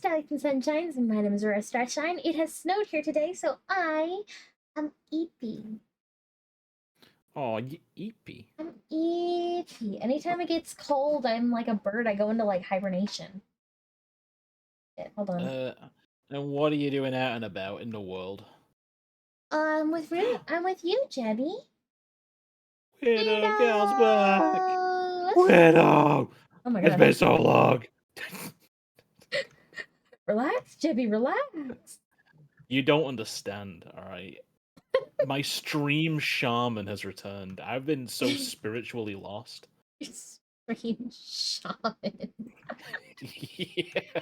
Starlight and Sunshines, and my name is Aurora Starshine. It has snowed here today, so I am eepy. Oh, eepy. I'm eepy. Anytime it gets cold, I'm like a bird. I go into like hibernation. Hold on. And what are you doing out and about in the world? I'm with you, Jenny. Weirdo girl's back. Weirdos! Weirdo. Oh my It's god. been so long. Relax, Jebby, relax. You don't understand, all right? My stream shaman has returned. I've been so spiritually lost. Stream shaman. Yeah.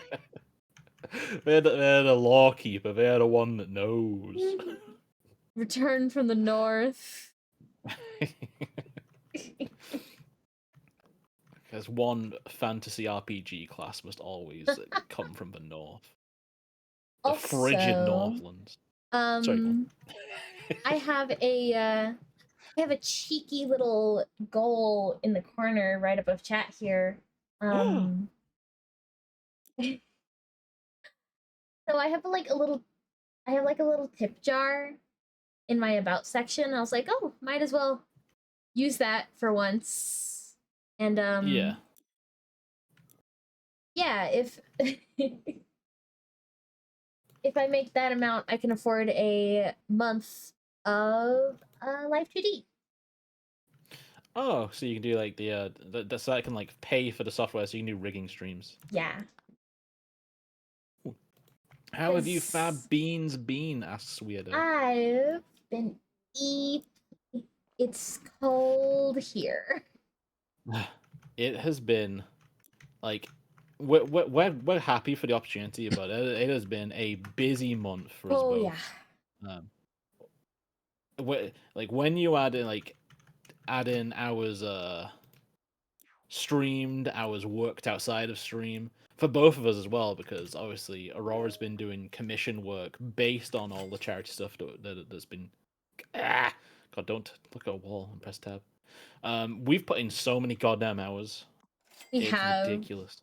They're the law keeper. They're the one that knows. Return from the north. Because one fantasy RPG class must always come from the north. The frigid Northlands. Sorry, I have a cheeky little goal in the corner right above chat here. So I have like a little tip jar in my about section. I was like, oh, might as well use that for once. And yeah, if if I make that amount, I can afford a month of Live 2D. Oh, so you can do like the so I can like pay for the software, so you can do rigging streams. Yeah. How have you fab beans been? Asks Weirdo. I've been It's cold here. It has been like we're happy for the opportunity, but it has been a busy month for us both. Yeah. Like when you add in hours streamed, hours worked outside of stream for both of us as well, because obviously Aurora's been doing commission work based on all the charity stuff that's been. God, don't look at a wall and press tab. We've put in so many goddamn hours. It's ridiculous.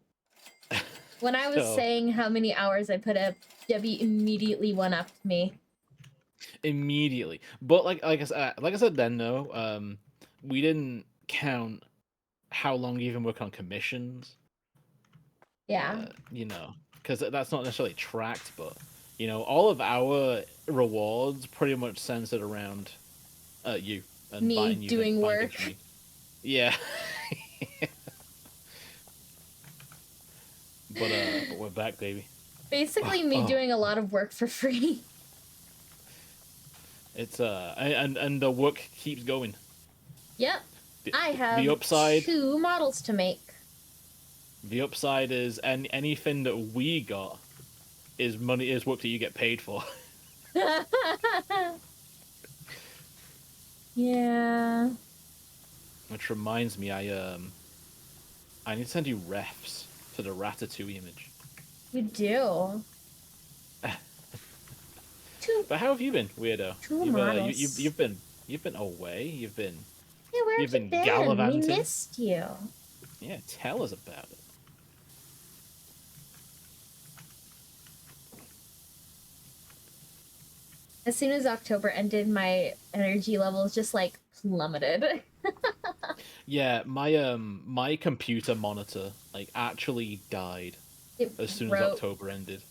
When I was saying how many hours I put up, Debbie immediately one-upped me. Immediately, but like I said then though, we didn't count how long you even work on commissions. Yeah. You know, because that's not necessarily tracked, but you know, all of our rewards pretty much centered around you and me doing work. Yeah. But we're back, baby. Basically, me doing a lot of work for free. It's and the work keeps going. Yep. I have the upside, 2 models to make. The upside is anything that we got is work that you get paid for. Yeah. Which reminds me, I need to send you refs for the Ratatouille image. You do. But how have you been, weirdo? You've been away. You've been gallivanting. We missed you. Yeah, tell us about it. As soon as October ended, my energy levels just like plummeted. Yeah, my computer monitor like actually died as soon as October ended.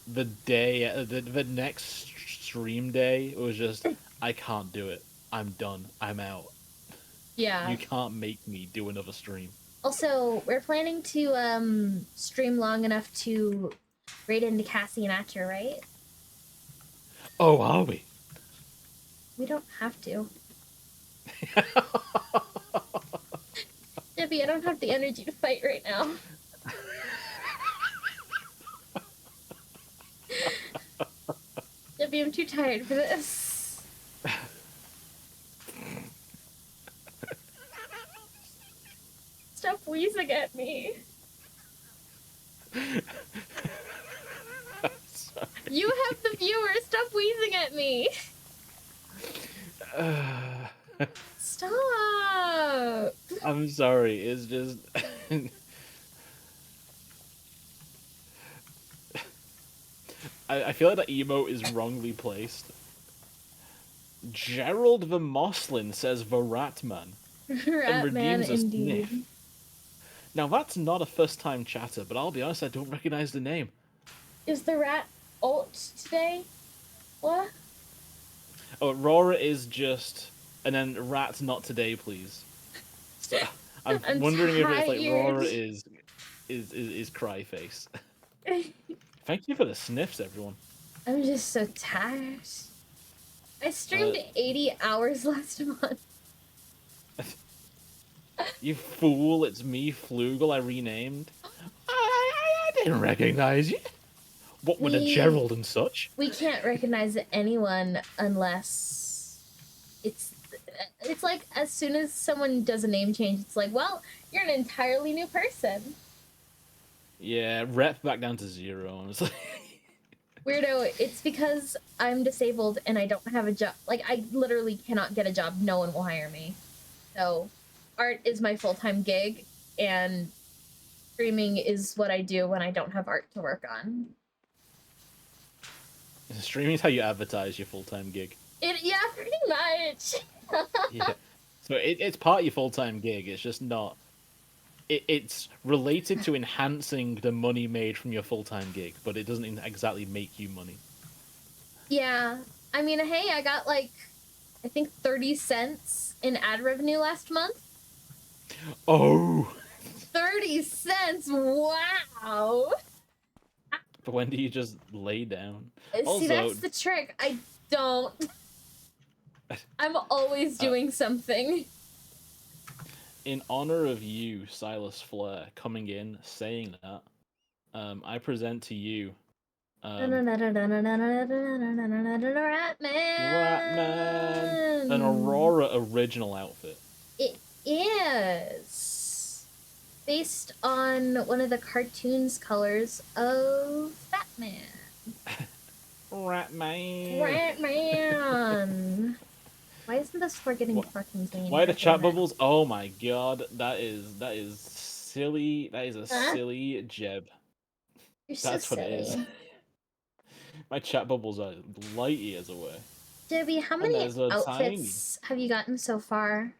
The day, the next stream day, it was just I can't do it. I'm done. I'm out. Yeah. You can't make me do another stream. Also, we're planning to stream long enough to raid into Cassie and Atcher, right? Oh, are we? We don't have to. Debbie, I don't have the energy to fight right now. Debbie, I'm too tired for this. Stop wheezing at me. You have the viewers. Stop wheezing at me. Stop. I'm sorry. It's just I feel like that emote is wrongly placed. Gerald the Moslin says Varatman and Ratman, redeems a indeed. sniff. Now that's not a first-time chatter, but I'll be honest, I don't recognize the name. Is the rat ult today? What? Oh, Aurora is just, and then Rat not today, please. So I'm I'm wondering if it's like tired. Aurora is cry face. Thank you for the sniffs, everyone. I'm just so tired. I streamed Uh, 80 hours last month. You fool! It's me, Flugel. I renamed. I didn't recognize you. What with a Gerald and such? We can't recognize anyone unless it's like as soon as someone does a name change, it's like, well, you're an entirely new person. Yeah, rep back down to 0, honestly. Weirdo, it's because I'm disabled and I don't have a job. Like, I literally cannot get a job. No one will hire me. So, art is my full-time gig, and streaming is what I do when I don't have art to work on. Streaming is how you advertise your full-time gig. Yeah, pretty much. Yeah. So it's part of your full-time gig. It's just not. It's related to enhancing the money made from your full-time gig, but it doesn't exactly make you money. Yeah. I mean, hey, I got like, I think 30 cents in ad revenue last month. Oh! 30 cents! Wow! But when do you just lay down? See, Also, that's the trick. I don't. I'm always doing something. In honor of you, Silas Flair, coming in, saying that, I present to you Ratman, an Aurora original outfit. It is based on one of the cartoons colors of Batman. Ratman. Ratman. Why isn't this for getting fucking Zane? Why the chat bubbles? Oh my god, that is silly. That is a silly jeb. You're That's so what it is. My chat bubbles are light years away. Debbie, how many outfits have you gotten so far?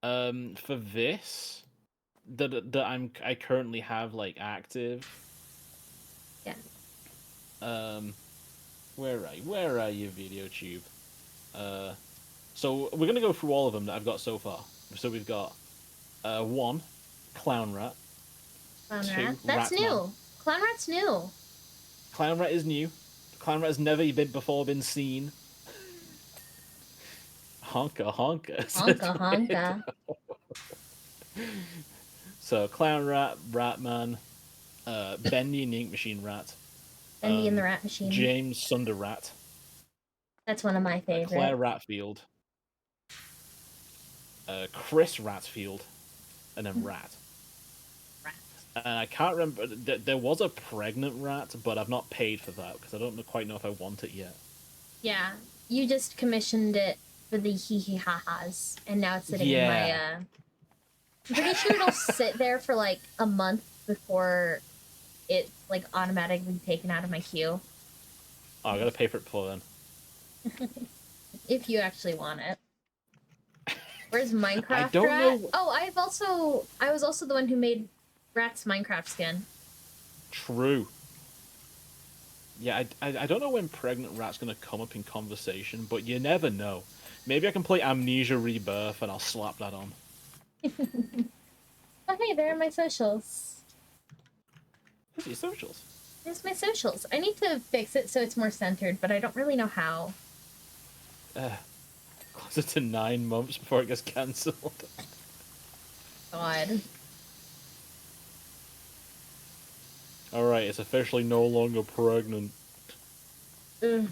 For this, that I currently have like active. Yeah. Where are you, VideoTube? So we're gonna go through all of them that I've got so far. So we've got 1, Clown Rat. Clown 2, Rat? That's Ratman. new. Clown Rat's new. Clown Rat is new. Clown Rat has never been seen. Honka honka. Honka honka. So Clown Rat, Ratman, Bendy and the Ink Machine Rat. Bendy and the Rat Machine. James Sunder Rat. That's one of my favorites. Claire Ratfield. Chris Ratfield. And then Rat. And I can't remember. There was a pregnant rat, but I've not paid for that because I don't quite know if I want it yet. Yeah, you just commissioned it for the hee-hee-ha-has, and now it's sitting in my, I'm pretty sure it'll sit there for, like, a month before it's, like, automatically taken out of my queue. Oh, I gotta pay for it before then. If you actually want it. Where's Minecraft I don't Rat? know. Oh, I was also the one who made Rat's Minecraft skin. True. Yeah, I don't know when Pregnant Rat's gonna come up in conversation, but you never know. Maybe I can play Amnesia Rebirth and I'll slap that on. Oh, hey, there are my socials. What's your socials? There's my socials. I need to fix it so it's more centered, but I don't really know how. Closer to 9 months before it gets cancelled. God. Alright, it's officially no longer pregnant. Ugh.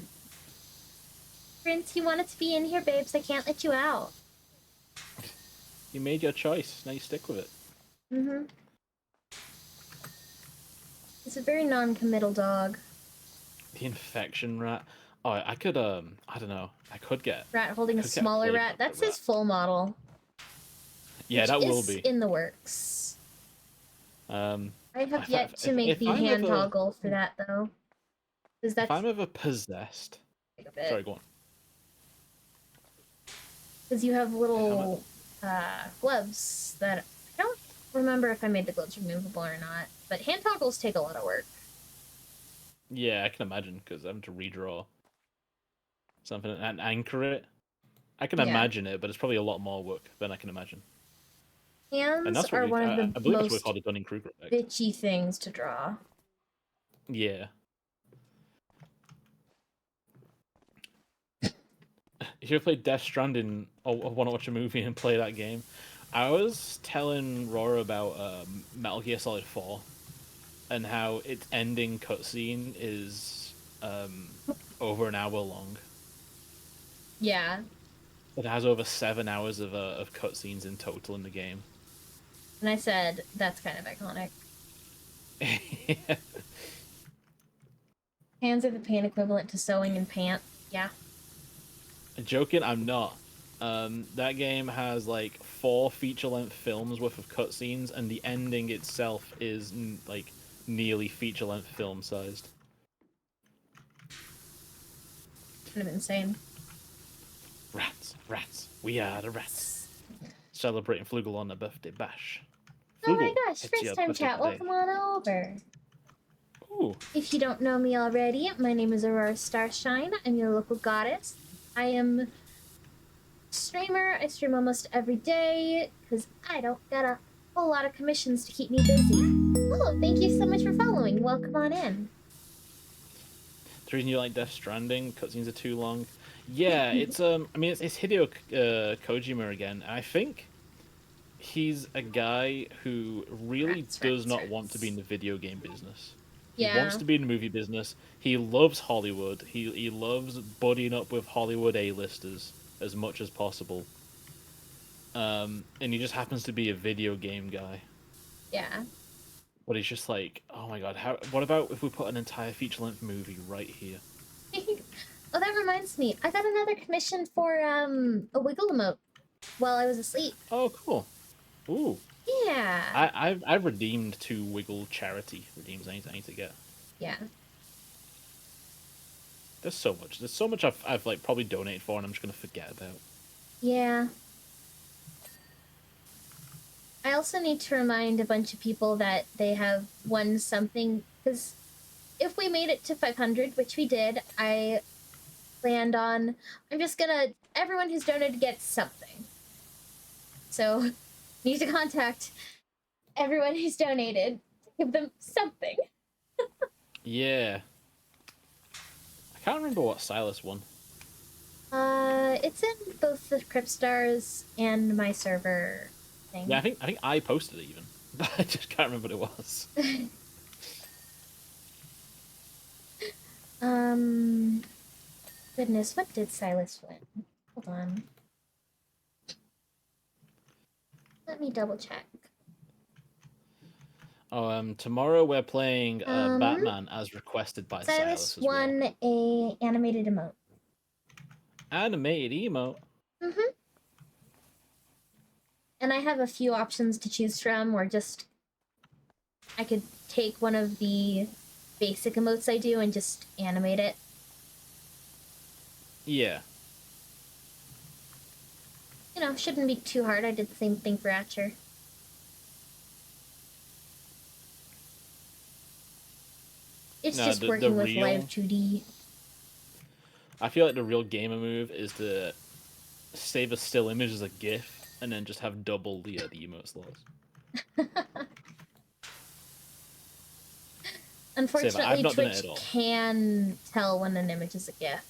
Prince, you wanted to be in here, babes. I can't let you out. You made your choice. Now you stick with it. Mm-hmm. It's a very non-committal dog. The infection rat. Oh, I could, I don't know. I could get... Rat holding a smaller rat. That's his full model. Yeah, that will be. In the works. I have yet to make the hand ever... toggle for that, though. Because If that's I'm ever possessed, like a bit. sorry, go on. Because you have If little gloves that I don't remember if I made the gloves removable or not. But hand toggles take a lot of work. Yeah, I can imagine because I'm having to redraw something and anchor it. I can Yeah. imagine it, but it's probably a lot more work than I can imagine. And Hands that's what are we, one of I the believe that's what we most called it done in Kruger effect. bitchy things to draw. Yeah. If you ever played Death Stranding or want to watch a movie and play that game, I was telling Rora about Metal Gear Solid 4 and how its ending cutscene is over an hour long. Yeah. It has over 7 hours of cutscenes in total in the game. And I said, that's kind of iconic. Hands are the pain equivalent to sewing in pants. Yeah. Joking, I'm not. That game has like 4 feature-length films worth of cutscenes, and the ending itself is like nearly feature-length film-sized. Kind of insane. Rats, rats, we are the rats. Celebrating Flugel on a birthday bash. Oh my Flugel, gosh, it's first your time birthday chat, today. welcome on over. Ooh. If you don't know me already, my name is Aurora Starshine. I'm your local goddess. I am a streamer. I stream almost every day because I don't get a whole lot of commissions to keep me busy. Oh, thank you so much for following. Welcome on in. The reason you like Death Stranding, cutscenes are too long. Yeah, it's I mean it's Hideo Kojima again. I think he's a guy who really does not want to be in the video game business. He wants Yeah. to be in the movie business. He loves Hollywood. He loves buddying up with Hollywood A-listers as much as possible. And he just happens to be a video game guy. Yeah. But he's just like, oh my god, what about if we put an entire feature-length movie right here? Oh, that reminds me. I got another commission for a wiggle emote while I was asleep. Oh, cool. Ooh. Yeah. I've redeemed 2 Wiggle charity redeems I need to get. Yeah. There's so much. There's so much I've like probably donated for and I'm just gonna forget about. Yeah. I also need to remind a bunch of people that they have won something, because if we made it to 500, which we did, I planned on, everyone who's donated gets something. So, need to contact everyone who's donated to give them something. Yeah. I can't remember what Silas won. It's in both the Crypt Stars and my server thing. Yeah, I think I posted it even. But I just can't remember what it was. Goodness, what did Silas win? Hold on. Let me double check. Oh, tomorrow we're playing Batman as requested by Silas as well. Silas won a animated emote. Animated emote. Mm-hmm. And I have a few options to choose from, or just I could take one of the basic emotes I do and just animate it. Yeah. You know, shouldn't be too hard. I did the same thing for Atcher. It's just working with Live 2D. I feel like the real gamer move is to save a still image as a GIF and then just have double the emote slots. Unfortunately, Twitch can tell when an image is a GIF.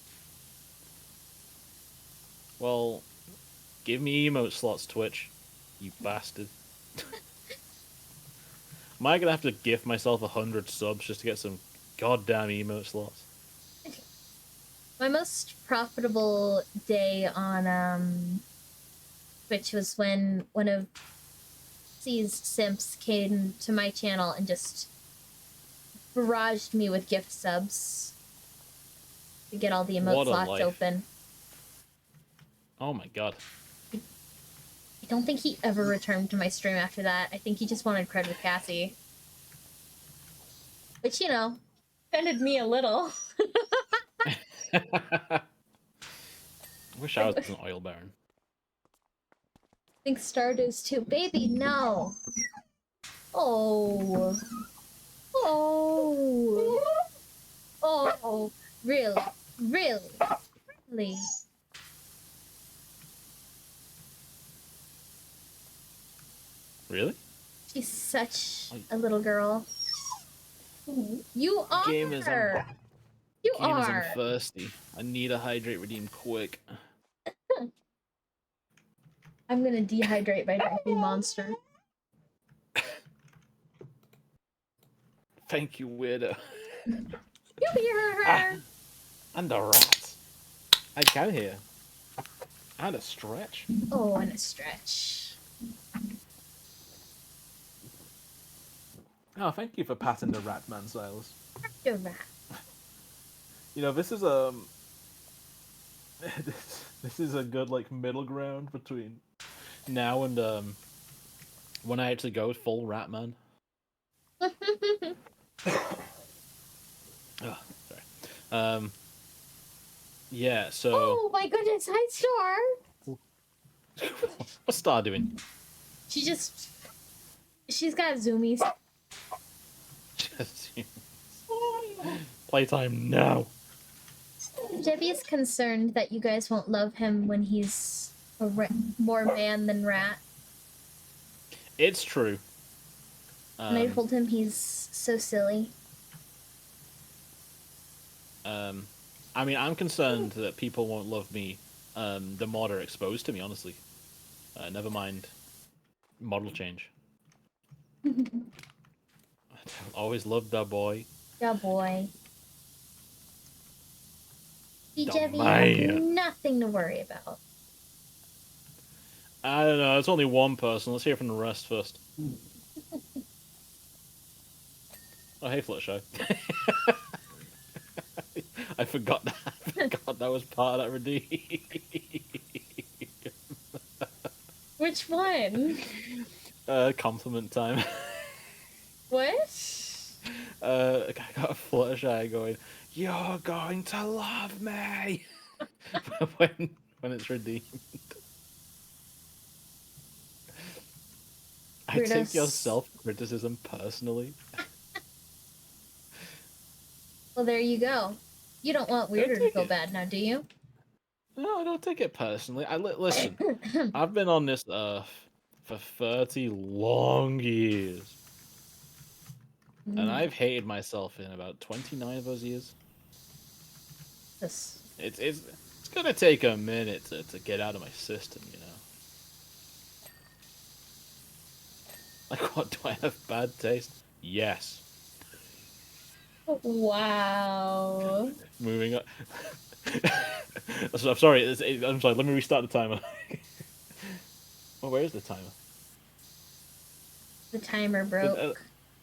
Well, give me emote slots, Twitch. You bastard. Am I gonna have to gift myself 100 subs just to get some goddamn emote slots? My most profitable day on Twitch was when one of C's simps came to my channel and just barraged me with gift subs to get all the emote slots open. Oh my god. I don't think he ever returned to my stream after that. I think he just wanted cred with Cassie. Which, you know, offended me a little. I wish I was an oil baron. think Stardew's too. Baby, no. Oh. Oh. Oh. Really? Really? Really? Really? She's such a little girl. You Game is are. You I'm are. thirsty. I need a hydrate redeem quick. I'm gonna dehydrate by drinking Monster. Thank you, weirdo. You hear her? Ah, and a rat. I can hear. And a stretch. Oh, and a stretch. Oh, thank you for patting the rat man, Silas. You're rat. You know, this is this is a good like middle ground between now and when I actually go full rat man. Oh, sorry. Yeah. So. Oh my goodness, hi Star. What's Star doing? She's got zoomies. Playtime now. Debbie is concerned that you guys won't love him when he's more man than rat. It's true. And I told him he's so silly. I mean, I'm concerned that people won't love me the more they're exposed to me, honestly. Never mind model change. Always loved that boy. Yeah, boy. See, The Debbie, you man. have nothing to worry about. I don't know, it's only one person. Let's hear from the rest first. Oh, hey, Fluttershy. I forgot that was part of that redeem. Which one? Compliment time. What? I got a Fluttershy going, "You're going to love me," when it's redeemed. I take your self-criticism personally. Well, there you go. You don't want Weirder to feel bad now, do you? No, I don't take it personally. Listen. I've been on this earth for 30 long years. And I've hated myself in about 29 of those years. It's gonna take a minute to get out of my system, you know. Like, what, do I have bad taste? Yes. Wow. Moving on. I'm sorry. I'm sorry. Let me restart the timer. Well, where is the timer? The timer broke.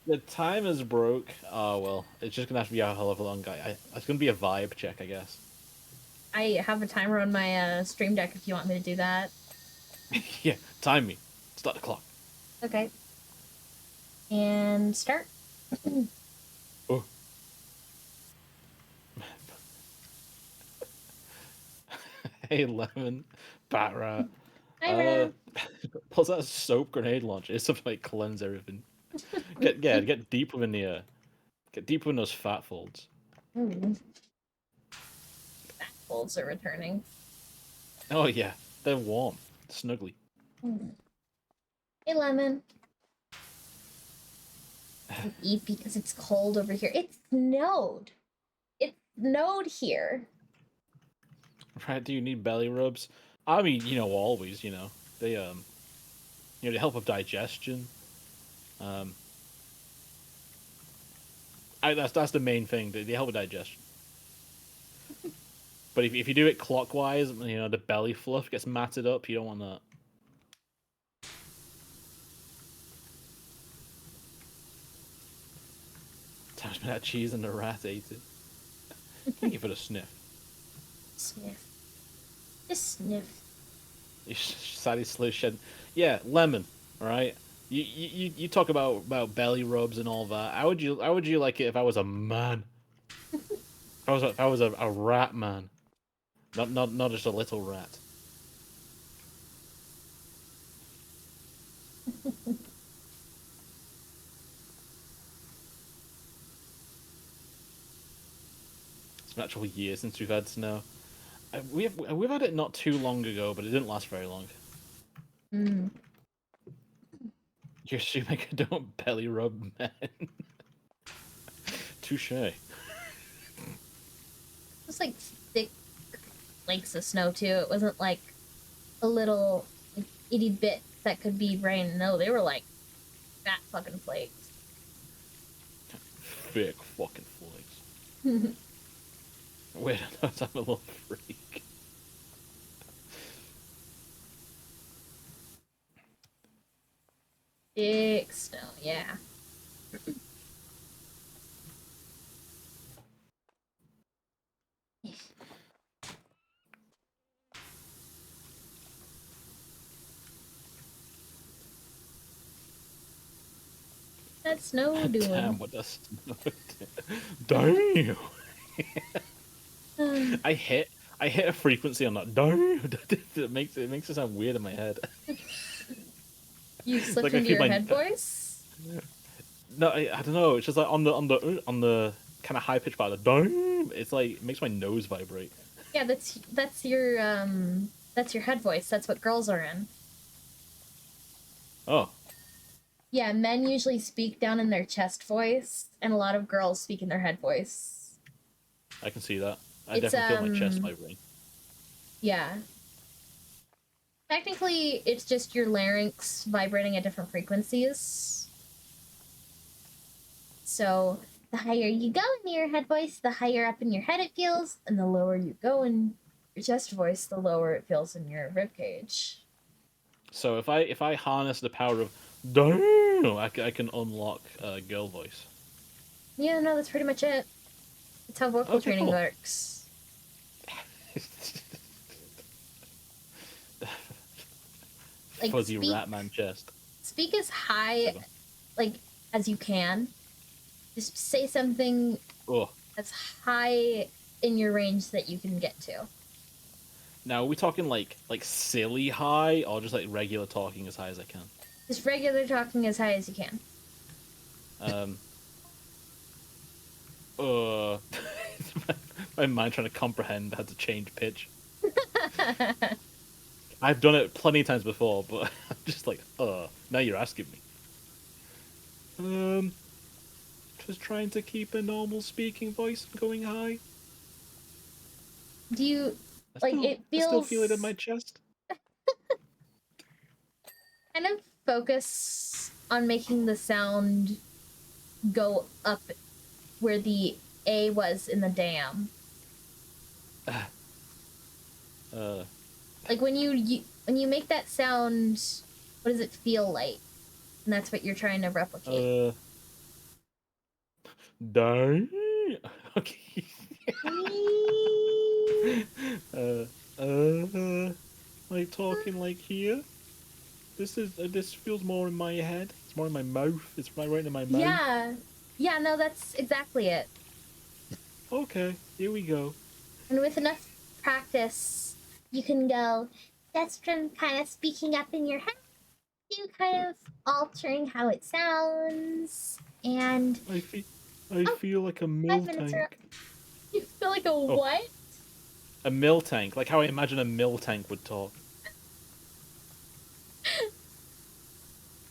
The timer's broke. Oh well, it's just gonna have to be a hell of a long guy. It's gonna be a vibe check, I guess. I have a timer on my stream deck if you want me to do that. Yeah, time me. Start the clock. Okay. And start. Oh. Hey, Lemon, Bat Rat. Hi, Plus that soap grenade launcher. It's something like cleanse everything. Get deep within the get deep within those fat folds. Fat folds are returning. Oh yeah, they're warm, snuggly. Hey, Lemon. Eat because it's cold over here. It snowed. It snowed here. Right? Do you need belly rubs? I mean, you know, always. You know, they they help with digestion. That's the main thing. They help with digestion. But if you do it clockwise, you know, the belly fluff gets matted up. You don't want that. Touch me that cheese and the rat ate it. Thank you for the sniff. Sniff. Just sniff. You sadly slow shed. Yeah, Lemon. All right. You talk about belly rubs and all that. How would you like it if I was a man? If I was a rat man, not just a little rat. It's been actually years since we've had snow. We've had it not too long ago, but it didn't last very long. Mm. You're assuming I don't belly rub men. Touche. It was like thick flakes of snow too. It wasn't like a little like, itty bit that could be rain. No, they were like fat fucking flakes. Thick fucking flakes. Wait, I'm a little freak. Thick snow, yeah. That snow doing. Damn, what does snow do? Damn. I hit a frequency on that. Damn. It makes it sound weird in my head. You slipped Like into your head voice? No, I don't know. It's just like on the kind of high pitched part of the damn. It's like it makes my nose vibrate. Yeah, that's your head voice. That's what girls are in. Oh. Yeah, men usually speak down in their chest voice, and a lot of girls speak in their head voice. I can see that. I definitely feel my chest vibrating. Yeah. Technically, it's just your larynx vibrating at different frequencies. So, the higher you go in your head voice, the higher up in your head it feels, and the lower you go in your chest voice, the lower it feels in your ribcage. So if I harness the power of damn, I can unlock girl voice. Yeah, no, that's pretty much it. That's how vocal training cool. works. Like fuzzy Ratman chest. Speak as high, like, as you can. Just say something as high in your range that you can get to. Now, are we talking like silly high, or just like regular talking as high as I can? Just regular talking as high as you can. My mind trying to comprehend how to change pitch. I've done it plenty of times before, but I'm just like, now you're asking me. Just trying to keep a normal speaking voice going high. Do you it feels? I still feel it in my chest. Kind of focus on making the sound go up where the A was in the dam. Like when you make that sound, what does it feel like? And that's what you're trying to replicate. Dang. Okay. Like talking like here. This feels more in my head. It's more in my mouth. It's right in my mouth. Yeah. No, that's exactly it. Okay, here we go. And with enough practice, you can go. That's from kind of speaking up in your head to kind of altering how it sounds. And I feel like a mill tank. You feel like a what? A mill tank, like how I imagine a mill tank would talk.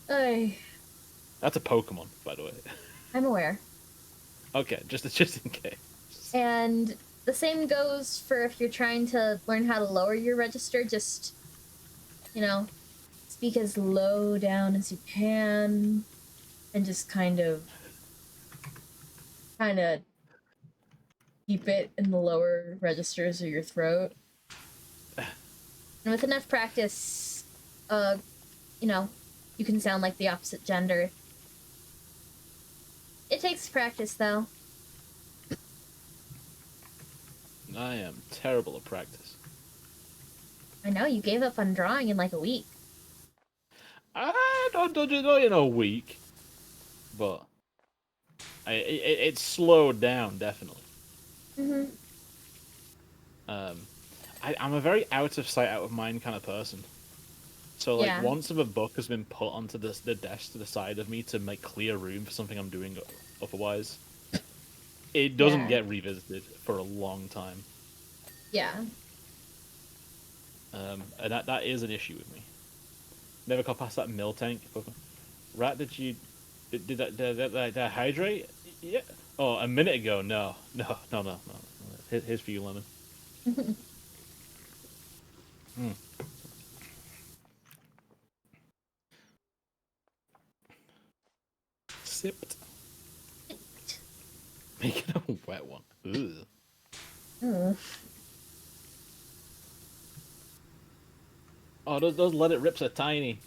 That's a Pokemon, by the way. I'm aware. Okay, just in case. And the same goes for if you're trying to learn how to lower your register. Just, speak as low down as you can, and just kind of keep it in the lower registers of your throat. And with enough practice, you can sound like the opposite gender. It takes practice, though. I am terrible at practice. I know, you gave up on drawing in like a week. Not in a week, but it slowed down, definitely. Mm-hmm. I'm a very out of sight, out of mind kind of person. So like Yeah. once if a book has been put onto the desk to the side of me to make clear room for something I'm doing otherwise, it doesn't Yeah. get revisited for a long time. Yeah. And that is an issue with me. Never got past that mill tank. Rat, did that hydrate? Yeah. Oh, a minute ago. No. Here's for you, lemon. Mm. Sipped. Making a wet one. Ugh. Mm. Oh, those let it rips are tiny.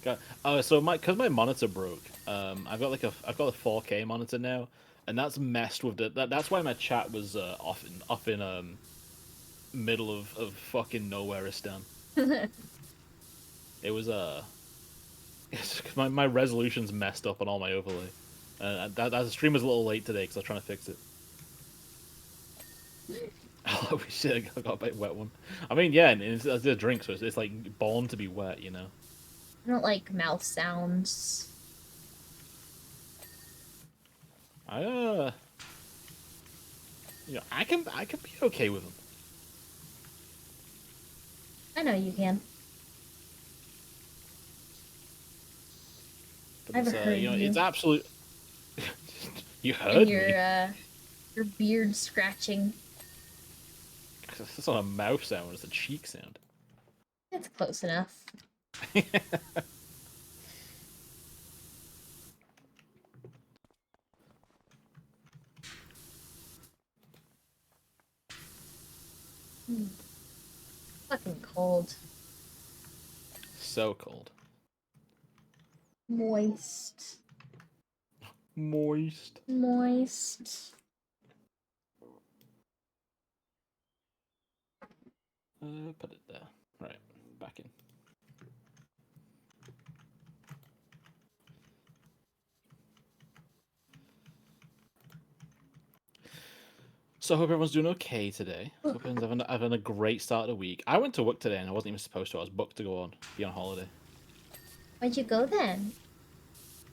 God. Oh, so because my monitor broke. I've got a 4K monitor now, and that's messed with that's why my chat was off in middle of fucking nowhere, Stan. It was it's 'cause my resolution's messed up on all my overlay. That the stream was a little late today because I was trying to fix it. Oh shit! I got a bit wet one. I mean, yeah, and it's a drink, so it's like born to be wet, you know. I don't like mouth sounds. I I can be okay with them. I know you can. But I've it's heard it's you absolute. You and heard me. your beard scratching. It's not a mouth sound; it's a cheek sound. It's close enough. Mm. Fucking cold. So cold. Moist. Moist. Moist. Put it there. Right, back in. So I hope everyone's doing okay today. Hope everyone's having a great start of the week. I went to work today and I wasn't even supposed to. I was booked to be on holiday. Where'd you go then?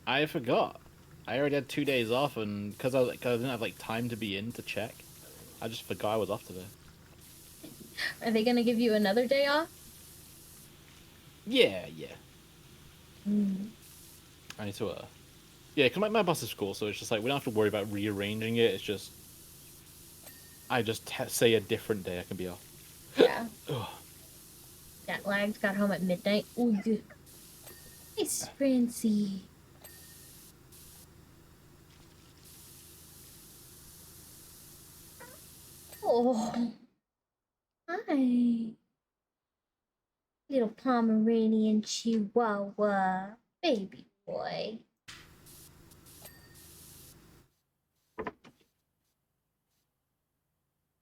I forgot. I already had 2 days off, and cause I didn't have like time to be in to check, I just forgot I was off today. Are they gonna give you another day off? Yeah. Mm. I need to yeah, cause my boss is cool, so it's just like we don't have to worry about rearranging it. It's just I just say a different day I can be off. Yeah. Ugh. Jet lagged, got home at midnight. Ooh, good. Hey, Sprincy. Oh, hi. Little Pomeranian Chihuahua. Baby boy.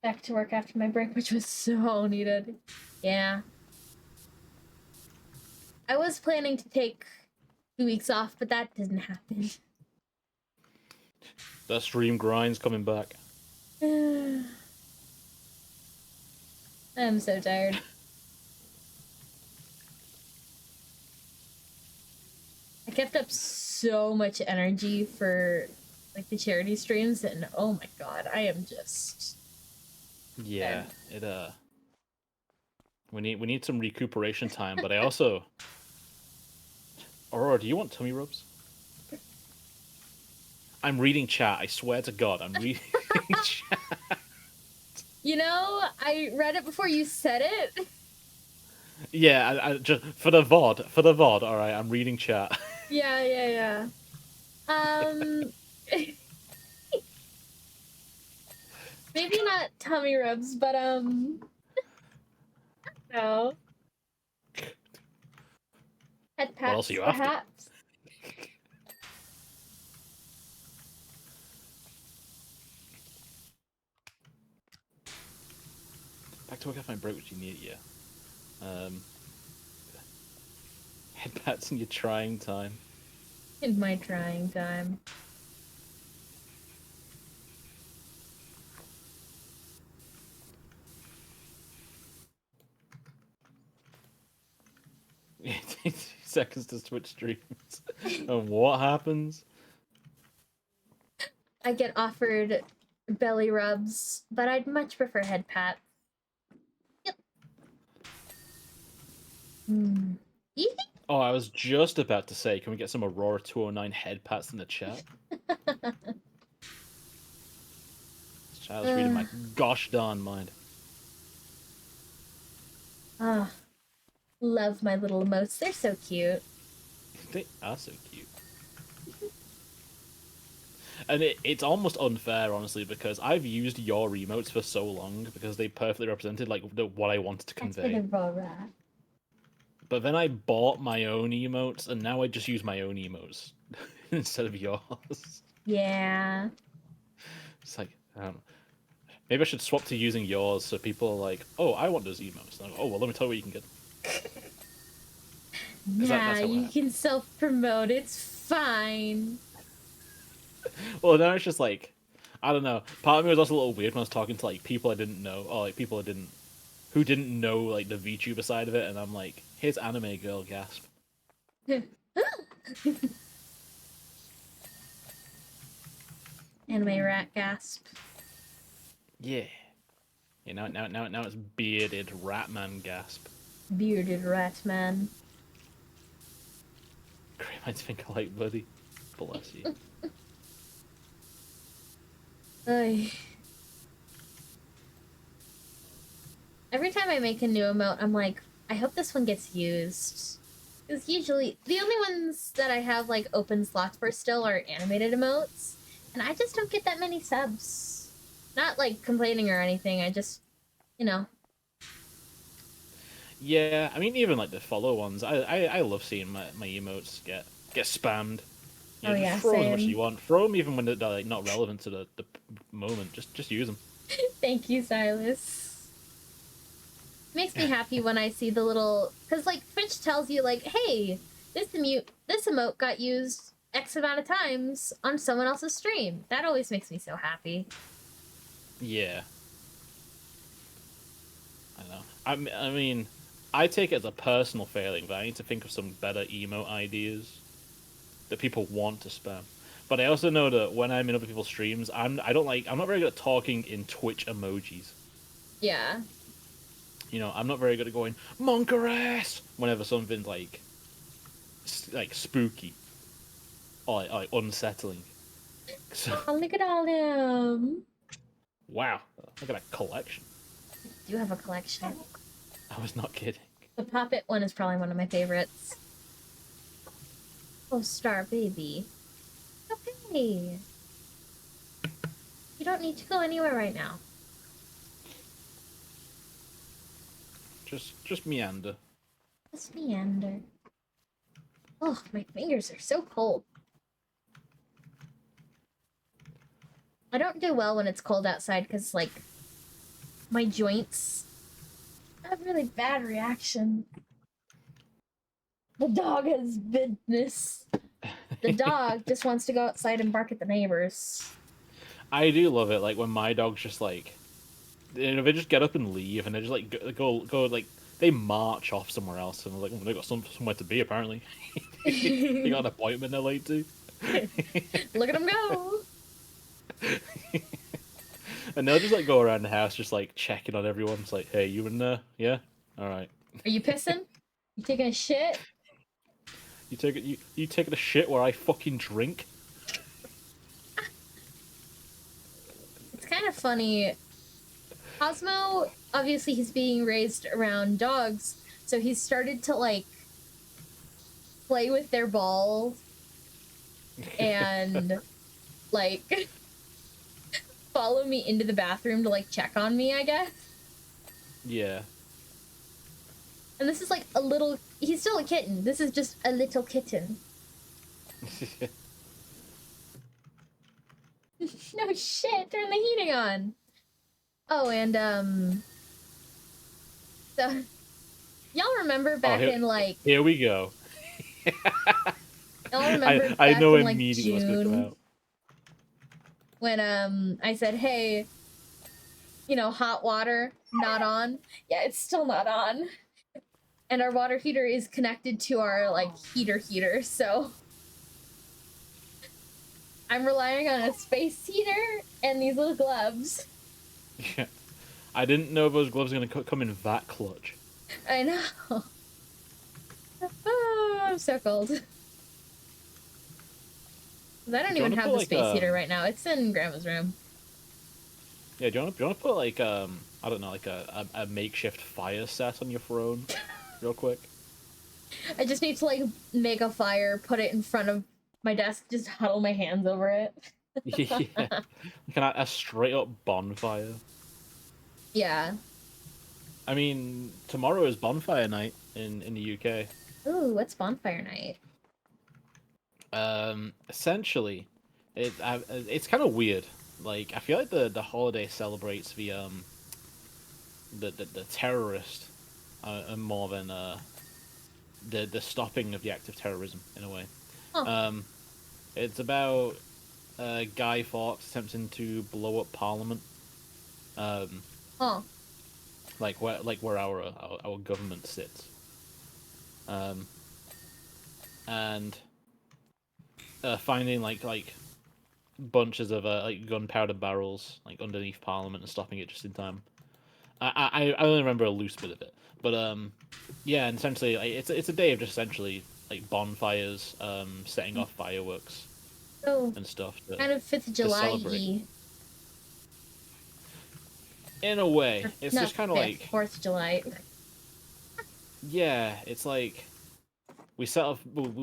Back to work after my break, which was so needed. Yeah. I was planning to take 2 weeks off, but that didn't happen. That stream grind's coming back. I'm so tired. I kept up so much energy for like the charity streams, and oh my god, I am just Yeah, dead. it we need some recuperation time, but I also Aurora, do you want tummy rubs? I'm reading chat. I swear to God, I'm reading chat. You know, I read it before you said it. Yeah, I just for the VOD. All right, I'm reading chat. Yeah. Um, maybe not tummy rubs, but no, head What else are pats, you after? perhaps. Back to work after my break, which you need, yeah. Headpats in your trying time. In my trying time. seconds to Twitch streams. And what happens? I get offered belly rubs, but I'd much prefer head pat. Yep. You think? Oh, I was just about to say, can we get some Aurora 209 head pats in the chat? This child's reading my gosh darn mind. Ah, love my little emotes. They're so cute. They are so cute. And it's almost unfair, honestly, because I've used your emotes for so long because they perfectly represented like what I wanted to That's for convey. the Aurora. But then I bought my own emotes, and now I just use my own emotes instead of yours. Yeah. It's like, I don't know. Maybe I should swap to using yours so people are like, oh, I want those emotes. And I'm like, oh, well, let me tell you where you can get them. Nah, you can self-promote. It's fine. Well, now it's just like, I don't know. Part of me was also a little weird when I was talking to like people I didn't know, or like people who didn't know like the VTuber side of it, and I'm like, here's anime girl, gasp. Anime rat gasp. Yeah. Yeah, now it's bearded Ratman gasp. Bearded rat man. Great minds think alike, buddy. Bless you. Ay. Every time I make a new emote, I'm like, I hope this one gets used. Because usually, the only ones that I have, like, open slots for still are animated emotes. And I just don't get that many subs. Not, like, complaining or anything, I just, you know. Yeah, I mean, even like the follow ones, I love seeing my emotes get spammed. You know, Oh, just yeah, throw as much as same. you want. Throw them even when they're like not relevant to the moment. Just use them. Thank you, Silas. Makes me happy when I see the little... Because, like, Twitch tells you, like, hey, this emote got used X amount of times on someone else's stream. That always makes me so happy. Yeah. I know. I mean, I take it as a personal failing, but I need to think of some better emote ideas that people want to spam. But I also know that when I'm in other people's streams, I'm not very good at talking in Twitch emojis. Yeah. You know, I'm not very good at going monkeress whenever something's like spooky or like unsettling. So, Oh, look at all them. wow, look at that collection. You have a collection. I was not kidding. The Poppet one is probably one of my favorites. Oh, Star Baby. Okay. You don't need to go anywhere right now. Just meander. Just meander. Oh, my fingers are so cold. I don't do well when it's cold outside because, like, my joints have really bad reaction. The dog has business. The dog just wants to go outside and bark at the neighbors. I do love it, like when my dogs just like, you know, they just get up and leave, and they just like go like they march off somewhere else, and like they got somewhere to be apparently. They got an appointment they're late to. Look at them go. And they'll just like go around the house, just like checking on everyone. It's like, hey, you in there? Yeah, all right. Are you pissing? You taking a shit? You taking a shit where I fucking drink? It's kind of funny. Cosmo, obviously he's being raised around dogs, so he's started to, like, play with their balls and, like, follow me into the bathroom to, like, check on me, I guess. Yeah. And this is, like, a little... He's still a kitten. This is just a little kitten. No shit, turn the heating on. Oh, and, so... Y'all remember back in, like... Here we go. Y'all remember I back know in, like, immediately what's gonna come June? out. When, I said, hey, you know, hot water, not on. Yeah, it's still not on. and our water heater is connected to our like heater, so I'm relying on a space heater and these little gloves. Yeah. I didn't know those gloves were gonna come in that clutch. I know. Oh, I'm so cold. I don't Do you even want to have put the like space heater right now. It's in Grandma's room. yeah? Do you want to put like I don't know, like a makeshift fire set on your throne, real quick? I just need to like make a fire, put it in front of my desk, just huddle my hands over it. Yeah, like a straight up bonfire. Yeah. I mean, tomorrow is bonfire night in the UK. Ooh, what's bonfire night? Essentially, it's kind of weird. Like I feel like the holiday celebrates the terrorist more than the stopping of the act of terrorism in a way. Oh, Um, it's about Guy Fawkes attempting to blow up Parliament. Um, oh, like where our government sits. Um, and finding like bunches of like gunpowder barrels like underneath Parliament and stopping it just in time. I only remember a loose bit of it, but yeah, and essentially like, it's a day of just essentially like bonfires, setting off fireworks so and stuff kind of 5th of to July celebrate. y. In a way, Or, it's not just kind of 5th, like 4th of July. yeah, it's like we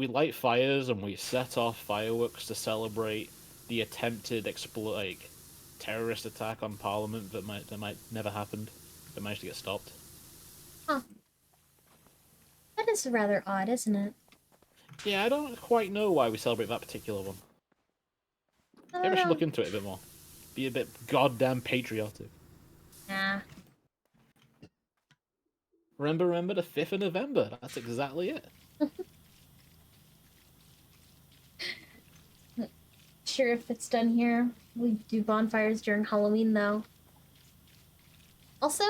light fires and we set off fireworks to celebrate the attempted like terrorist attack on Parliament that might never happened, that managed to get stopped. Huh. That is rather odd, isn't it? Yeah, I don't quite know why we celebrate that particular one. I Maybe don't I should know. look into it a bit more. Be a bit goddamn patriotic. Nah. Remember the 5th of November. That's exactly it. Sure, if it's done here. We do bonfires during Halloween, though. Also,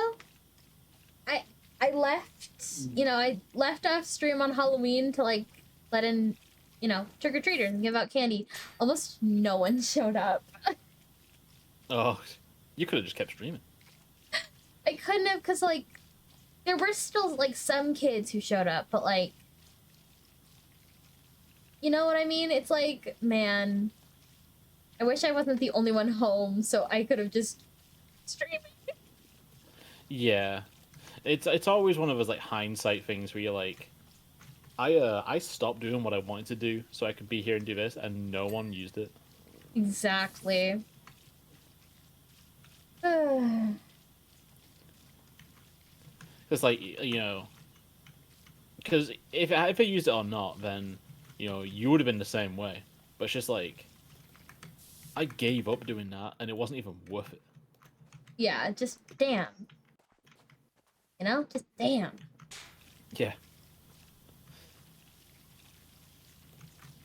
I I left, I left off stream on Halloween to like let in, trick or treaters and give out candy. Almost no one showed up. Oh, you could have just kept streaming. I couldn't have, because like there were still like some kids who showed up, but like, you know what I mean? It's like, man, I wish I wasn't the only one home, so I could have just streamed. Yeah, it's always one of those like hindsight things where you're like, I stopped doing what I wanted to do so I could be here and do this, and no one used it. Exactly. It's like because if I used it or not, then you would have been the same way. But it's just like I gave up doing that, and it wasn't even worth it. Yeah, just damn. Just damn. Yeah.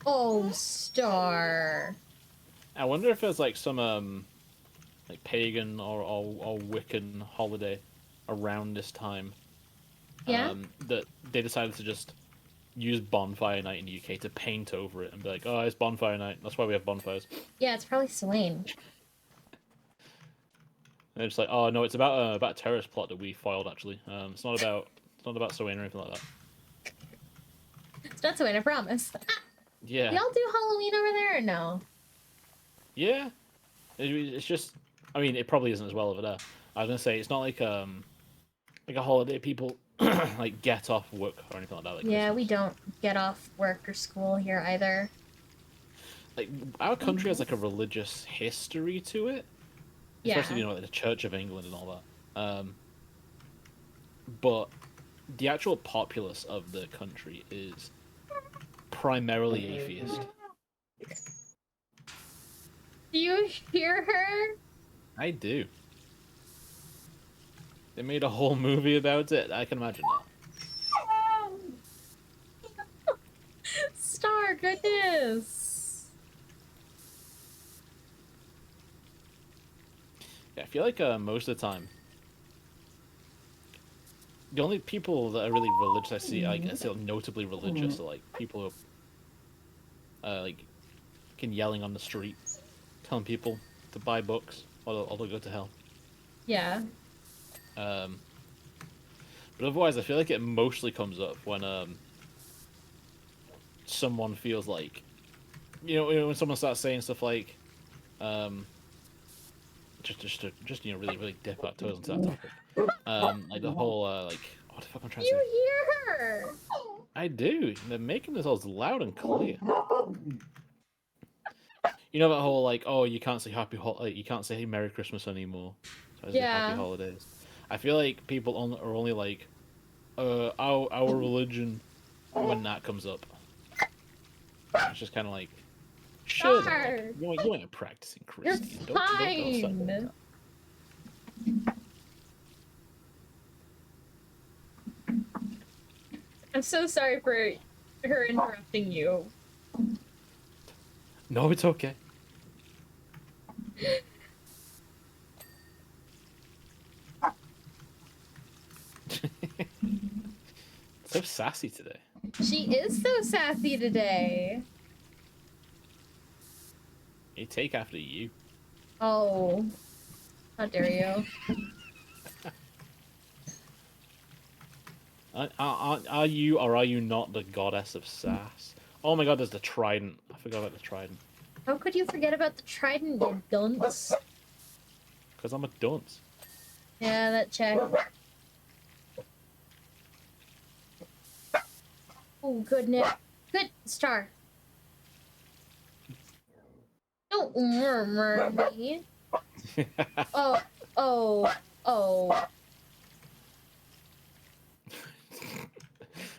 Oh, Star. I wonder if there's like some like pagan or Wiccan holiday around this time. Yeah? That they decided to just use bonfire night in the UK to paint over it and be like, oh, it's bonfire night. That's why we have bonfires. Yeah, it's probably Swain. And it's like, oh no, it's about a terrorist plot that we foiled. Actually, it's not about Soin or anything like that. It's not Swain, I promise. Yeah, Y'all do Halloween over there or no? yeah. It's just, I mean, it probably isn't as well over there. I was gonna say it's not like a holiday people like get off work or anything like that. Like Yeah, Christmas. we don't get off work or school here either. Like our country has like a religious history to it, especially Yeah. like the Church of England and all that. But the actual populace of the country is primarily atheist. Do you hear her? I do. They made a whole movie about it. I can imagine that. Star, goodness. Yeah, I feel like most of the time, The only people that are really religious I see, like, I see notably religious, are like people who like can yelling on the street, telling people to buy books or they'll go to hell. Yeah. But otherwise, I feel like it mostly comes up when someone feels like, when someone starts saying stuff like, just really dip our toes into that topic. Like the whole like, what the fuck I'm trying to say? You hear her. I do. They're making this all loud and clear. You know that whole like, oh, you can't say you can't say Merry Christmas anymore. So I say Happy Yeah. Holidays. I feel like people are only like, our religion when that comes up. It's just kind of like, sure, Star. you ain't practicing You're Christian. Don't go outside all the fine. time. I'm so sorry for her interrupting you. No, it's okay. So sassy today. She is so sassy today. You take after you. Oh. How dare you? Are you or are you not the goddess of sass? Oh my god, there's the trident. I forgot about the trident. How could you forget about the trident, you dunce? Because I'm a dunce. Yeah, that check. Oh, good nip. Good star. Don't murmur me. Oh, oh, oh.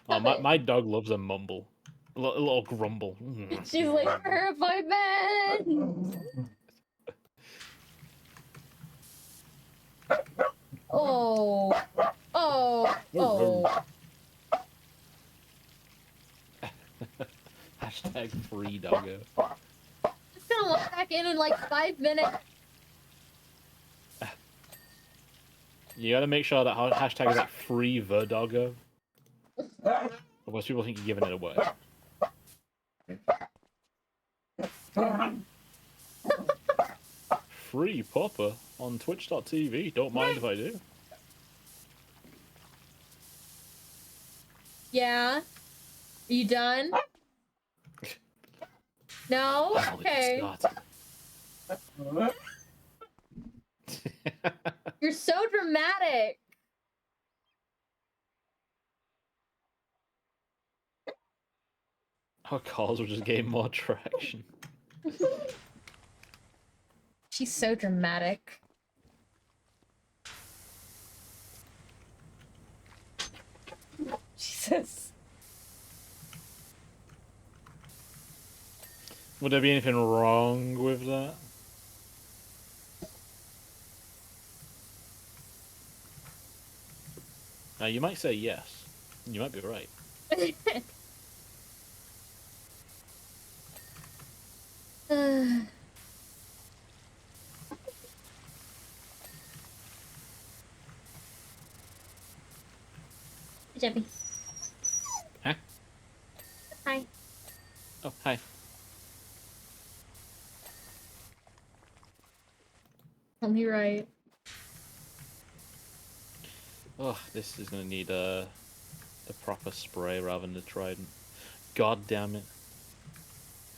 Oh, my dog loves a mumble. A little grumble. She's like, hurt my man. Oh, oh, oh. Hashtag free doggo. It's gonna walk back in like 5 minutes. You gotta make sure that hashtag is like free the doggo. Otherwise people think you're giving it away. Free Popper on twitch.tv. Don't mind if I do. Yeah? Are you done? No? Okay. You're so dramatic. Our calls will just gain more traction. She's so dramatic. Jesus. Would there be anything wrong with that? Now you might say yes. You might be right. Jeffy. Huh? Hi. Oh, hi. Only right. Oh, this is gonna need the proper spray rather than the trident. God damn it.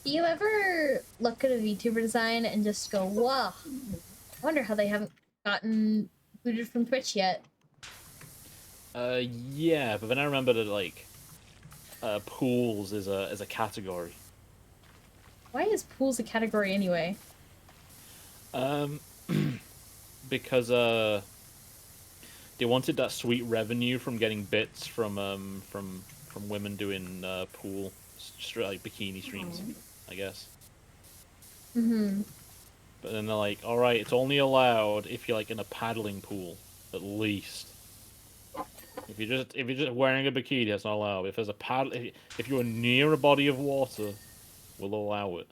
Do you ever look at a VTuber design and just go, whoa, I wonder how they haven't gotten booted from Twitch yet? Yeah, but then I remember that, like, pools is a category. Why is pools a category anyway? Because, they wanted that sweet revenue from getting bits from women doing, pool, like, bikini streams, I guess. Mm-hmm. But then they're like, alright, it's only allowed if you're, like, in a paddling pool, at least. If you're just wearing a bikini, that's not allowed. If there's a paddle, if you're near a body of water, we'll allow it.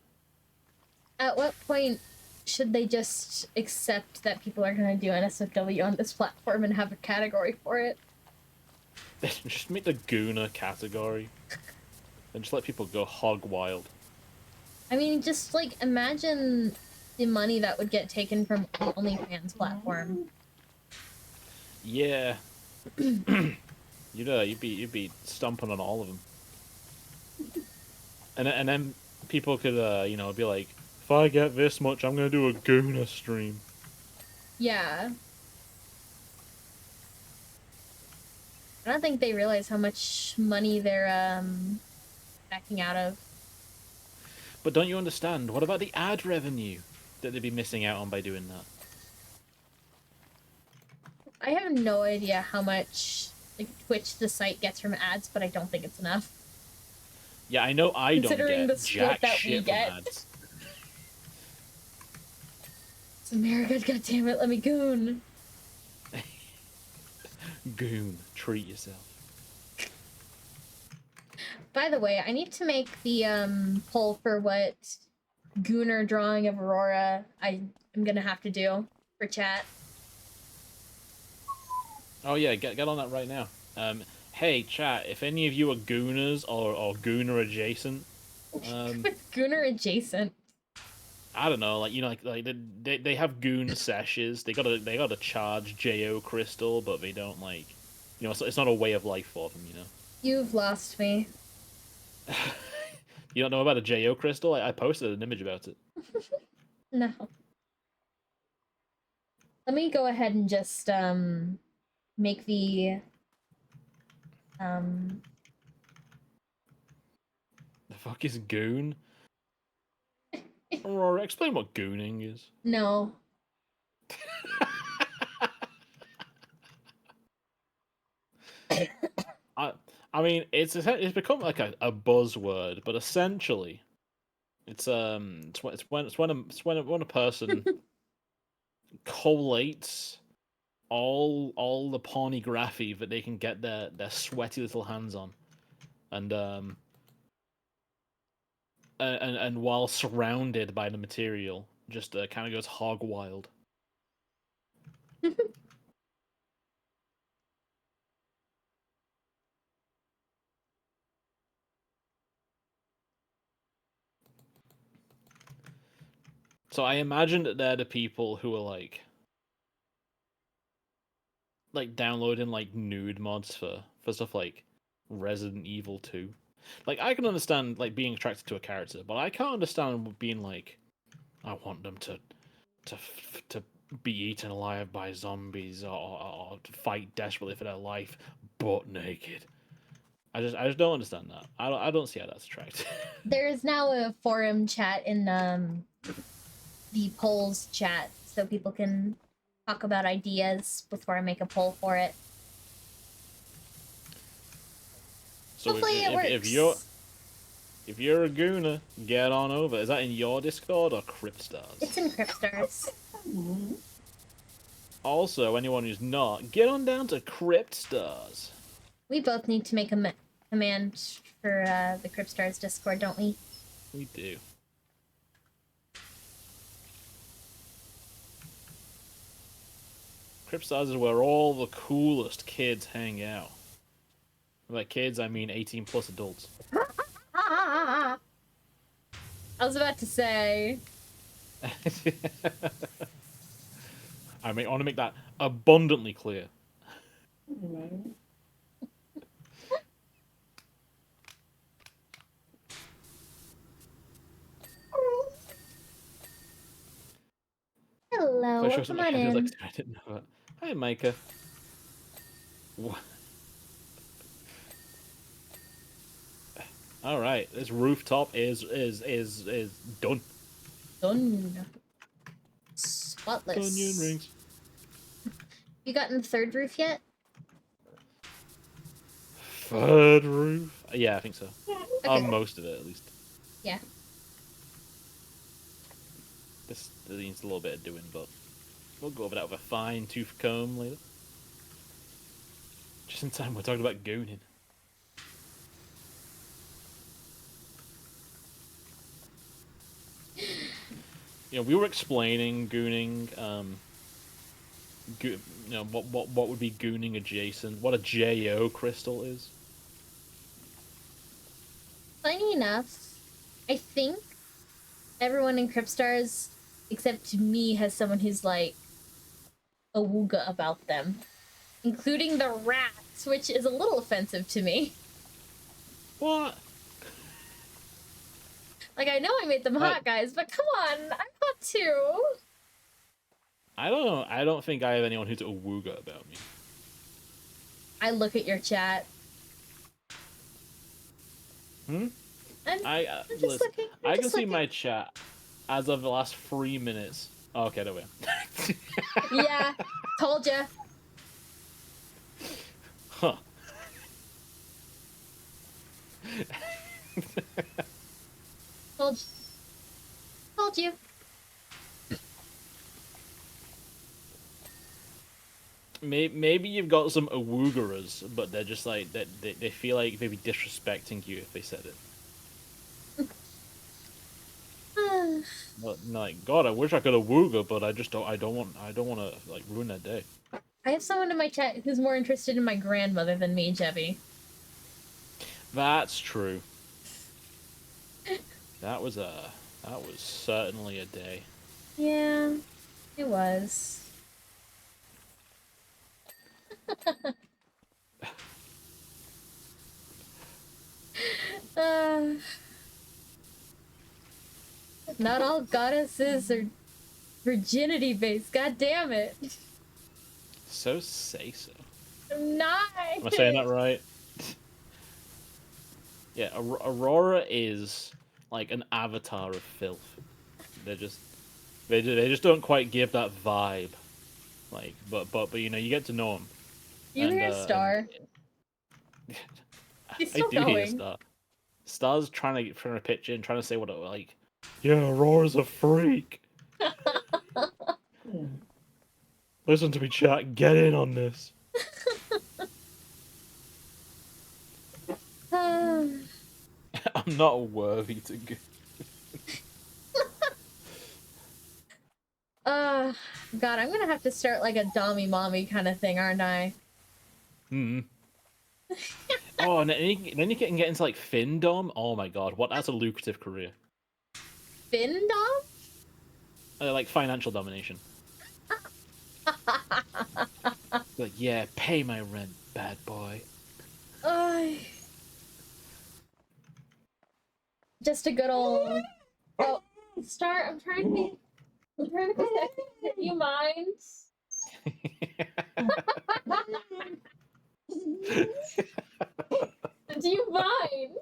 At what point should they just accept that people are going to do NSFW on this platform and have a category for it? Just make the Gooner category. And just let people go hog wild. I mean, just like imagine the money that would get taken from the OnlyFans platform. Yeah. you'd be stomping on all of them. And then people could be like, if I get this much, I'm gonna do a Gooner stream. Yeah. I don't think they realize how much money they're backing out of. But don't you understand? What about the ad revenue that they'd be missing out on by doing that? I have no idea how much like Twitch the site gets from ads, but I don't think it's enough. Yeah, I know I don't Considering the get split jack that we shit from get. ads. It's America, goddammit, let me goon. Goon, treat yourself. By the way, I need to make the poll for what Gooner drawing of Aurora I am gonna have to do for chat. Oh yeah, get on that right now. Hey chat, if any of you are Gooners or Gooner adjacent, Gooner adjacent. I don't know, like they have Goon sessions. They gotta charge Jo Crystal, but they don't it's not a way of life for them, you know. You've lost me. You don't know about a Jo Crystal? I posted an image about it. No. Let me go ahead and just make um The fuck is Goon? Aurora, explain what gooning is. no. I mean, it's become like a buzzword, but essentially, it's when a person collates all the pornography that they can get their sweaty little hands on, and and while surrounded by the material, just kind of goes hog wild. So I imagine that they're the people who are like downloading like nude mods for stuff like Resident Evil 2. Like I can understand like being attracted to a character, but I can't understand being like I want them to be eaten alive by zombies or to fight desperately for their life butt naked. I just don't understand that. I don't see how that's attractive. There is now a forum chat in the polls chat so people can talk about ideas before I make a poll for it. So Hopefully it works. if you're a gooner, get on over. Is that in your Discord or Cryptstars? It's in Cryptstars. Also, anyone who's not, get on down to Cryptstars. We both need to make a command for the Cryptstars Discord, don't we? We do. Cryptstars is where all the coolest kids hang out. By kids, I mean 18 plus adults. I was about to say. I want to make that abundantly clear. Hello, welcome on in. I didn't know that. Hi, Micah. What? All right, this rooftop is done. Done. Spotless. Onion rings. You gotten the third roof yet? Third roof? Yeah, I think so. Okay. Most of it, at least. Yeah. This needs a little bit of doing, but we'll go over that with a fine-tooth comb later. Just in time, we're talking about gooning. You know, we were explaining gooning what would be gooning adjacent? What a JO crystal is? Funny enough, I think everyone in Cryptstars, except me, has someone who's like a wooga about them, including the rats, which is a little offensive to me. What? Like, I know I made them hot, guys, but come on, I'm hot too. I don't know. I don't think I have anyone who's a wooga about me. I look at your chat. Hmm? I'm just listen, looking. I can see my chat as of the last 3 minutes. Oh, okay, there we are. Yeah, told ya. Huh. Told you. Maybe you've got some awoogeras, but they're just like they feel like they'd be disrespecting you if they said it. But like, God, I wish I could awooga, but I just don't. I don't want to like ruin their day. I have someone in my chat who's more interested in my grandmother than me, Jebby. That's true. That was certainly a day. Yeah, it was. Not all goddesses are virginity based. God damn it! So say so. I'm not. Am I saying that right? Yeah, Aurora is like an avatar of filth. They just don't quite give that vibe. Like, but you know, you get to know them. You hear a star? He's I still do hear going. Star. Star's trying to pitch in, trying to say what it like. Yeah, Aurora's a freak. Listen to me, chat. Get in on this. I'm not worthy to go. God, I'm gonna have to start like a dommy mommy kind of thing, aren't I? Hmm. Oh, and then you can get into like Findom. Oh my God, that's a lucrative career. Findom? Like financial domination. Like, yeah, pay my rent, bad boy. Just a good old. Oh, Star, I'm trying to be Do you mind? Do you mind?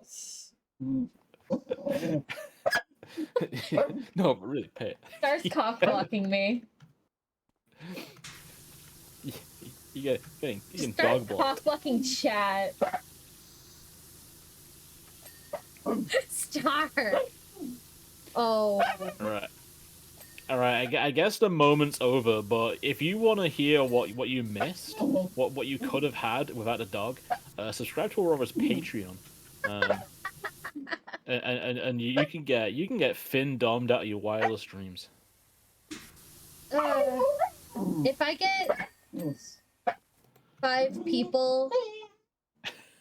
No, but really, pay it. Star's cock blocking me. You can Star's dog block. cock blocking chat. Star. Oh. All right. I guess the moment's over. But if you want to hear what you missed, what you could have had without the dog, subscribe to Aurora's Patreon. And you can get Finn domed out of your wireless dreams. If I get 5 people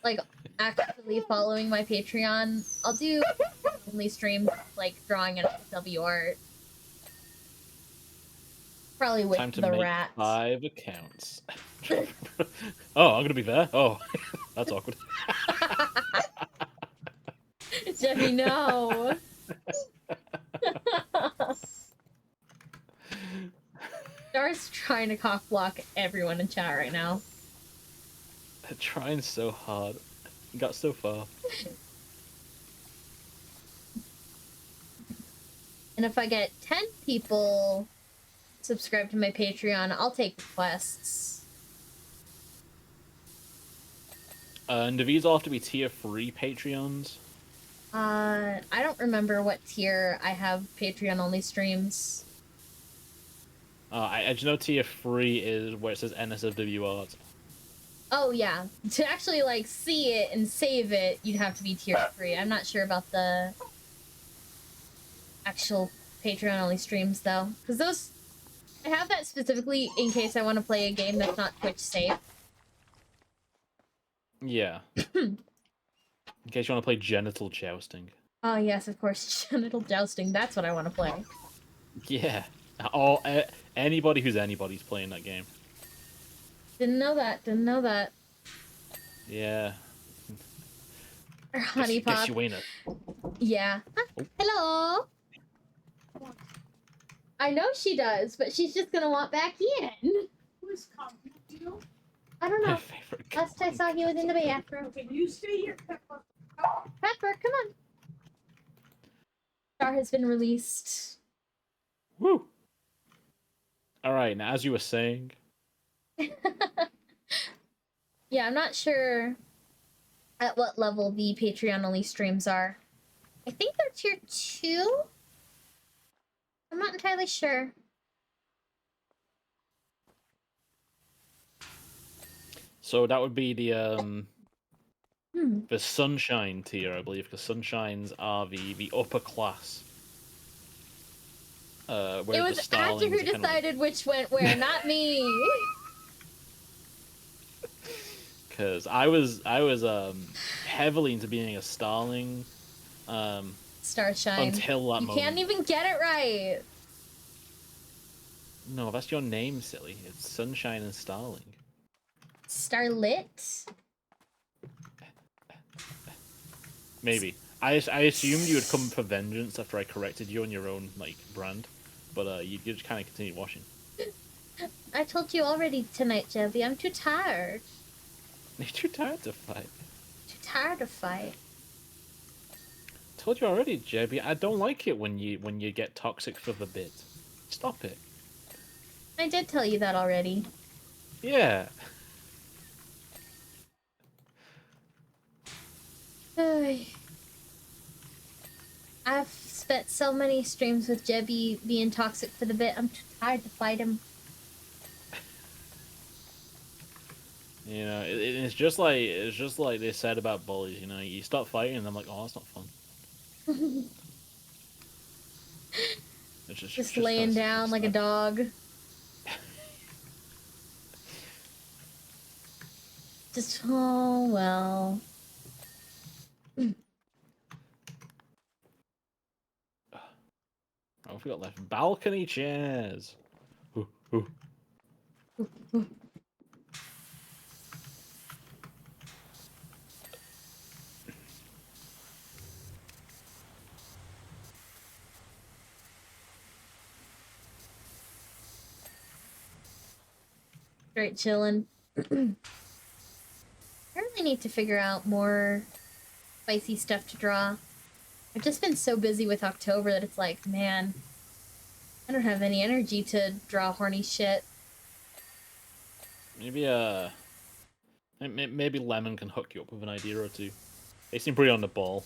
like actually following my Patreon, I'll do only streams like drawing an W art. Probably with Time to the make rats. 5 accounts. Oh, I'm gonna be there. Oh, that's awkward. Jeffy, no. Star's trying to cock block everyone in chat right now. They're trying so hard. Got so far. And if I get 10 people subscribe to my Patreon, I'll take requests. And do these all have to be tier 3 Patreons? I don't remember what tier I have Patreon only streams. I just know tier 3 is where it says NSFW art. Oh yeah, to actually like see it and save it, you'd have to be tier 3. I'm not sure about the actual Patreon only streams though, because those I have that specifically in case I want to play a game that's not Twitch safe. Yeah. In case you want to play genital jousting. Oh yes, of course, genital jousting. That's what I want to play. Yeah. Anybody who's anybody's playing that game. Didn't know that. Didn't know that. Yeah. Or honey Guess pop. you ain't it. Yeah. Oh. Hello. I know she does, but she's just gonna want back in. Who's coming? You? I don't My know. favorite. Last I saw he was in the bathroom. Okay, you stay here, Pepper. Pepper, come on. Star has been released. Woo. All right. Now, as you were saying. Yeah, I'm not sure at what level the Patreon only streams are. I think they're tier 2? I'm not entirely sure. So that would be the sunshine tier, I believe, because sunshines are the upper class. Where It was the Actor who starlings are kind of decided which went where, not me. Because I was heavily into being a starling. Starshine. Until that you moment. Can't even get it right. No, that's your name, silly. It's Sunshine and Starling. Starlit? Maybe. I assumed you would come for vengeance after I corrected you on your own like brand, but you just kind of continue watching. I told you already tonight, Jebby. I'm too tired. You're too tired to fight. Too tired to fight. Told you already, Jebby. I don't like it when you get toxic for the bit. Stop it. I did tell you that already. Yeah. I've spent so many streams with Jebby being toxic for the bit. I'm too tired to fight him. You know, it's just like they said about bullies. You know, you stop fighting, and I'm like, oh, that's not fun. It's just laying down like a dog. Just, oh well. Oh, we got left balcony chairs. Ooh, ooh. Straight chilling. I really need to figure out more spicy stuff to draw. I've just been so busy with October that it's like, man, I don't have any energy to draw horny shit. Maybe maybe Lemon can hook you up with an idea or two. They seem pretty on the ball.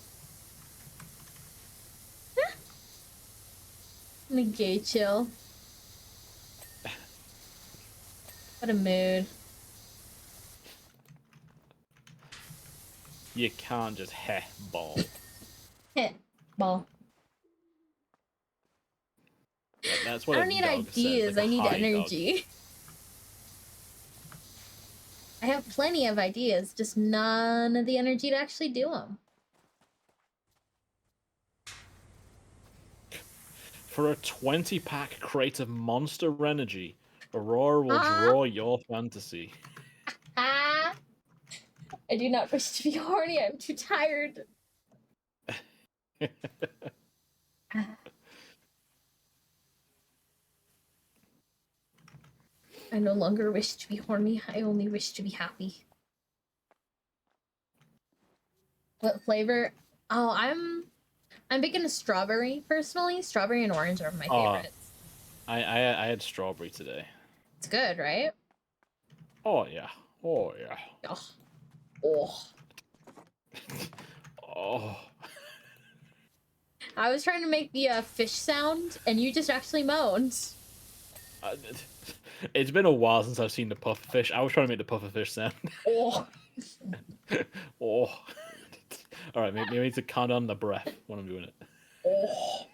I'm a gay chill. What a mood. You can't just heh ball. Heh, ball. That's what I don't need ideas, like I need dog. energy. I have plenty of ideas, just none of the energy to actually do them. For a 20-pack crate of Monster Energy, Aurora will draw your fantasy. Ah! I do not wish to be horny, I'm too tired. I no longer wish to be horny, I only wish to be happy. What flavor? Oh, I'm big into strawberry, personally. Strawberry and orange are my favorites. I had strawberry today. It's good, right? Oh yeah. Oh yeah. Oh. Oh. Oh. I was trying to make the fish sound, and you just actually moaned. It's been a while since I've seen the pufferfish. I was trying to make the pufferfish sound. Oh. Oh. All right, maybe I need to count on the breath when I'm doing it. Oh.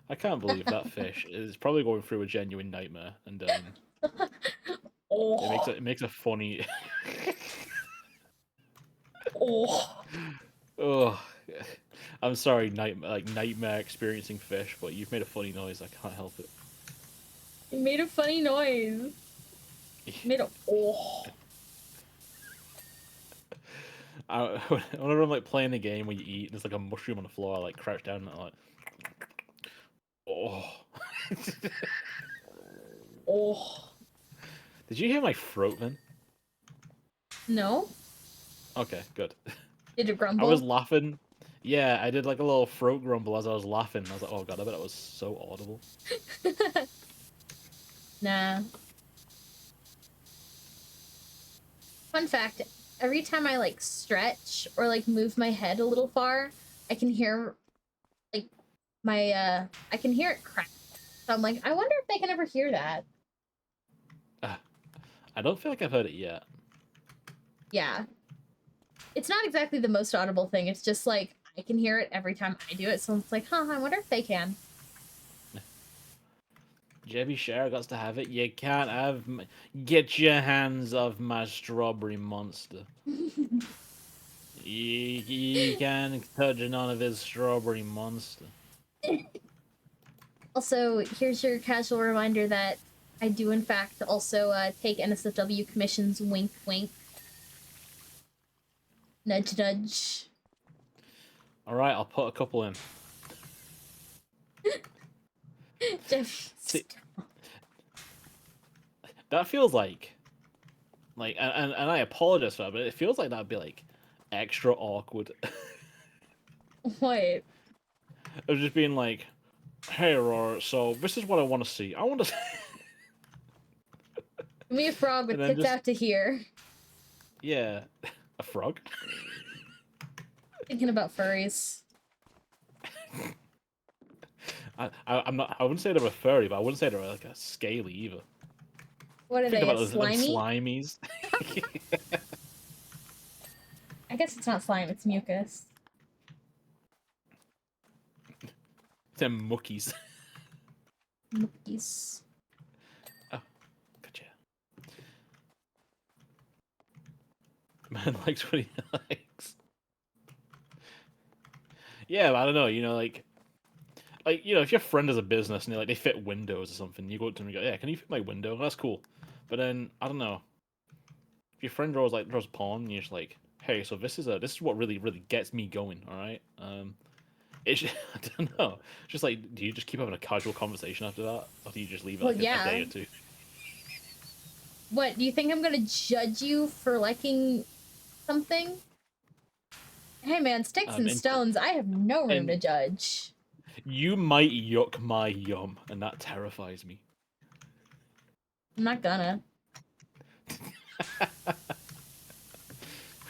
I can't believe that fish is probably going through a genuine nightmare, and Oh, it makes a funny. oh. Oh, I'm sorry, nightmare experiencing fish, but you've made a funny noise. I can't help it. It made a funny noise. It made a oh. Whenever I'm like playing a game where you eat, there's like a mushroom on the floor. I like crouch down and I like, oh. Oh. Did you hear my throat then? No? Okay, good. Did it I grumble? was laughing. Yeah, I did like a little throat grumble as I was laughing. I was like, oh god, I bet that was so audible. Nah. Fun fact, every time I like stretch or like move my head a little far, I can hear like I can hear it crack. So I'm like, I wonder if they can ever hear that. I don't feel like I've heard it yet. Yeah. It's not exactly the most audible thing. It's just like I can hear it every time I do it. So it's like, huh, I wonder if they can. Jebby Share got to have it. You can't have. Get your hands off my strawberry monster. You can't touch none of his strawberry monster. Also, here's your casual reminder that I do in fact also take NSFW commissions. Wink, wink. Nudge, nudge. All right, I'll put a couple in. Jeff, See, that feels like, and I apologize for that, but it feels like that'd be like extra awkward. what? Of just being like, hey, Aurora, so this is what I want to see. I want to. Give me a frog with And then tits just- out to here. Yeah, a frog. Thinking about furries. I'm not. I wouldn't say they're a furry, but I wouldn't say they're like a scaly either. What are Think they? about A those them slimy? slimies. I guess it's not slime. It's mucus. Them muckies. Muckies. Oh, gotcha. Man likes what he likes. Yeah, but I don't know. You know, like you know, if your friend has a business and they fit windows or something, you go up to them and go, "Yeah, can you fit my window?" That's cool. But then I don't know. If your friend draws porn, and you're just like, "Hey, so this is what really gets me going." All right. It's I don't know. Just like, do you just keep having a casual conversation after that, or do you just leave it Well, like a yeah. day or two? What, do you think I'm gonna judge you for liking something? Hey man, sticks and stones, I have no room to judge. You might yuck my yum, and that terrifies me. I'm not gonna.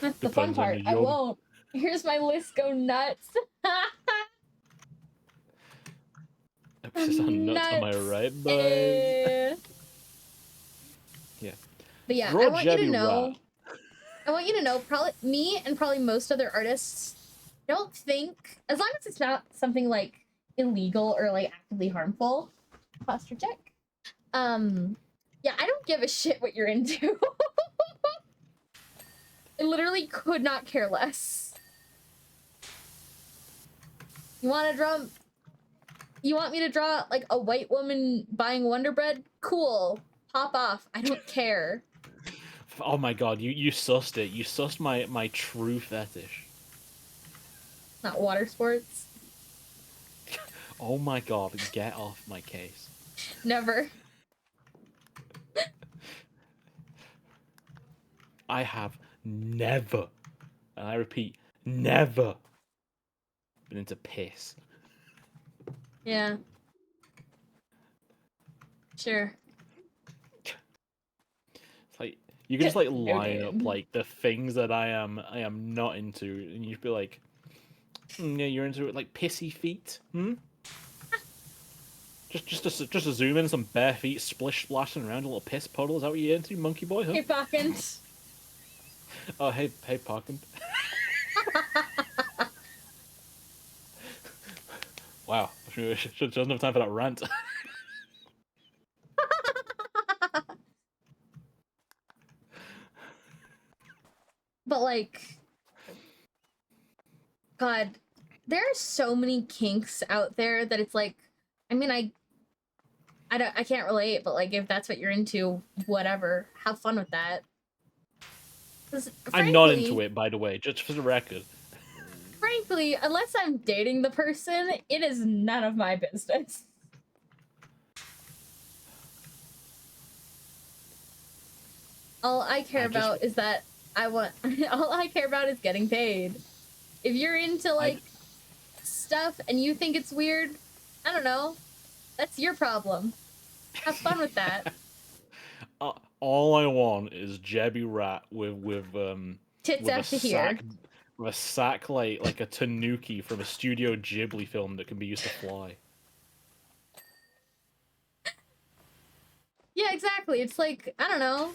That's the fun Depends on part. the I yum. won't. Here's my list, go nuts. Emphasis on nuts, am I right, boys? Yeah. But yeah, Draw I want you to Jebby know. Rat. I want you to know, probably me and probably most other artists don't think, as long as it's not something like illegal or like actively harmful. Posture check. Yeah, I don't give a shit what you're into. I literally could not care less. You want to draw? You want me to draw like a white woman buying Wonder Bread? Cool. Pop off. I don't care. Oh my god, you sussed it. You sussed my true fetish. Not water sports. Oh my god, get off my case. Never. I have never, and I repeat, never been into piss. Yeah. Sure. It's like you can just like line Noted. up like the things that I am not into, and you'd be like, yeah, you're into it, like pissy feet, hmm? Just to zoom in, some bare feet splish splashing around a little piss puddle. Is that what you're into, monkey boy? Huh? Hey, Pockins. Oh, hey, Parkin. Wow, She doesn't have time for that rant. But like, God, there are so many kinks out there that it's like, I mean, I can't relate, but like, if that's what you're into, whatever, have fun with that. 'Cause I'm not frankly- into it, by the way, just for the record. Frankly, unless I'm dating the person, it is none of my business. All I care about is that all I care about is getting paid. If you're into like stuff and you think it's weird, I don't know. That's your problem. Have fun with that. All I want is Jebby Rat with Tits with a out to here. sack, with a sack like a tanuki from a Studio Ghibli film that can be used to fly. Yeah, exactly. It's like, I don't know.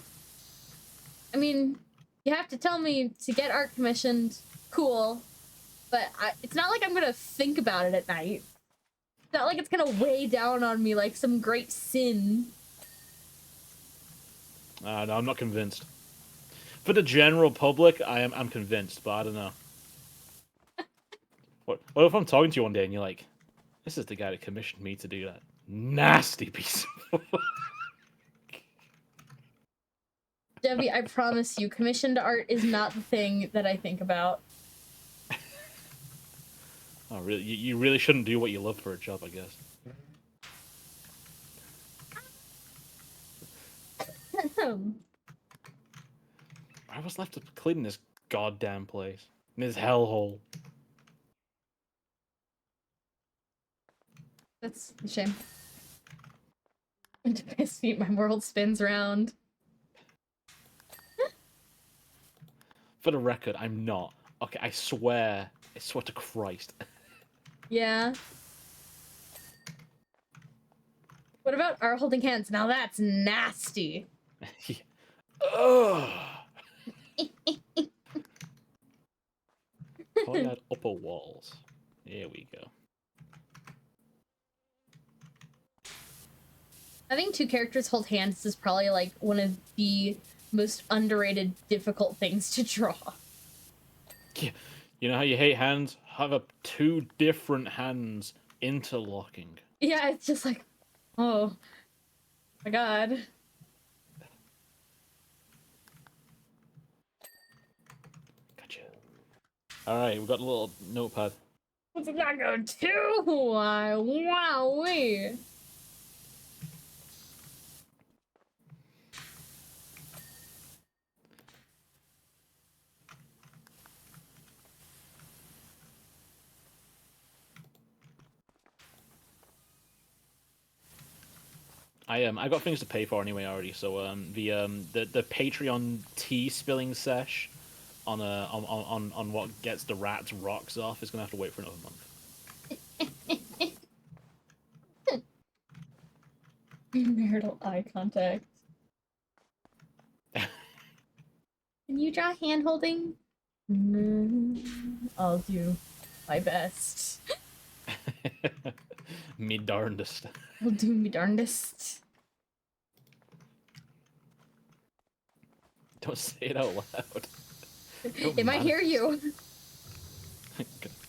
I mean, you have to tell me to get art commissioned. Cool. But it's not like I'm gonna think about it at night. It's not like it's gonna weigh down on me like some great sin. No, I'm not convinced. For the general public, I'm convinced, but I don't know. What if I'm talking to you one day and you're like, "This is the guy that commissioned me to do that nasty piece of work." Debbie, I promise you, commissioned art is not the thing that I think about. Oh, really? You really shouldn't do what you love for a job, I guess. I was left to clean this goddamn place. In this hellhole. That's a shame. To piss me, my world spins round. For the record, I'm not. Okay, I swear to Christ. Yeah. What about our holding hands? Now that's nasty. Yeah. Ugh. Probably had upper walls. Here we go. Having two characters hold hands is probably like one of the most underrated, difficult things to draw. Yeah. You know how you hate hands? Have up two different hands interlocking. Yeah, it's just like, oh my god. Gotcha. Alright, we've got a little notepad. What's it not go to? Wowee. I got things to pay for anyway already. So the Patreon tea spilling sesh on what gets the rats rocks off is gonna have to wait for another month. Marital eye contact. Can you draw hand holding? I'll do my best. Me darndest. I'll do me darndest. Don't say it out loud. It might hear you.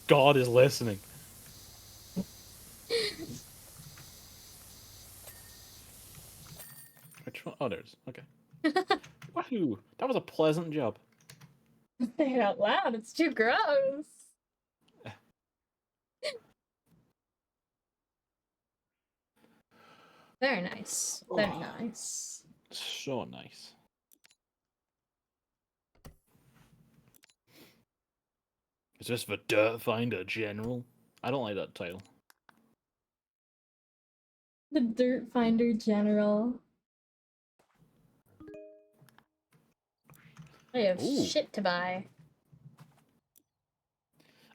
God is listening. Which one? Oh, there's. Okay. Wahoo! That was a pleasant job. Say it out loud. It's too gross. Very nice. Very nice. So nice. Is this the Dirt Finder General? I don't like that title. The Dirt Finder General. I have Ooh. shit to buy.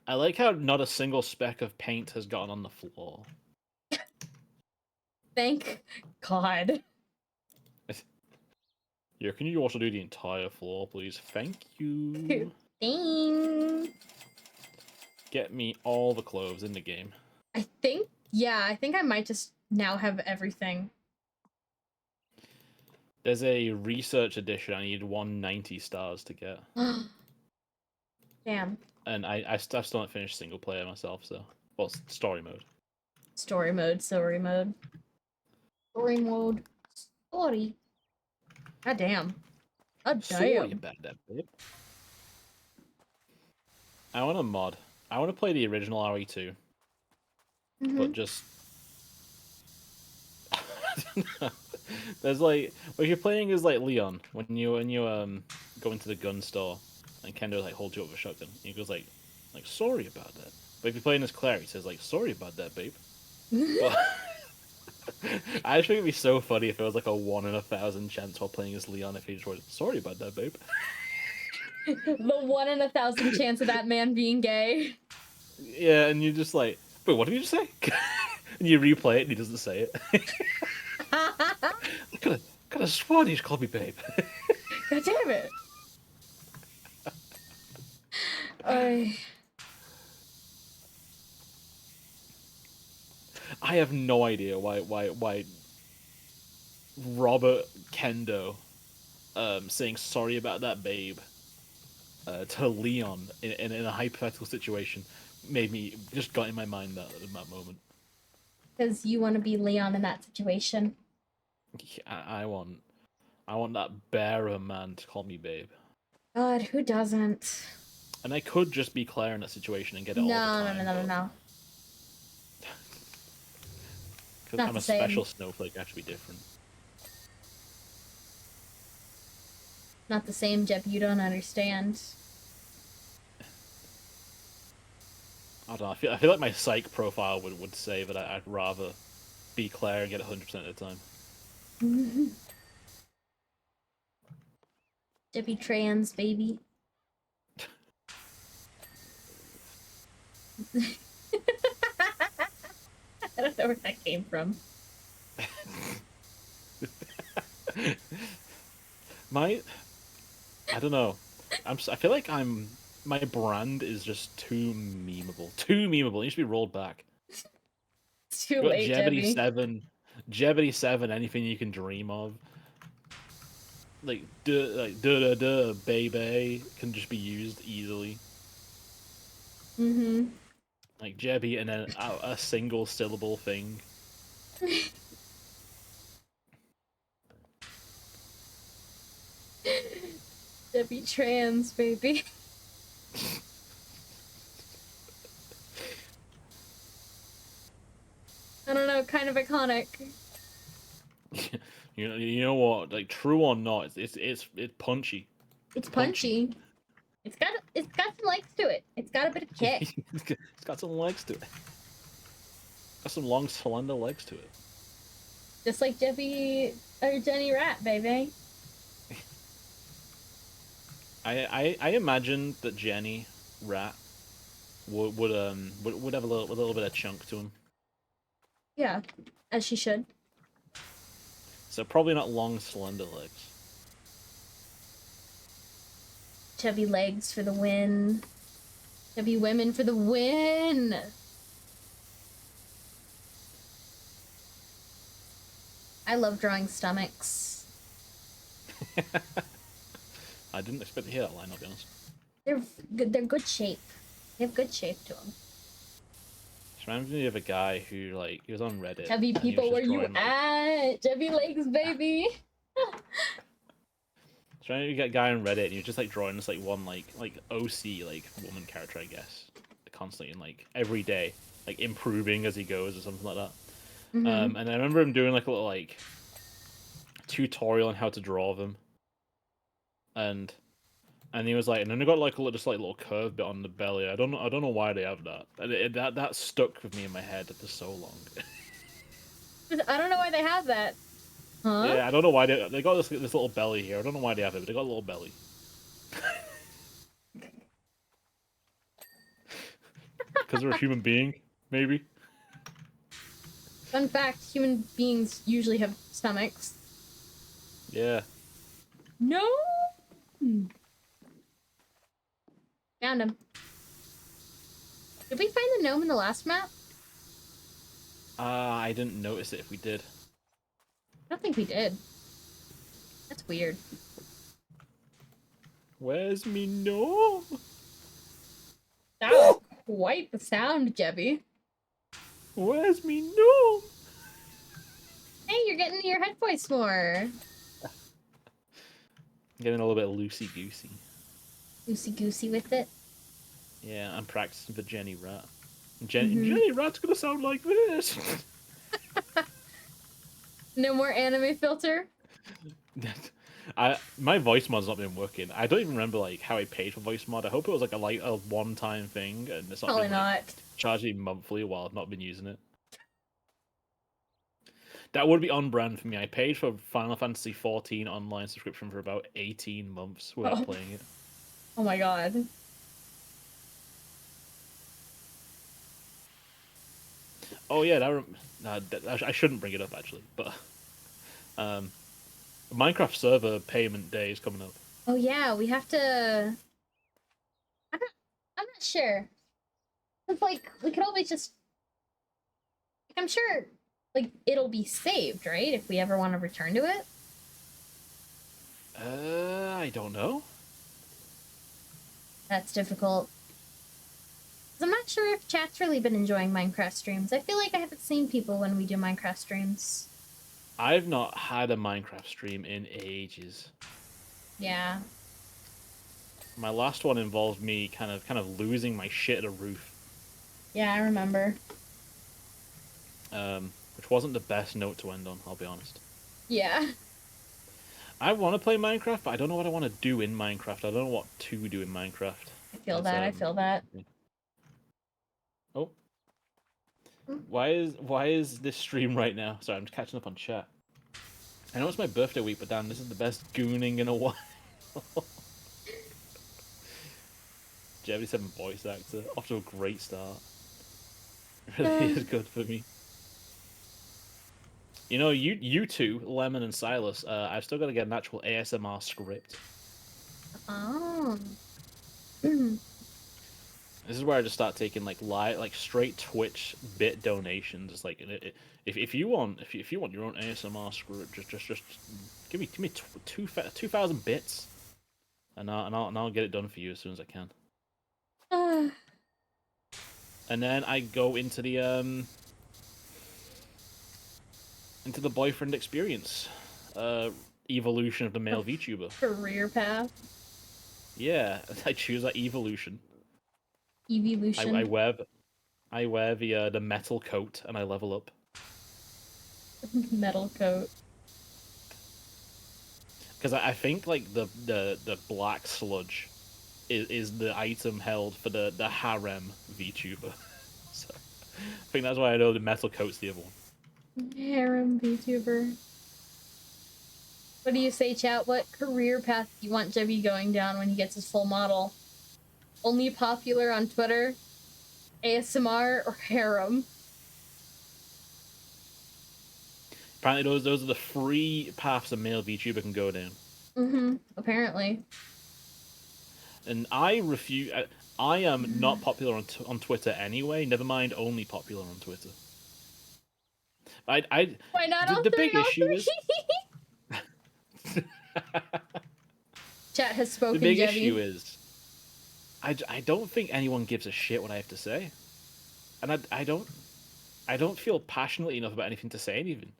I like how not a single speck of paint has gotten on the floor. Thank God. Yeah, can you also do the entire floor, please? Thank you. Ding. Get me all the clothes in the game. I think Yeah, I think I might just now have everything. There's a research edition I need 190 stars to get. Damn. And I've still not finished single player myself, so... Well, story mode. Story mode, story mode. Story mode. Story. God damn. God Sorry damn. about that, babe. I want a mod. I want to play the original RE2, but just... There's like... What you're playing is like Leon, when you go into the gun store, and Kendo like holds you up with a shotgun. He goes like, sorry about that. But if you're playing as Claire, he says like, sorry about that, babe. But... I just think it'd be so funny if it was like a 1 in 1,000 chance while playing as Leon if he just went, sorry about that, babe. The 1 in 1,000 chance of that man being gay. Yeah, and you're just like, wait, what did you just say? And you replay it and he doesn't say it. I could have sworn he just called me babe. God damn it. I have no idea why Robert Kendo saying sorry about that babe to Leon in a hypothetical situation made me just got in my mind in that moment. Because you want to be Leon in that situation. I want that bear of a man to call me babe. God, who doesn't? And I could just be Claire in that situation and get it all the time. No. Because Not I'm the a same. special snowflake, I have to be different. Not the same, Jeb. You don't understand. I don't know. I feel like my psych profile would say that I'd rather be Claire and get 100% of the time. Debbie trans, baby. I don't know where that came from. I don't know. I feel like my brand is just too memeable. Too memeable. It needs to be rolled back. It's too late, Jeopardy Debbie. Jeopardy 7, anything you can dream of. Like duh, baby can just be used easily. Mm-hmm. Like Jebby and then a single syllable thing. Debbie trans, baby. I don't know, kind of iconic. You know what? Like true or not, it's punchy. It's punchy. It's got some legs to it. It's got a bit of kick. It's got some legs to it. Got some long, slender legs to it. Just like Debbie or Jenny Rat, baby. I imagine that Jenny Rat would have a little bit of chunk to him. Yeah, as she should. So probably not long, slender legs. Chubby legs for the win. Chubby women for the win. I love drawing stomachs. I didn't expect to hear that line, I'll be honest. They're good shape. They have good shape to them. It reminds me of a guy who, like, he was on Reddit. Chubby people, where you at? Chubby legs, baby. Trying to get a guy on Reddit, and he was just like drawing this like one like OC like woman character, I guess, constantly and like every day, like improving as he goes or something like that. Mm-hmm. And I remember him doing like a little like tutorial on how to draw them, and he was like, and then they got like a little, just like little curve bit on the belly. I don't know why they have that. And that stuck with me in my head for so long. I don't know why they have that. Huh? Yeah, I don't know why they got this little belly here. I don't know why they have it, but they got a little belly. Because they're a human being, maybe. Fun fact, human beings usually have stomachs. Yeah. No! Found him. Did we find the gnome in the last map? I didn't notice it if we did. I don't think we did. That's weird. Where's me gnome? That was quite the sound, Jebby. Where's me gnome? Hey, you're getting your head voice more. Getting a little bit loosey-goosey. Loosey-goosey with it. Yeah, I'm practicing for Jenny Rat. Jenny Rat's gonna sound like this! No more anime filter? My voice mod's not been working. I don't even remember like how I paid for voice mod. I hope it was like a one-time thing and it's not Probably been like, not. charging monthly while I've not been using it. That would be on brand for me. I paid for Final Fantasy XIV online subscription for about 18 months without playing it. Oh my god. Oh yeah, I shouldn't bring it up actually, but Minecraft server payment day is coming up. Oh yeah, we have to... I'm not sure. It's like, we could always just... I'm sure, like, it'll be saved, right? If we ever want to return to it? I don't know. That's difficult. 'Cause I'm not sure if chat's really been enjoying Minecraft streams. I feel like I haven't seen people when we do Minecraft streams. I've not had a Minecraft stream in ages. Yeah. My last one involved me kind of losing my shit at a roof. Yeah, I remember. Which wasn't the best note to end on, I'll be honest. Yeah. I want to play Minecraft, but I don't know what I want to do in Minecraft. I don't know what to do in Minecraft. I feel that, I feel that. Oh. Why is this stream right now? Sorry, I'm just catching up on chat. I know it's my birthday week, but damn, this is the best gooning in a while. 77 voice actor, off to a great start. Really is good for me. You know, you two, Lemon and Silas, I've still got to get an actual ASMR script. Oh. This is where I just start taking like straight Twitch bit donations. It's like if you want your own ASMR script, just give me 2,000 bits, and I'll get it done for you as soon as I can. And then I go into the boyfriend experience, evolution of the male VTuber. Career path. Yeah, I choose that evolution. Evolution. I wear the metal coat and I level up. Metal coat. Because I think like the black sludge is the item held for the harem VTuber. So I think that's why I know the metal coat's the other one. Harem VTuber. What do you say, chat? What career path do you want Jebby going down when he gets his full model? Only popular on Twitter, ASMR, or harem? Apparently those are the three paths a male VTuber can go down. Mm-hmm. Apparently. And I refuse. I am not popular on Twitter anyway. Never mind, only popular on Twitter. Why not all the three? big issue is. Chat has spoken. The big Jebby. issue is. I don't think anyone gives a shit what I have to say, and I don't feel passionately enough about anything to say even.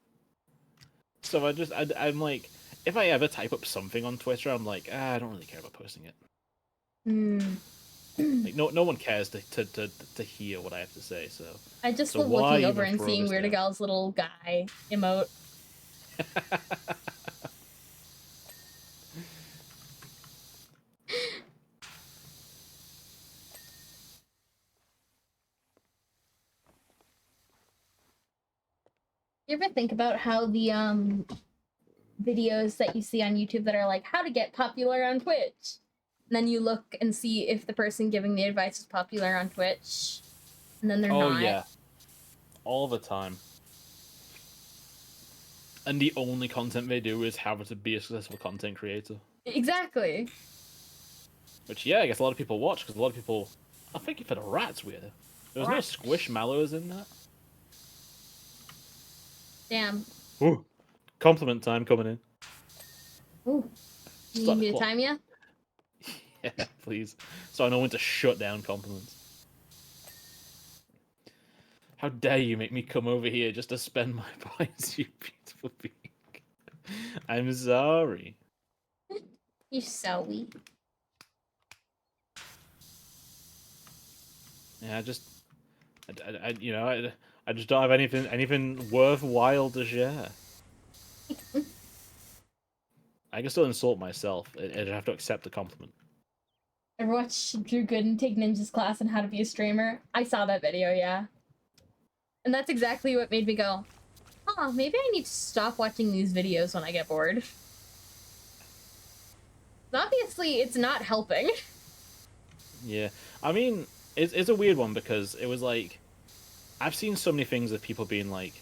So I'm like, if I ever type up something on Twitter, I'm like, I don't really care about posting it. Like no one cares to hear what I have to say. So I just love looking over and seeing Weird Gal's little guy emote. You ever think about how the videos that you see on YouTube that are like how to get popular on Twitch, and then you look and see if the person giving the advice is popular on Twitch, and then they're not. Oh yeah, all the time. And the only content they do is how to be a successful content creator. Exactly. Which yeah, I guess a lot of people watch because a lot of people. I think for the rats weird. There was no squishmallows in that. Damn. Ooh, compliment time coming in. Ooh. You Start need the me to clock. time you? Yeah, please. So I know when to shut down compliments. How dare you make me come over here just to spend my points, you beautiful being. I'm sorry. You so weak. Yeah, I just don't have anything worthwhile to share. I can still insult myself. I'd have to accept the compliment. Ever watch Drew Gooden take Ninja's class on how to be a streamer? I saw that video, yeah. And that's exactly what made me go, oh, maybe I need to stop watching these videos when I get bored. Obviously, it's not helping. Yeah, I mean, it's a weird one because it was like, I've seen so many things of people being like,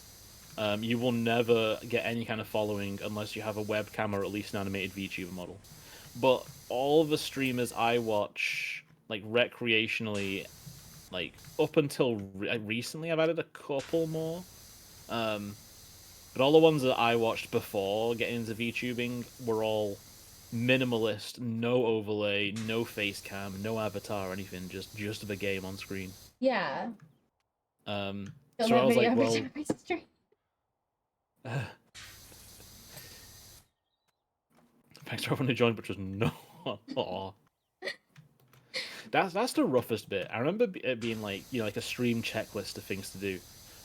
you will never get any kind of following unless you have a webcam or at least an animated VTuber model. But all the streamers I watch, like recreationally, like up until recently, I've added a couple more. But all the ones that I watched before getting into VTubing were all minimalist, no overlay, no face cam, no avatar or anything, just the game on screen. Yeah. Um, Film so I that was video like, every well, time I stream. thanks for everyone who joined, but just no. Aw. That's the roughest bit. I remember it being like, like a stream checklist of things to do,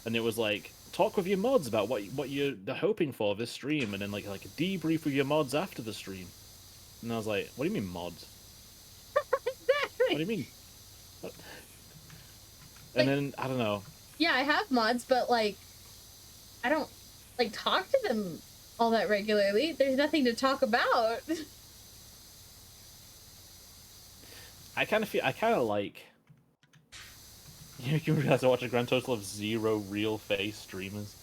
and it was like talk with your mods about what you're hoping for this stream, and then like a debrief with your mods after the stream. And I was like, what do you mean mods? What do you mean? What? And Like, then I don't know. yeah, I have mods, but like, I don't like talk to them all that regularly. There's nothing to talk about. I kind of like. You realize I watch a grand total of 0 real face streamers.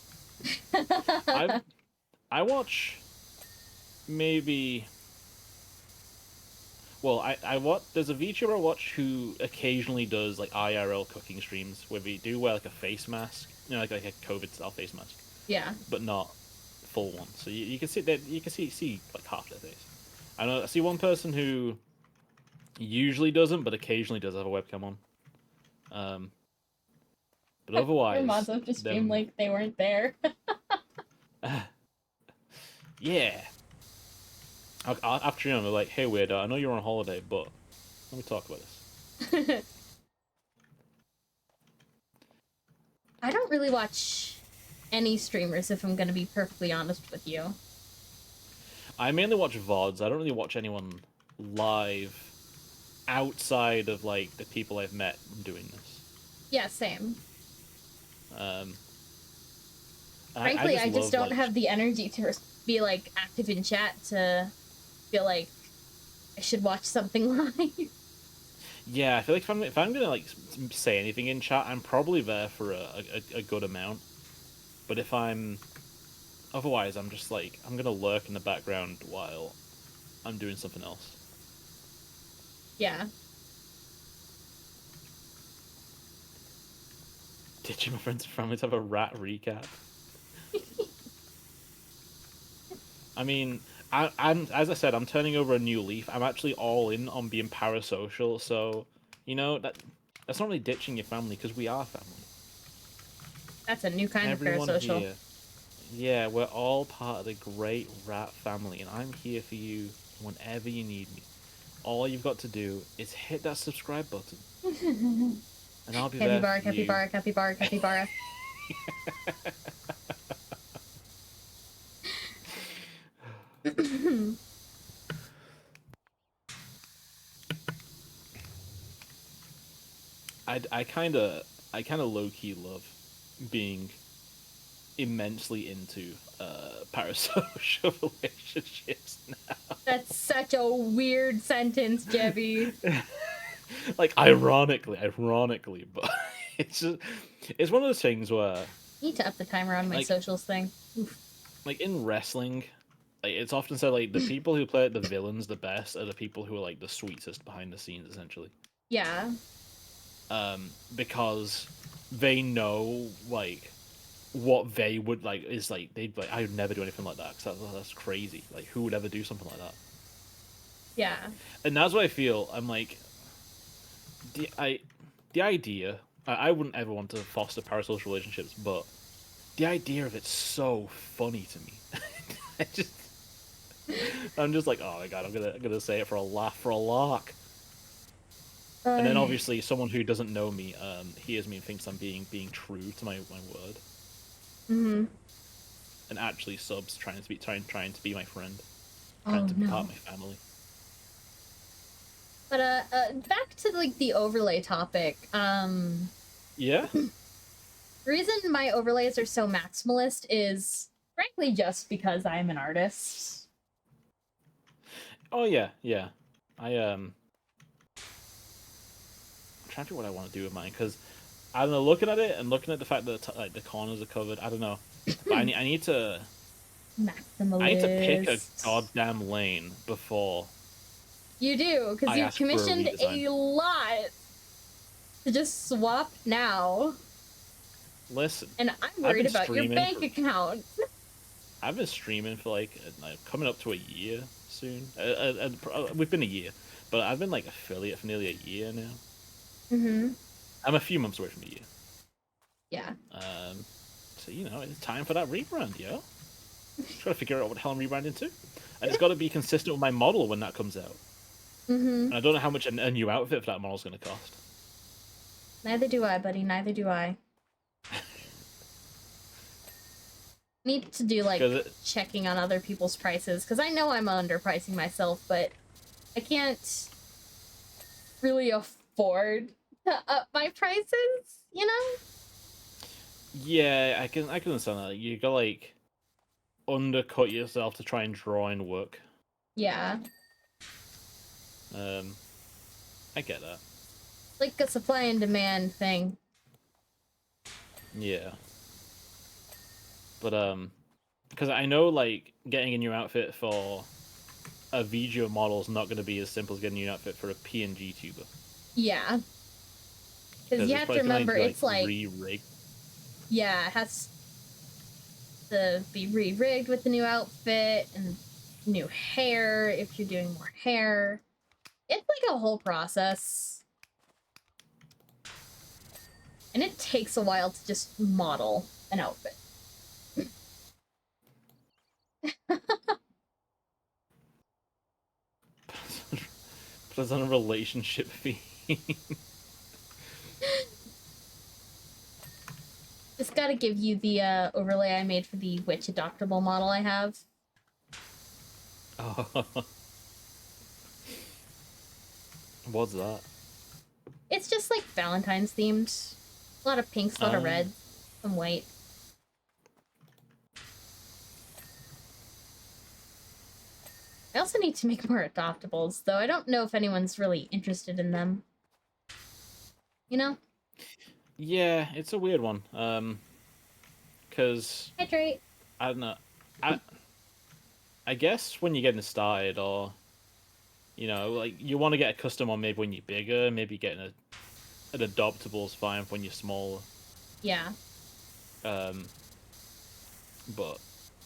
I watch maybe. Well, I watch. There's a VTuber I watch who occasionally does like IRL cooking streams where they do wear like a face mask, like a COVID style face mask, Yeah. but not full one. So you can see that you can see like half their face. I see one person who usually doesn't, but occasionally does have a webcam on. But Your otherwise, mods have to stream them, like they weren't there. yeah. After they're like, "Hey, weirdo, I know you're on holiday, but let me talk about this." I don't really watch any streamers, if I'm gonna be perfectly honest with you. I mainly watch VODs. I don't really watch anyone live outside of like the people I've met doing this. Yeah, same. Um, Frankly, I just love, don't like, have the energy to be like active in chat to feel like I should watch something live. Yeah, I feel like if I'm gonna like say anything in chat, I'm probably there for a good amount. But if I'm otherwise, I'm just like I'm gonna lurk in the background while I'm doing something else. Yeah. Did you, my friends and families, have a rat recap? I mean, I'm as I said, I'm turning over a new leaf. I'm actually all in on being parasocial. So, that's not really ditching your family because we are family. That's a new kind Everyone of parasocial. here, yeah, we're all part of the great rat family, and I'm here for you whenever you need me. All you've got to do is hit that subscribe button, and I'll be there for you. Capybara, capybara, capybara. I kind of low key love being immensely into parasocial relationships now. That's such a weird sentence, Jebby. Like ironically, but it's one of those things where Need to up the timer on my like socials thing. Oof. like in wrestling, like it's often said like the people who play the villains the best are the people who are like the sweetest behind the scenes essentially. Yeah. Because they know like what they would like is like they'd like I would never do anything like that because that's crazy. Like who would ever do something like that? Yeah. And that's what I feel. I'm like the idea. I wouldn't ever want to foster parasocial relationships, but the idea of it's so funny to me. I just I'm just like, oh my god, I'm gonna say it for a laugh, for a lark. And then obviously someone who doesn't know me hears me and thinks I'm being true to my word. Mm-hmm. And actually subs trying to be my friend. Oh, Trying to be no. part of my family. But back to like the overlay topic. Yeah? The reason my overlays are so maximalist is frankly just because I'm an artist. Oh yeah, yeah. I'm trying to think what I want to do with mine because I don't know. Looking at it and looking at the fact that like the corners are covered, I don't know. But I need to Maximalist. I need to pick a goddamn lane before. You do, because I you've ask for a commissioned redesign. a lot to just swap now. Listen, And I'm I've worried been about your streaming bank for- account. I've been streaming for like coming up to a year soon. We've been a year, but I've been like affiliate for nearly a year now. Mm-hmm. I'm a few months away from a year. Yeah. So you know, it's time for that rebrand, yo. Just gotta figure out what the hell I'm rebranding to, and it's got to be consistent with my model when that comes out. Mm-hmm. And I don't know how much a new outfit for that model is gonna cost. Neither do I, buddy. Neither do I. Need to do like checking on other people's prices because I know I'm underpricing myself, but I can't really afford to up my prices. You know? Yeah, I can understand that. You gotta like undercut yourself to try and draw in work. Yeah. I get that. Like a supply and demand thing. Yeah. But because I know like getting a new outfit for a VTuber model is not going to be as simple as getting a new outfit for a PNG tuber. Yeah. Because you have to remember, it's like re-rigged. Yeah, it has to be re-rigged with the new outfit and new hair if you're doing more hair. It's like a whole process. And it takes a while to just model an outfit. But it's on a relationship theme. Just gotta give you the overlay I made for the witch adoptable model I have. Oh. What's that? It's just like Valentine's themed. A lot of pinks, a lot of red, some white. I also need to make more adoptables, though I don't know if anyone's really interested in them. You know? Yeah, it's a weird one. Because Hydrate. I don't know. I guess when you're getting started, or you know, like you want to get a custom one maybe when you're bigger, maybe getting an adoptable's fine when you're smaller. Yeah. But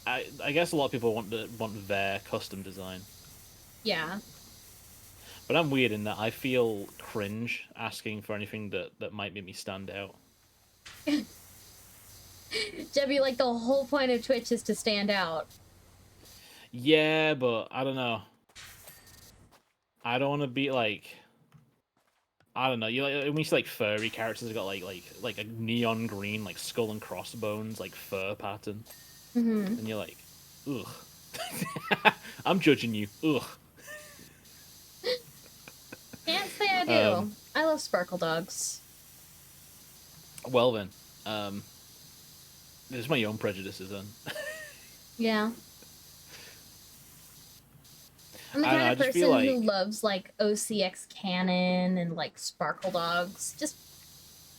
I guess a lot of people want their custom design. Yeah. But I'm weird in that I feel cringe asking for anything that might make me stand out. Debbie, like the whole point of Twitch is to stand out. Yeah, but I don't know. I don't want to be like, I don't know. You like when you see like furry characters that got like a neon green like skull and crossbones like fur pattern, and you're like, ugh. I'm judging you. Ugh. Can't say I do. I love sparkle dogs. Well then, there's my own prejudices then. Yeah. I'm the I don't know, kind I of just person feel like- who loves like OCX canon and like sparkle dogs. Just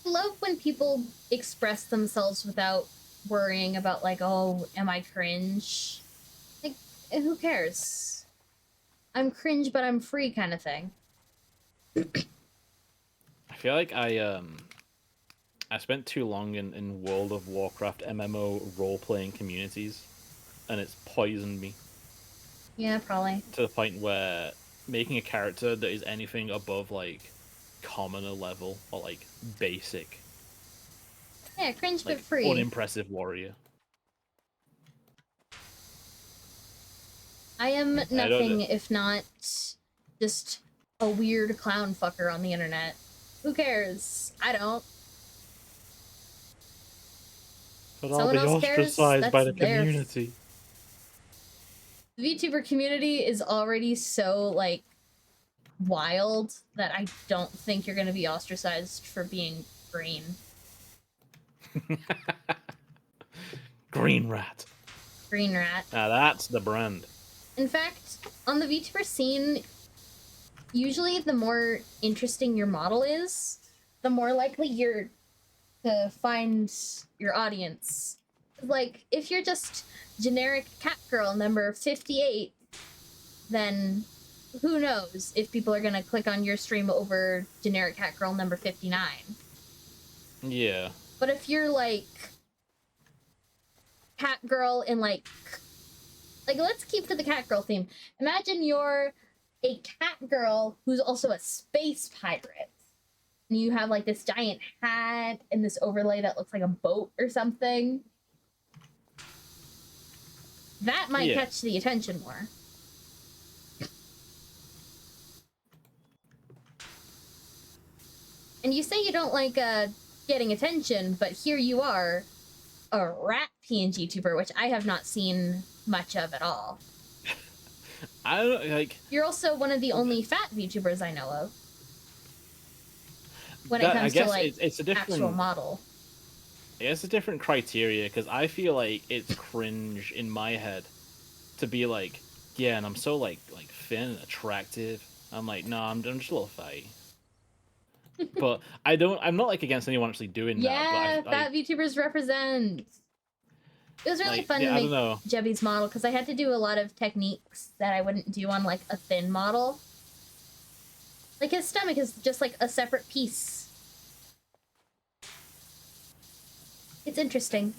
love when people express themselves without worrying about like, oh, am I cringe? Like, who cares? I'm cringe, but I'm free kind of thing. I feel like I I spent too long in World of Warcraft MMO role-playing communities, and it's poisoned me Yeah, probably. to the point where making a character that is anything above like commoner level or like basic, Yeah, cringe but like free. unimpressive warrior. I am I don't nothing if not just a weird clown fucker on the internet. Who cares? I don't. But I'll Someone be else cares, ostracized by the that's their community. The VTuber community is already so, like, wild that I don't think you're gonna be ostracized for being green. Green rat. Green rat. Now that's the brand. In fact, on the VTuber scene, usually the more interesting your model is, the more likely you're to find your audience. Like, if you're just generic cat girl number 58, then who knows if people are gonna click on your stream over generic cat girl number 59. Yeah. But if you're like cat girl in like let's keep to the cat girl theme. Imagine you're a cat girl who's also a space pirate. And you have like this giant hat and this overlay that looks like a boat or something. That might catch the attention more. And you say you don't like getting attention, but here you are, a rat PNG tuber, which I have not seen much of at all. I don't like. You're also one of the only fat VTubers I know of. When it comes to like it's a different actual model. Yeah, it's a different criteria because I feel like it's cringe in my head to be like, yeah, and I'm so like thin and attractive. I'm like, no, I'm just a little fatty. But I'm not like against anyone actually doing yeah, that. But fat VTubers represent. It was really fun to make Jebby's model because I had to do a lot of techniques that I wouldn't do on like a thin model. Like his stomach is just like a separate piece. It's interesting.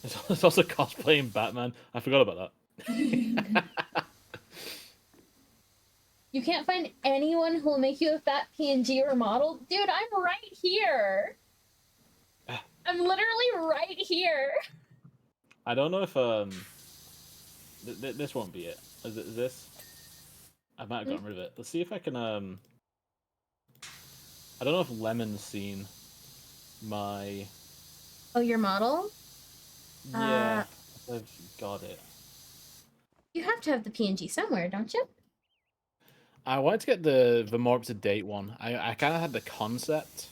It's also cosplaying Batman. I forgot about that. You can't find anyone who will make you a fat PNG or model? Dude, I'm right here. I'm literally right here. I don't know if this won't be it. Is this? I might have gotten rid of it. Let's see if I can I don't know if Lemon's seen my. Oh, your model? Yeah, I've got it. You have to have the PNG somewhere, don't you? I wanted to get the more up to date one. I kind of had the concept,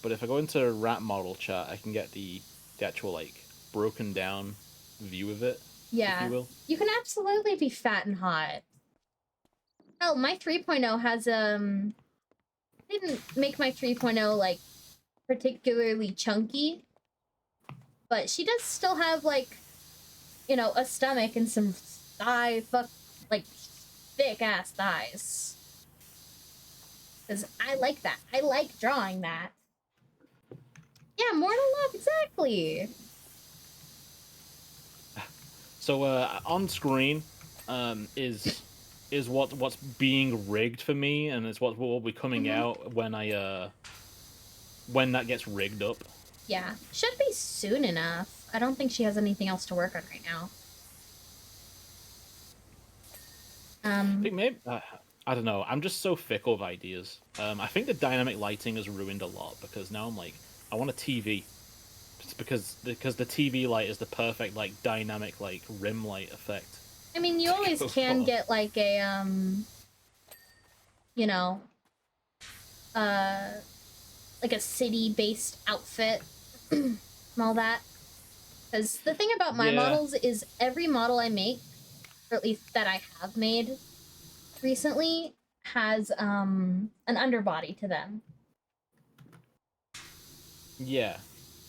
but if I go into Rat Model chat, I can get the actual like broken down view of it. Yeah, if you will. You can absolutely be fat and hot. Oh, my 3.0 has I didn't make my 3.0 like particularly chunky, but she does still have like, you know, a stomach and some like thick ass thighs. Because I like that. I like drawing that. Yeah, Mortal Love, exactly. So on screen is what's being rigged for me, and it's what will be coming out when when that gets rigged up. Yeah, should be soon enough. I don't think she has anything else to work on right now. I think maybe I don't know. I'm just so fickle of ideas. I think the dynamic lighting has ruined a lot because now I'm like, I want a TV. It's because the TV light is the perfect like dynamic like rim light effect. I mean, you always can get like a you know, like a city-based outfit and all that. Because the thing about my models is every model I make, or at least that I have made recently, has an underbody to them. Yeah.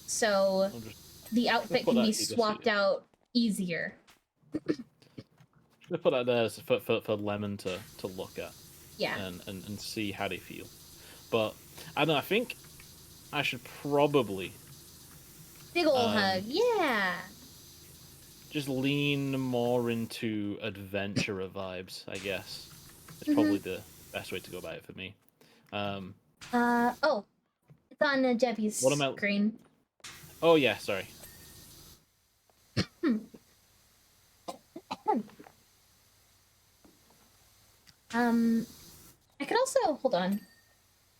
So the outfit can be swapped out easier. Just put that there for Lemon to look at. Yeah. And see how they feel. But I don't know, I think I should probably Big ol' Um, hug, yeah. just lean more into adventurer vibes, I guess. It's Mhm. probably the best way to go about it for me. Oh, it's on Jebby's What am I? screen. Oh yeah, sorry. I could also hold on.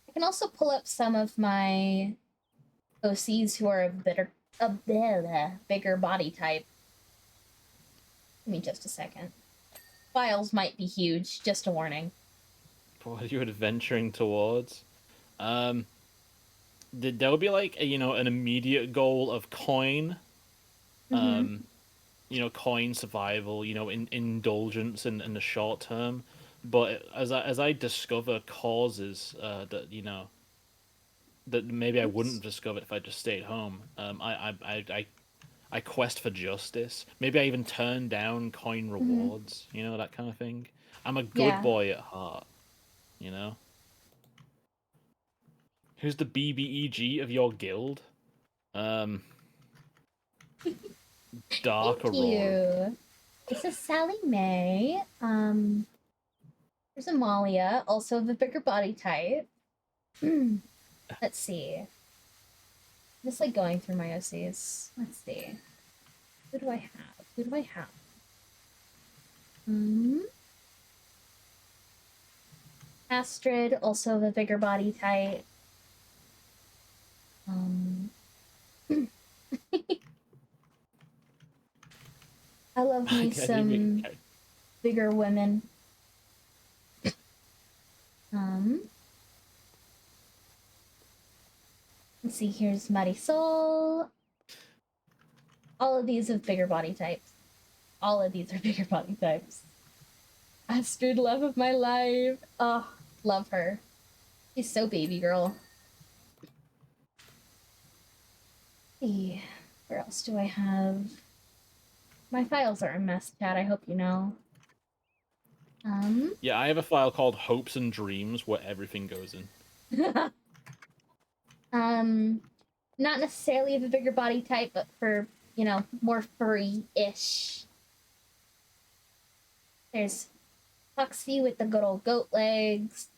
I can also pull up some of my OCs who are bigger body type. Give me just a second. Files might be huge. Just a warning. What are you adventuring towards? There will be like an immediate goal of coin, Mm-hmm. coin survival, indulgence in the short term. But as I discover causes that maybe I wouldn't have discovered if I just stayed home. I quest for justice. Maybe I even turn down coin Mm-hmm. rewards. That kind of thing. I'm a good Yeah. boy at heart. You know. Who's the BBEG of your guild? Um, Dark Thank Aurora. you. This is Sally Mae. There's Amalia, also of a bigger body type. Let's see. Just like going through my OCs. Let's see. Who do I have? Who do I have? Astrid, also of a bigger body type. I love me I didn't some bigger women. Let's see, here's Marisol. All of these have bigger body types. All of these are bigger body types. Astrid, love of my life. Oh, love her. She's so baby girl. Let's see, where else do I have? My files are a mess, chat. I hope you know. Yeah, I have a file called Hopes and Dreams where everything goes in. Not necessarily of a bigger body type, but for, more furry-ish. There's Foxy with the good old goat legs.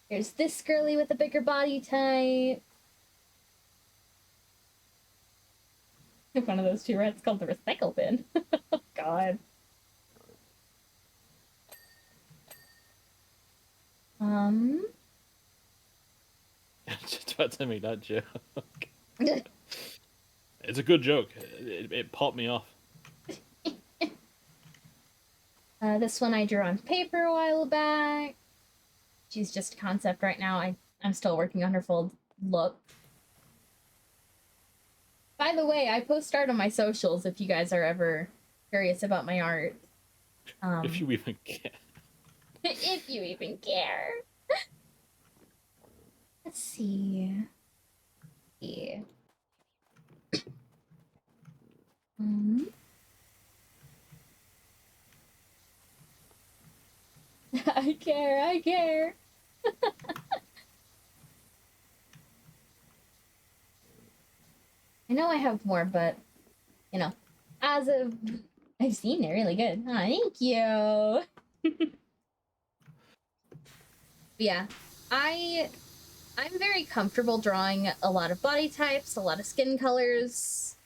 There's this girly with a bigger body type. One of those two rats called the recycle bin. Oh, God. Just about to make that joke. It's a good joke. It popped me off. This one I drew on paper a while back. She's just a concept right now. I'm still working on her full look. By the way, I post art on my socials if you guys are ever curious about my art. If you even care. If you even care. Let's see. Yeah. I care, I care. I know I have more, but, as of I've seen it really good. Oh, thank you. Yeah, I'm very comfortable drawing a lot of body types, a lot of skin colors.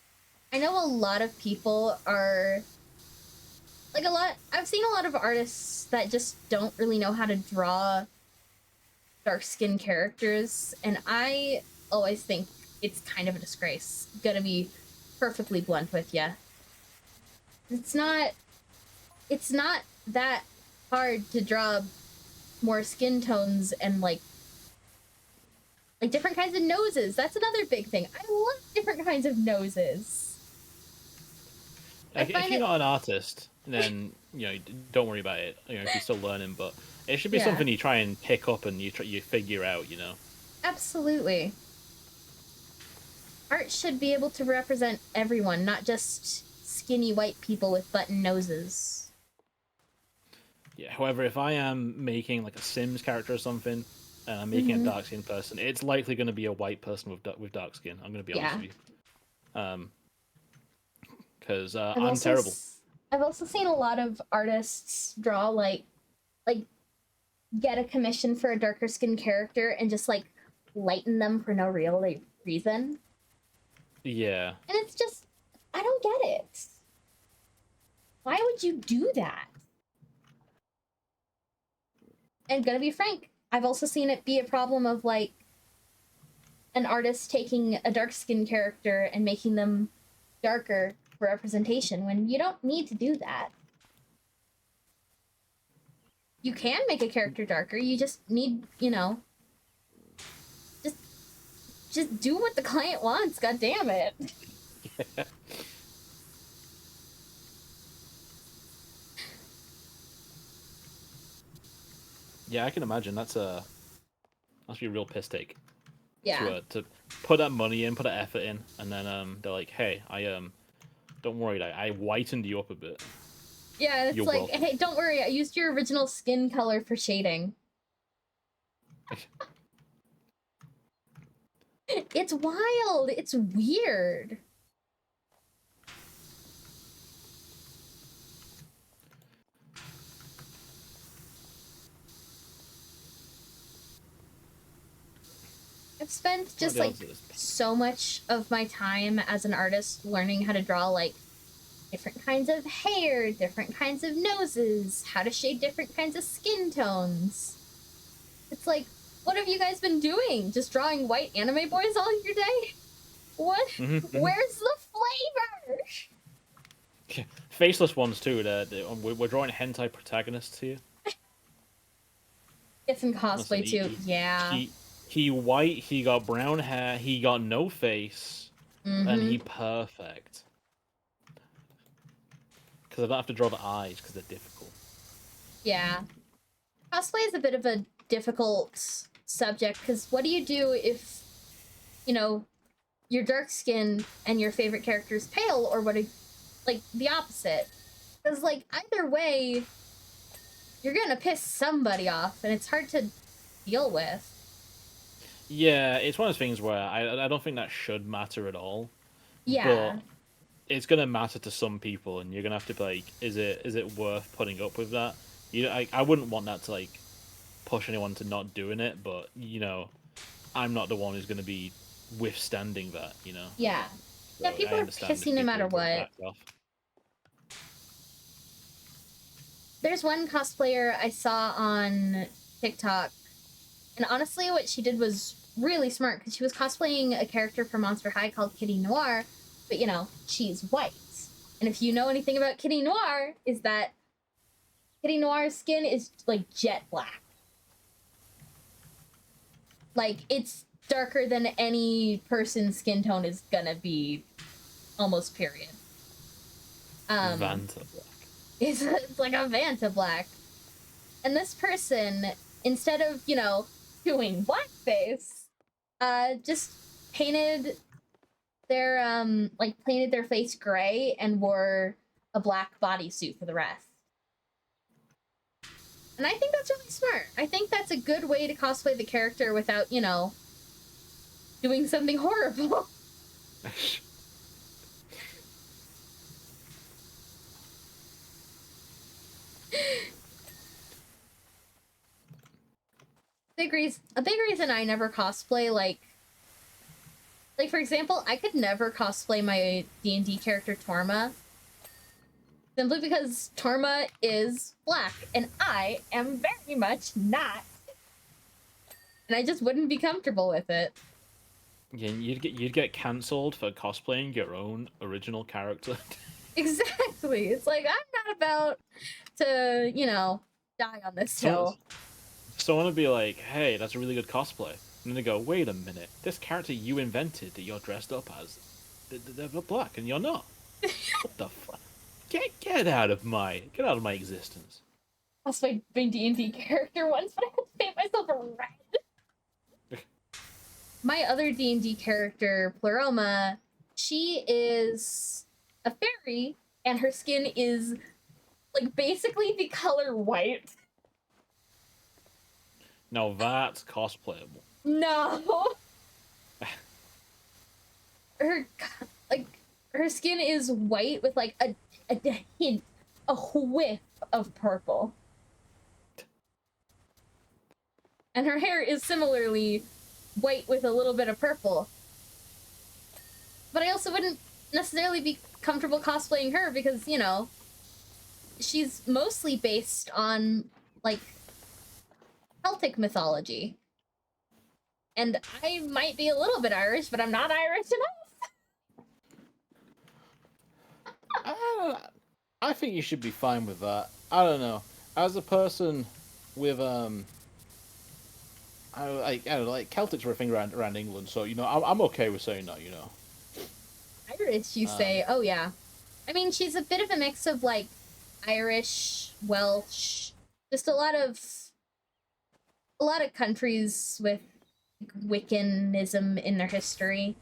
I know a lot of people are I've seen a lot of artists that just don't really know how to draw dark skinned characters, and I always think it's kind of a disgrace. Gonna be perfectly blunt with you. It's not that hard to draw more skin tones and like different kinds of noses. That's another big thing. I love different kinds of noses. Like, if you're not an artist, then don't worry about it. If you're still learning, but it should be something you try and pick up and you figure out. Absolutely. Art should be able to represent everyone, not just skinny white people with button noses. Yeah. However, if I am making like a Sims character or something, and I'm making a dark skinned person, it's likely going to be a white person with dark skin. I'm going to be honest Yeah. with you. Because I've I'm also terrible. I've also seen a lot of artists draw like get a commission for a darker skinned character and just like lighten them for no real reason. Yeah. And it's just, I don't get it. Why would you do that? And gonna be frank, I've also seen it be a problem of like an artist taking a dark skinned character and making them darker for representation when you don't need to do that. You can make a character darker, you just need, just do what the client wants, god damn it. Yeah. Yeah, I can imagine that's must be a real piss take. Yeah. To put that money in, put that effort in, and then they're like, hey, don't worry, I whitened you up a bit. Yeah, it's You're like, welcome. hey, don't worry, I used your original skin color for shading. It's wild. It's weird. I've spent just like so much of my time as an artist learning how to draw like different kinds of hair, different kinds of noses, how to shade different kinds of skin tones. It's like, what have you guys been doing? Just drawing white anime boys all your day? What? Where's the flavor? Faceless ones too. We're drawing hentai protagonists here. It's in cosplay Listen, too. Yeah. He white. He got brown hair. He got no face, and he perfect. Because I don't have to draw the eyes because they're difficult. Yeah. Cosplay is a bit of a difficult subject because what do you do if, you're dark skinned and your favorite character is pale, or like the opposite? Because like either way, you're gonna piss somebody off, and it's hard to deal with. Yeah, it's one of those things where I don't think that should matter at all. Yeah. But it's gonna matter to some people, and you're gonna have to be like, is it worth putting up with that? I wouldn't want that to like push anyone to not doing it, but I'm not the one who's gonna be withstanding that. Yeah. So Yeah, people are pissy no matter what. There's one cosplayer I saw on TikTok, and honestly, what she did was really smart because she was cosplaying a character from Monster High called Kitty Noir, but she's white. And if you know anything about Kitty Noir, is that Kitty Noir's skin is like jet black. Like, it's darker than any person's skin tone is gonna be, almost period. Vanta black. It's like a Vanta black. And this person, instead of, doing blackface, just painted their face gray and wore a black bodysuit for the rest. And I think that's really smart. I think that's a good way to cosplay the character without, doing something horrible. A big reason I never cosplay, like for example, I could never cosplay my D&D character Torma, simply because Torma is black, and I am very much not. And I just wouldn't be comfortable with it. Yeah, you'd get cancelled for cosplaying your own original character. Exactly. It's like, I'm not about to, die on this hill. Someone would be like, hey, that's a really good cosplay. And then they go, wait a minute, this character you invented that you're dressed up as, they're black and you're not. What the fuck? Get out of my existence. I cosplayed my D&D character once, but I had to paint myself red. My other D&D character, Pleroma, she is a fairy, and her skin is like basically the color white. Now that's cosplayable. No. Her like her skin is white with like a hint, a whiff of purple. And her hair is similarly white with a little bit of purple. But I also wouldn't necessarily be comfortable cosplaying her because, you know, she's mostly based on, like, Celtic mythology. And I might be a little bit Irish, but I'm not Irish enough. I think you should be fine with that. I don't know. As a person with I don't know, like Celtics were a thing around England, so you know I'm okay with saying that. You know, Irish, you say? Oh yeah. I mean, she's a bit of a mix of like Irish, Welsh, just a lot of countries with Wiccanism in their history.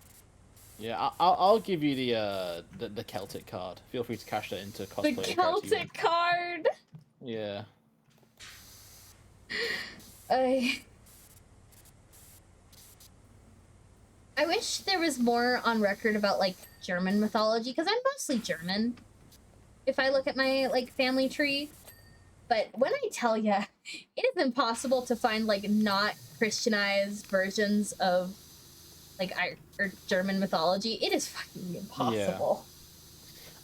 yeah, I'll give you the Celtic card. Feel free to cash that into cosplay. The Celtic card. Yeah. I wish there was more on record about like German mythology because I'm mostly German. If I look at my like family tree, but when I tell ya, it is impossible to find like not Christianized versions of like or German mythology. It is fucking impossible.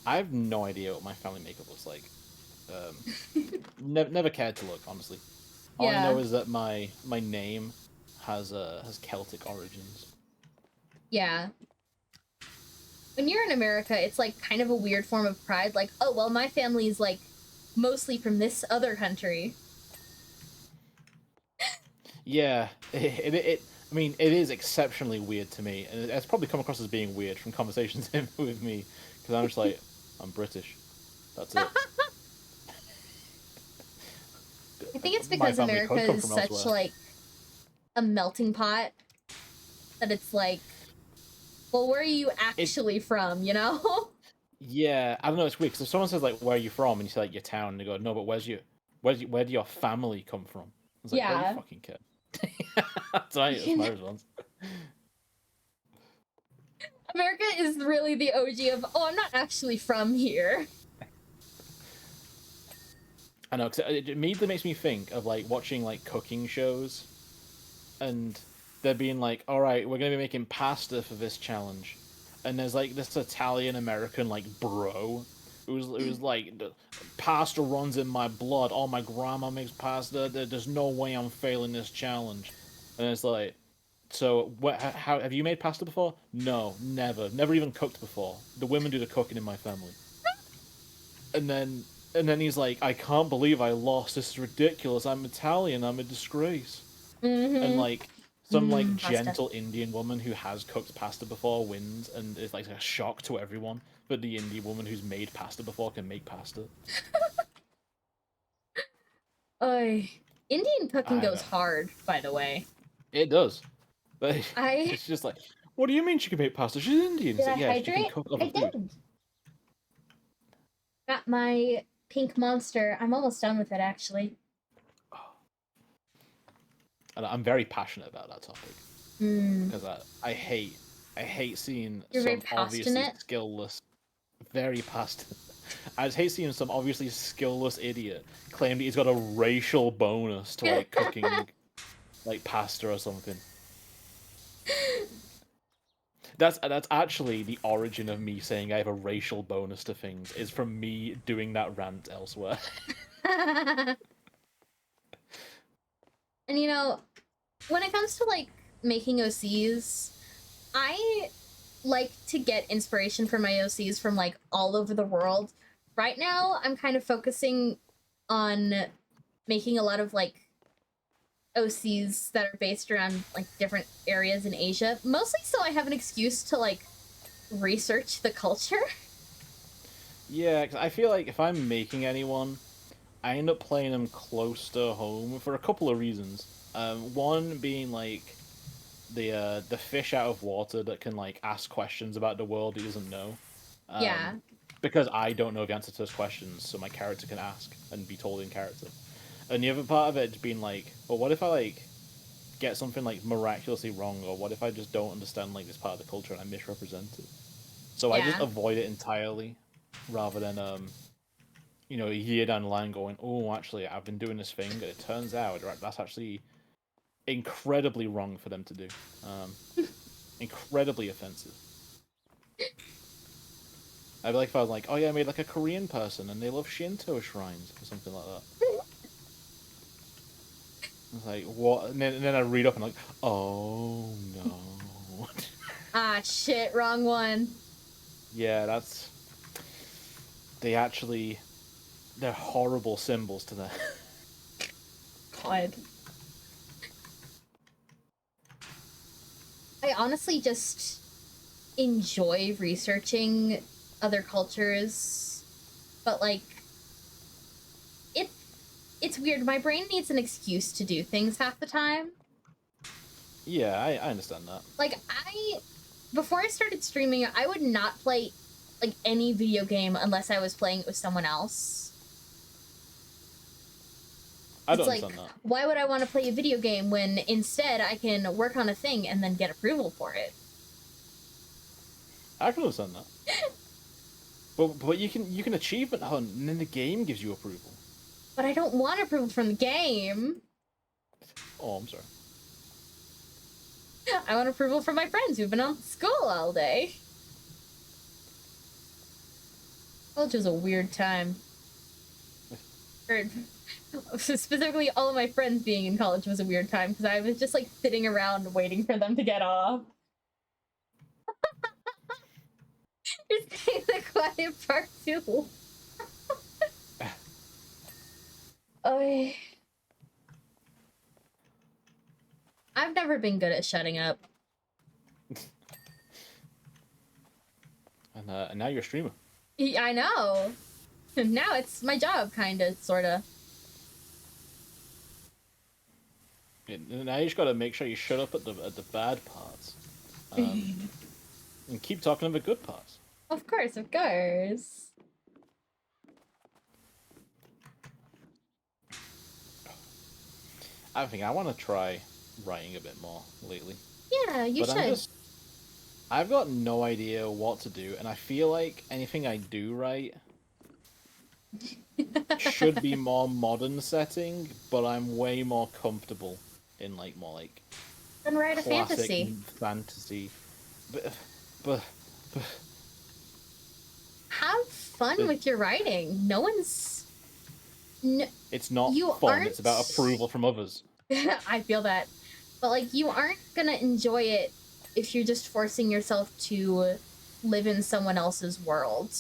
Yeah. I have no idea what my family makeup looks like. Never cared to look, honestly. All I know is that my name has Celtic origins. Yeah. When you're in America, it's like kind of a weird form of pride. Like, oh well, my family is like mostly from this other country. Yeah, I mean, it is exceptionally weird to me, and it's probably come across as being weird from conversations with me, because I'm just like, I'm British. That's it. I think it's because America is such like a melting pot that it's like, well, where are you actually from? You know? Yeah, I don't know. It's weird because if someone says like, "Where are you from?" and you say like your town, and they go, "No, but where do your family come from?" It's like, "Well, you fucking kid." That's my response. America is really the OG of, oh, I'm not actually from here. I know, because it immediately makes me think of like watching like cooking shows, and they're being like, "All right, we're gonna be making pasta for this challenge," and there's like this Italian American like bro, it was like, "Pasta runs in my blood. Oh, my grandma makes pasta. There's no way I'm failing this challenge," and it's like, so how have you made pasta before? No, never even cooked before. The women do the cooking in my family. And then he's like, "I can't believe I lost. This is ridiculous. I'm Italian. I'm a disgrace." Mm-hmm. And like some like pasta. gentle Indian woman who has cooked pasta before wins, and it's like a shock to everyone. But the Indian woman who's made pasta before can make pasta. Indian cooking goes hard, by the way. It does. But it's just like, what do you mean she can make pasta? She's Indian. Did Like, I yeah, hydrate? she can cook other food. Did. Got my pink monster. I'm almost done with it, actually. And I'm very passionate about that topic because I hate seeing some obviously skillless, very passionate. I just hate seeing some obviously skillless idiot claim that he's got a racial bonus to like cooking like pasta or something. That's actually the origin of me saying I have a racial bonus to things, is from me doing that rant elsewhere. And you know, when it comes to like making OCs, I like to get inspiration for my OCs from like all over the world. Right now, I'm kind of focusing on making a lot of like OCs that are based around like different areas in Asia, mostly so I have an excuse to like research the culture. Yeah, because I feel like if I'm making anyone, I end up playing them close to home for a couple of reasons. One being like the fish out of water that can like ask questions about the world he doesn't know. Yeah. because I don't know the answer to those questions, so my character can ask and be told in character. And the other part of it has been like, well, what if I like get something like miraculously wrong, or what if I just don't understand like this part of the culture and I misrepresent it? So I just Yeah. avoid it entirely, rather than you know, a year down the line going, oh, actually, I've been doing this thing, and it turns out that's actually incredibly wrong for them to do. Incredibly offensive. I'd be like if I was like, oh yeah, I made like a Korean person and they love Shinto shrines or something like that. It's like, what? And then I read up and like, oh no. Ah, shit, wrong one. Yeah, that's... They're horrible symbols to them. God. I honestly just enjoy researching other cultures, but like, it's weird. My brain needs an excuse to do things half the time. Yeah, I understand that. Like, before I started streaming, I would not play like any video game unless I was playing it with someone else. I It's don't like, understand that. why would I want to play a video game when instead I can work on a thing and then get approval for it? I can understand that. But you can achievement hunt and then the game gives you approval. But I don't want approval from the game. Oh, I'm sorry. I want approval from my friends who've been on school all day. College was a weird time. Or, specifically, all of my friends being in college was a weird time because I was just like sitting around waiting for them to get off. You're saying the quiet part too. I've never been good at shutting up. And now you're a streamer. I know. Now it's my job, kinda, sorta. And now you just gotta make sure you shut up at the bad parts. And keep talking about the good parts. Of course, of course. I think I want to try writing a bit more lately. Yeah, you should. I've got no idea what to do, and I feel like anything I do write should be more modern setting, but I'm way more comfortable in like more like Then write a classic fantasy. But Have fun with your writing. No one's... it's not you fun, aren't... it's about approval from others. I feel that. But like, you aren't gonna enjoy it if you're just forcing yourself to live in someone else's world.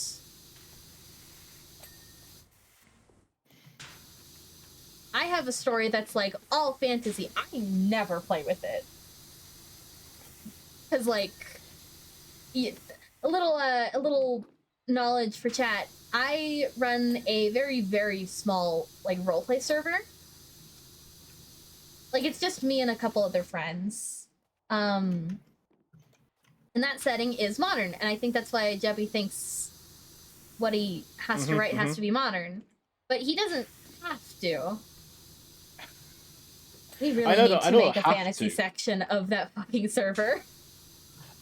I have a story that's like all fantasy. I never play with it. Cause like, a little knowledge for chat. I run a very, very small like roleplay server. Like, it's just me and a couple other friends. And that setting is modern, and I think that's why Jebby thinks what he has to write has to be modern. But he doesn't have to. We really need to make a fantasy section of that fucking server.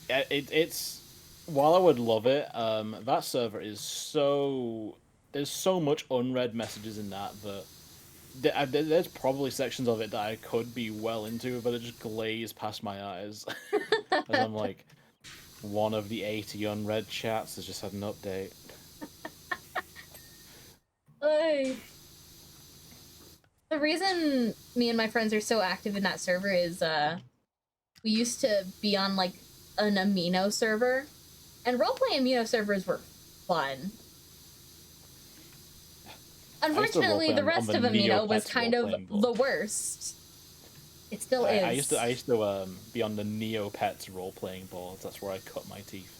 It's while I would love it, that server is so... There's so much unread messages in that there's probably sections of it that I could be well into, but it just glaze past my eyes. As I'm like, one of the 80 unread chats has just had an update. The reason me and my friends are so active in that server is we used to be on like an amino server, and roleplay amino servers were fun. Unfortunately, the rest of amino was kind of the worst. It still is. I used to be on the Neopets role-playing boards. That's where I cut my teeth.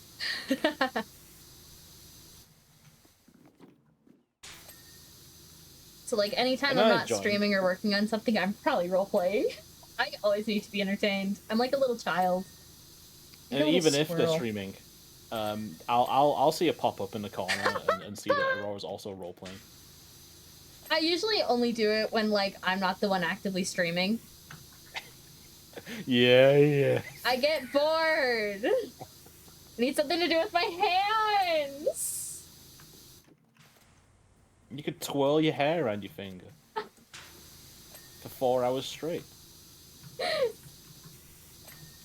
So, like, anytime I'm not streaming or working on something, I'm probably role-playing. I always need to be entertained. I'm like a little child. And even if they're streaming, I'll see a pop-up in the corner, and and see that Aurora's also role playing. I usually only do it when like I'm not the one actively streaming. Yeah. I get bored. I need something to do with my hands. You could twirl your hair around your finger for 4 hours straight.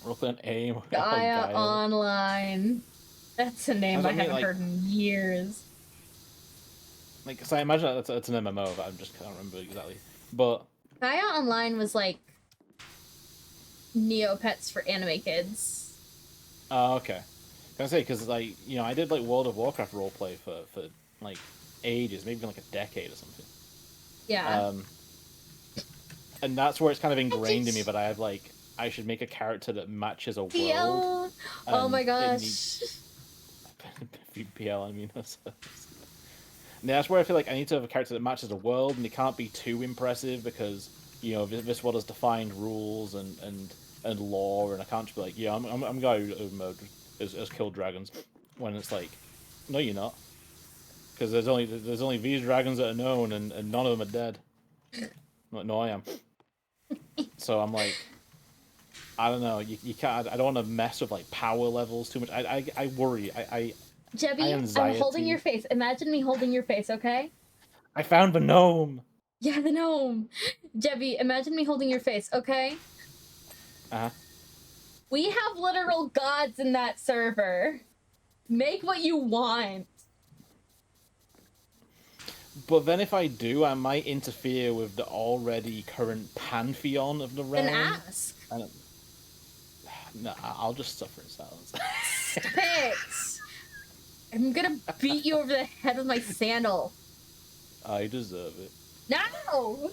Role playing aim. Gaia Gaia. Online. That's a name I haven't heard in years. Like, so I imagine it's an MMO, but I just can't remember exactly. But Gaia Online was like Neopets for anime kids. oh, okay. Can I say because like I did like World of Warcraft roleplay for like ages, maybe like a decade or something. Yeah. And that's where it's kind of ingrained in me. But I should make a character that matches a world. Oh my gosh. PL, I mean that's. And that's where I feel like I need to have a character that matches the world, and they can't be too impressive because this world has defined rules and lore, and I can't just be like, yeah, I'm a guy who has killed dragons, when it's like, no, you're not, because there's only these dragons that are known, and none of them are dead. No, I am. So I'm like, I don't know, you can't. I don't want to mess with like power levels too much. I worry. Jebby, I'm holding your face. Imagine me holding your face, okay? I found the gnome! Yeah, the gnome! Jebby, imagine me holding your face, okay? Uh-huh. We have literal gods in that server. Make what you want. But then if I do, I might interfere with the already current pantheon of the realm. Then ask. No, I'll just suffer in silence. Stop it! I'm gonna beat you over the head with my sandal. I deserve it. No!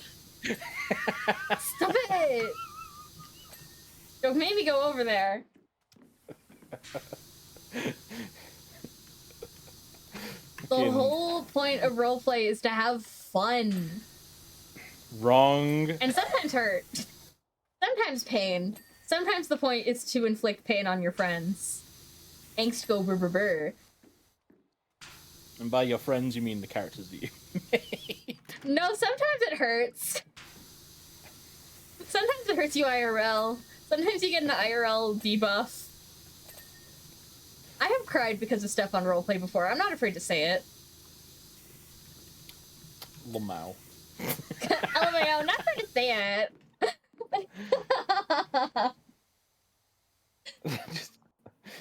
Stop it! Don't make me go over there. The whole point of roleplay is to have fun. Wrong. And sometimes hurt. Sometimes pain. Sometimes the point is to inflict pain on your friends. Angst go brr brr brr. And by your friends, you mean the characters that you made. No, sometimes it hurts. Sometimes it hurts you IRL. Sometimes you get an IRL debuff. I have cried because of stuff on roleplay before. I'm not afraid to say it. Lamau. LMAO, not afraid to say it.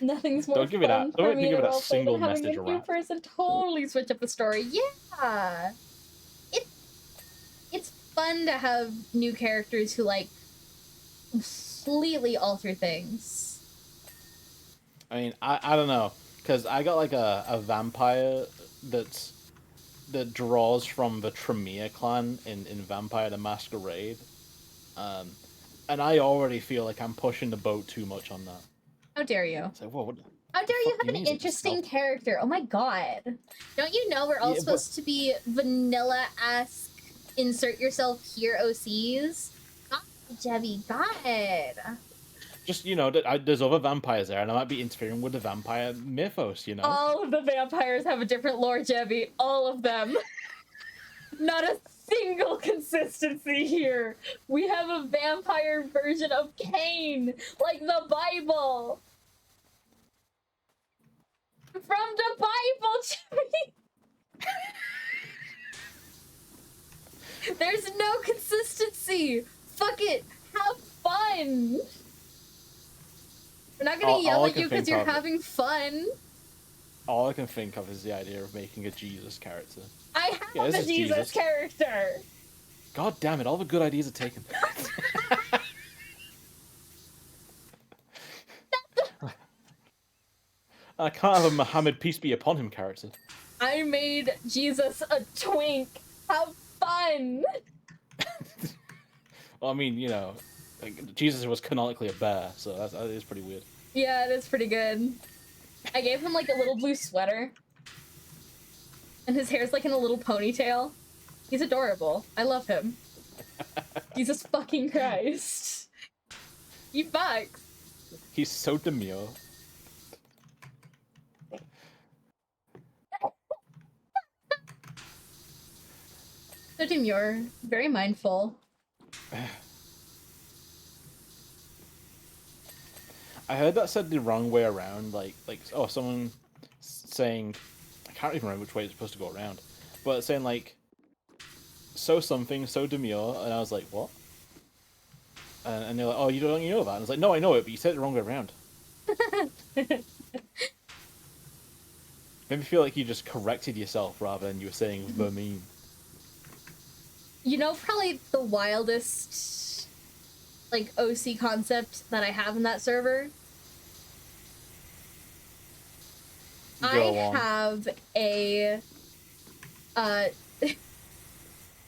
Nothing's more Don't give me fun that. for Don't me give in me a that roleplay single than having message a new around. person totally switch up the story. Yeah, it's fun to have new characters who like completely alter things. I mean, I don't know, because I got like a vampire that draws from the Tremere clan in Vampire the Masquerade, and I already feel like I'm pushing the boat too much on that. How dare you? So what? How dare you fuck have do an mean? interesting character? Oh my god. Don't you know we're all Yeah, supposed to be vanilla-esque, insert yourself here OCs? God, Jebby, God. Just there's other vampires there, and I might be interfering with the vampire mythos. All of the vampires have a different lore, Jebby. All of them. Not a single consistency here. We have a vampire version of Cain, like the Bible. From the Bible, Jimmy! There's no consistency! Fuck it! Have fun! We're not gonna yell at you because you're having fun. All I can think of is the idea of making a Jesus character. I have a Jesus character! God damn it, all the good ideas are taken. I can't have a Muhammad peace be upon him character. I made Jesus a twink. Have fun. Well, I mean, like, Jesus was canonically a bear, so that is pretty weird. Yeah, it is pretty good. I gave him like a little blue sweater. And his hair's like in a little ponytail. He's adorable. I love him. Jesus fucking Christ. He fucks. He's so demure. So demure, very mindful. I heard that said the wrong way around. Oh, someone saying, I can't even remember which way it's supposed to go around, but saying like, so something, so demure, and I was like, what? And they're like, oh, you don't know that? And I was like, no, I know it, but you said it the wrong way around. Made me feel like you just corrected yourself rather than you were saying the meme. You know, probably the wildest, like, OC concept that I have in that server? Go on. Have a, I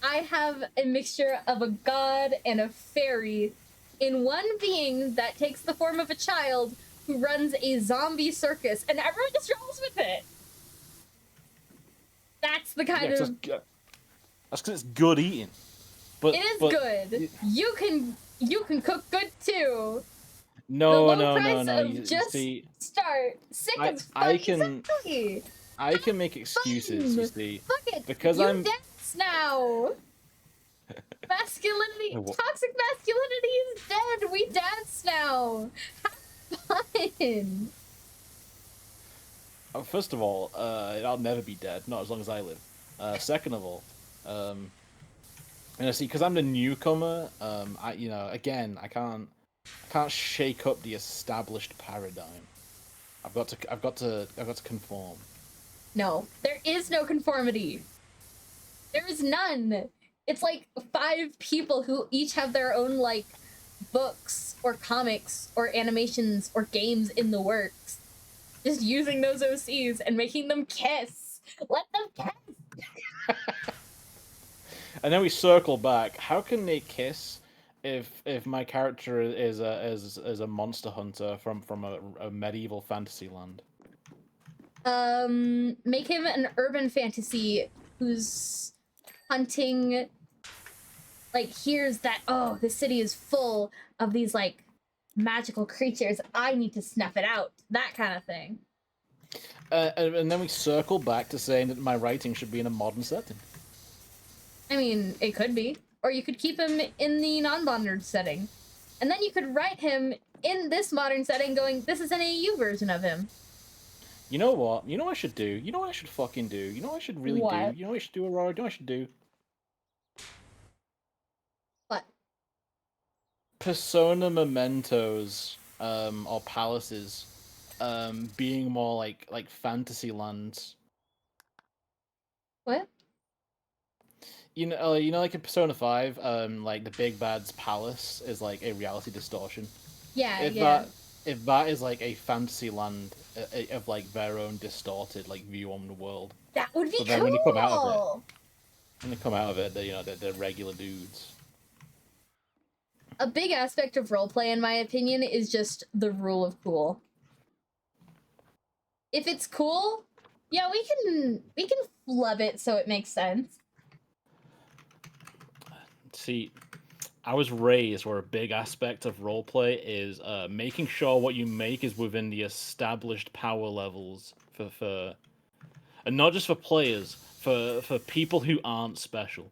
have a mixture of a god and a fairy in one being that takes the form of a child who runs a zombie circus, and everyone just rolls with it. That's the kind of... That's because it's good eating. But it is good. You can cook good too. No, You just see, start. Sick as fuck. I can Exactly. I can make excuses. Fun. You see, Fuck it. because you I'm dance now. Masculinity, What? toxic masculinity is dead. We dance now. Have fun. First of all, I'll never be dead, not as long as I live. Second of all, and I see, because I'm the newcomer, again, I can't shake up the established paradigm. I've got to conform. No, there is no conformity. There is none. It's like 5 people who each have their own, like, books or comics or animations or games in the works. Just using those OCs and making them kiss. Let them kiss. And then we circle back. How can they kiss if my character is a monster hunter from a medieval fantasy land? Make him an urban fantasy who's hunting, like, hears that, oh, the city is full of these, like, magical creatures. I need to snuff it out. That kind of thing. And then we circle back to saying that my writing should be in a modern setting. I mean, it could be. Or you could keep him in the non-modern setting. And then you could write him in this modern setting going, this is an AU version of him. You know what? You know what I should do? You know what I should fucking do? You know what I should really What? do? You know what I should do, Aurora? You know what I should do? What? Persona mementos, or palaces, being more like fantasy lands. What? You know, like in Persona 5, like the big bad's palace is like a reality distortion. Yeah, If that is like a fantasy land of like their own distorted like view on the world. That would be But then cool! when they come out of it, they're regular dudes. A big aspect of roleplay, in my opinion, is just the rule of cool. If it's cool, yeah, we can flub it so it makes sense. See, I was raised where a big aspect of roleplay is making sure what you make is within the established power levels for and not just for players, for people who aren't special.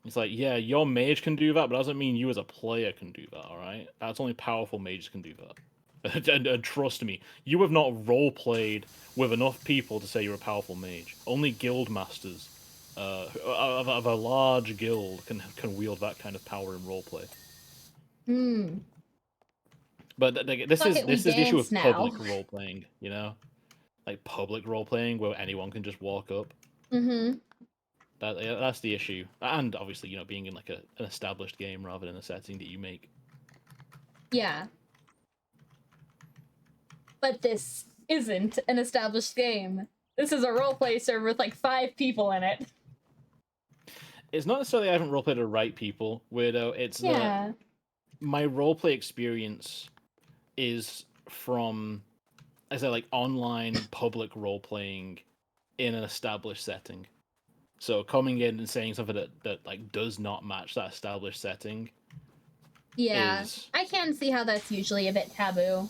It's like, yeah, your mage can do that, but that doesn't mean you as a player can do that, alright? That's only powerful mages can do that. and trust me, you have not roleplayed with enough people to say you're a powerful mage. Only guild masters of a large guild can wield that kind of power in roleplay. Hmm. But this is the issue with now. public roleplaying, you know? Like public roleplaying where anyone can just walk up. Mm-hmm. That's the issue. And obviously, you know, being in like an established game rather than a setting that you make. Yeah. But this isn't an established game. This is a roleplay server with like 5 people in it. It's not necessarily I haven't roleplayed the right people, Weirdo. It's that my roleplay experience is from, I say, like online public roleplaying in an established setting. So coming in and saying something that like does not match that established setting. Yeah, I can see how that's usually a bit taboo.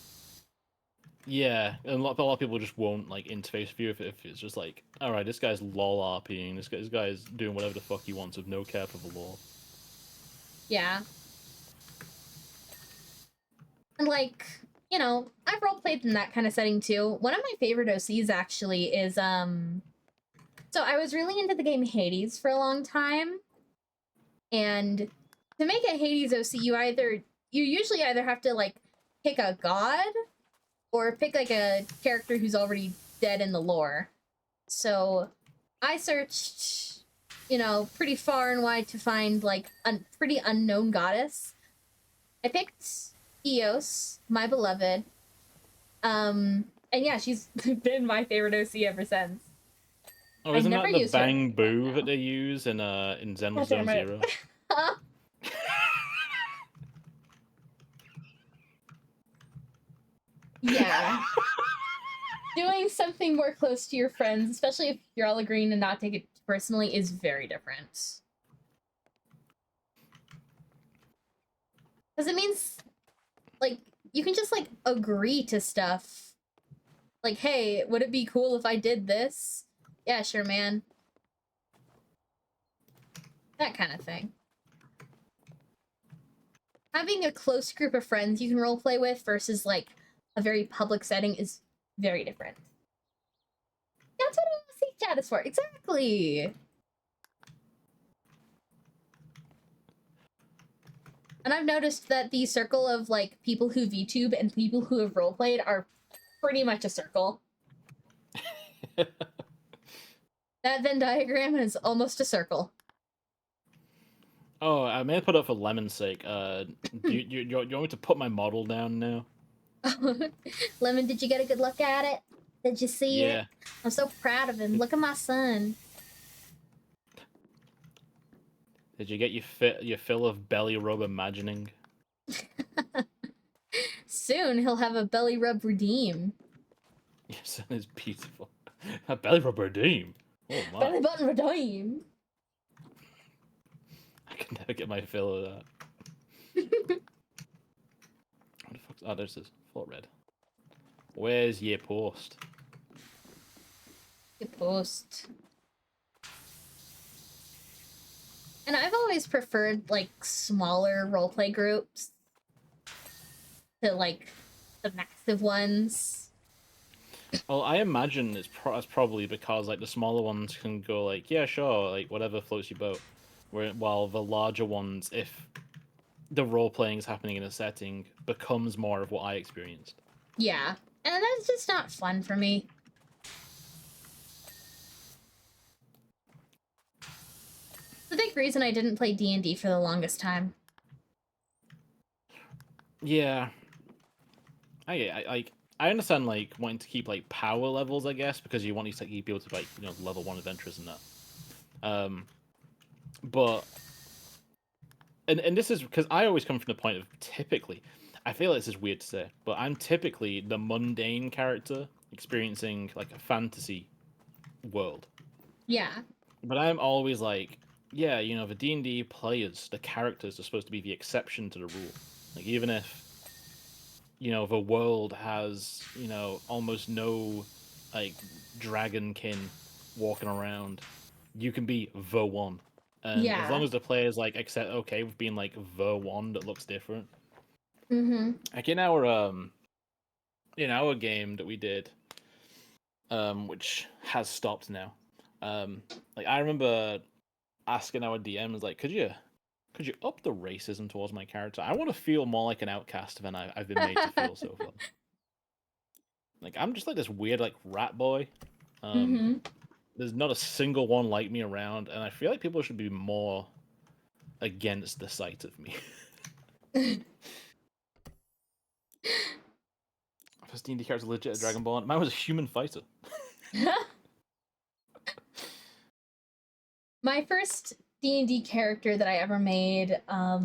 Yeah, and a lot of people just won't like interface with you if it's just like, all right, this guy's lol RPing, this guy's doing whatever the fuck he wants with no care for the lore. Yeah. And like, you know, I've roleplayed in that kind of setting too. One of my favorite OCs actually is so I was really into the game Hades for a long time. And to make a Hades OC, you usually either have to like pick a god or pick like a character who's already dead in the lore. So I searched, you know, pretty far and wide to find like a pretty unknown goddess. I picked Eos, my beloved. And yeah, she's been my favorite OC ever since. Oh, I isn't never that the used her. bang boo that they use in Zenless Zone God damn it. Zero? Yeah. Doing something more close to your friends, especially if you're all agreeing to not take it personally, is very different. Because it means, like, you can just, like, agree to stuff. Like, hey, would it be cool if I did this? Yeah, sure, man. That kind of thing. Having a close group of friends you can roleplay with versus, like, a very public setting is very different. That's what OC chat is for. Exactly. And I've noticed that the circle of like people who VTube and people who have roleplayed are pretty much a circle. That Venn diagram is almost a circle. Oh, I may have put up for Lemon's sake. You want me to put my model down now? Lemon, did you get a good look at it? Did you see Yeah. it? I'm so proud of him. Look at my son. Did you get your fill of belly rub imagining? Soon he'll have a belly rub redeem. Your son is beautiful. A belly rub redeem. Oh my! Belly button redeem. I can never get my fill of that. What the fuck's... Oh, there's this full red. Where's your post? You post. And I've always preferred like smaller roleplay groups to like the massive ones. Well, I imagine it's probably because like the smaller ones can go like, yeah, sure, like whatever floats your boat. While the larger ones, if the role playing is happening in a setting, becomes more of what I experienced. Yeah. And that's just not fun for me. The big reason I didn't play D&D for the longest time. Yeah, I understand like wanting to keep like power levels, I guess, because you want to keep able to like level 1 adventurers and that. But and this is because I always come from the point of typically, I feel like this is weird to say, but I'm typically the mundane character experiencing like a fantasy world. Yeah. But I'm always like, yeah, the D&D players, the characters are supposed to be the exception to the rule. Like even if the world has almost no like dragonkin walking around, you can be the one. And as long Yeah. as the players like accept okay with being like the one that looks different. Mm-hmm. Like in our game that we did, which has stopped now. Like I remember asking our DMs like, could you up the racism towards my character? I want to feel more like an outcast than I've been made to feel so far. Like I'm just like this weird like rat boy. Mm-hmm. There's not a single one like me around, and I feel like people should be more against the sight of me. First D&D character legit at Dragonborn. Mine was a human fighter. My first D&D character that I ever made, I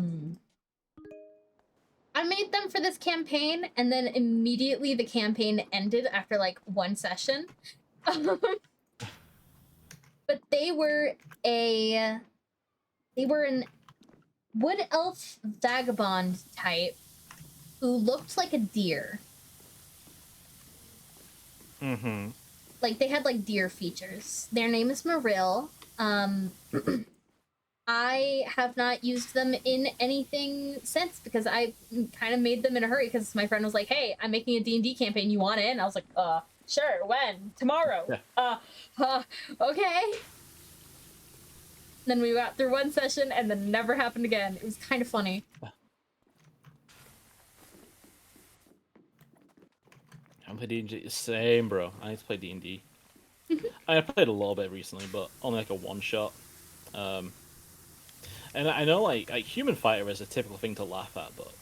made them for this campaign, and then immediately the campaign ended after like one session. But they were an wood elf vagabond type who looked like a deer. Mm-hmm. Like they had like deer features. Their name is Marill. I have not used them in anything since because I kind of made them in a hurry because my friend was like, "Hey, I'm making a D&D campaign. You want in?" I was like, sure. When? Tomorrow." Yeah. Okay. Then we got through one session and then never happened again. It was kind of funny. I'm playing D&D. Same, bro. I need to play D&D. I played a little bit recently, but only like a one shot. And I know like human fighter is a typical thing to laugh at, but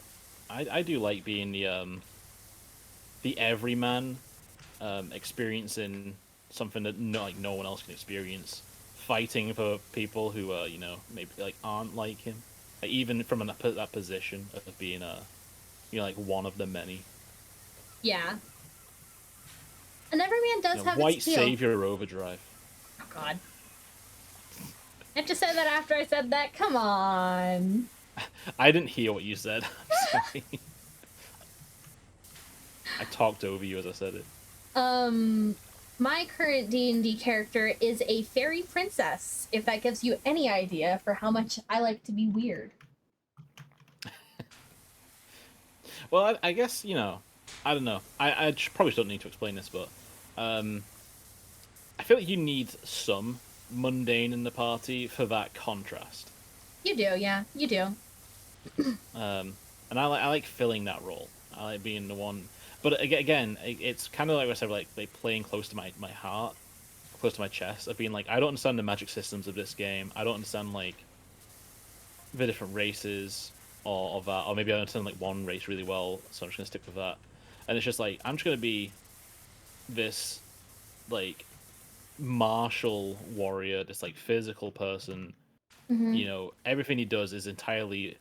I do like being the everyman, experiencing something that no one else can experience, fighting for people who maybe like aren't like him, like, even from that position of being like one of the many. Yeah. And everyman does have White its appeal. savior overdrive. Oh god. I just said that after I said that. Come on. I didn't hear what you said. I'm sorry. I talked over you as I said it. My current D&D character is a fairy princess, if that gives you any idea for how much I like to be weird. Well, I guess, I don't know. I probably don't need to explain this, but I feel like you need some mundane in the party for that contrast. You do, yeah, you do. And I like filling that role. I like being the one. But again, it's kind of like what I said, like playing close to my heart, close to my chest, of being like, I don't understand the magic systems of this game. I don't understand like the different races or that, or maybe I understand like one race really well, so I'm just gonna stick with that. And it's just like I'm just gonna be this like martial warrior, this like physical person. Everything he does is entirely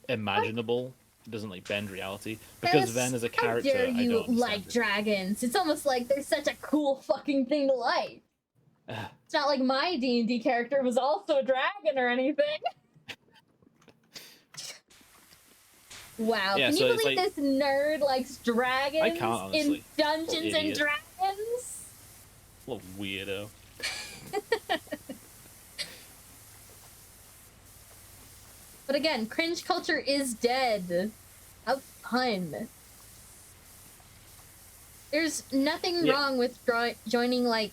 imaginable. It doesn't like bend reality, because then as a How character dare I you don't understand like it. dragons? It's almost like they're such a cool fucking thing to like. It's not like my D&D character was also a dragon or anything. Wow, Yeah, can so you it's believe like, this nerd likes dragons I can't, in honestly. Dungeons Little and idiot. Dragons? Little weirdo. But again, cringe culture is dead. Have fun. There's nothing Yeah. wrong with joining like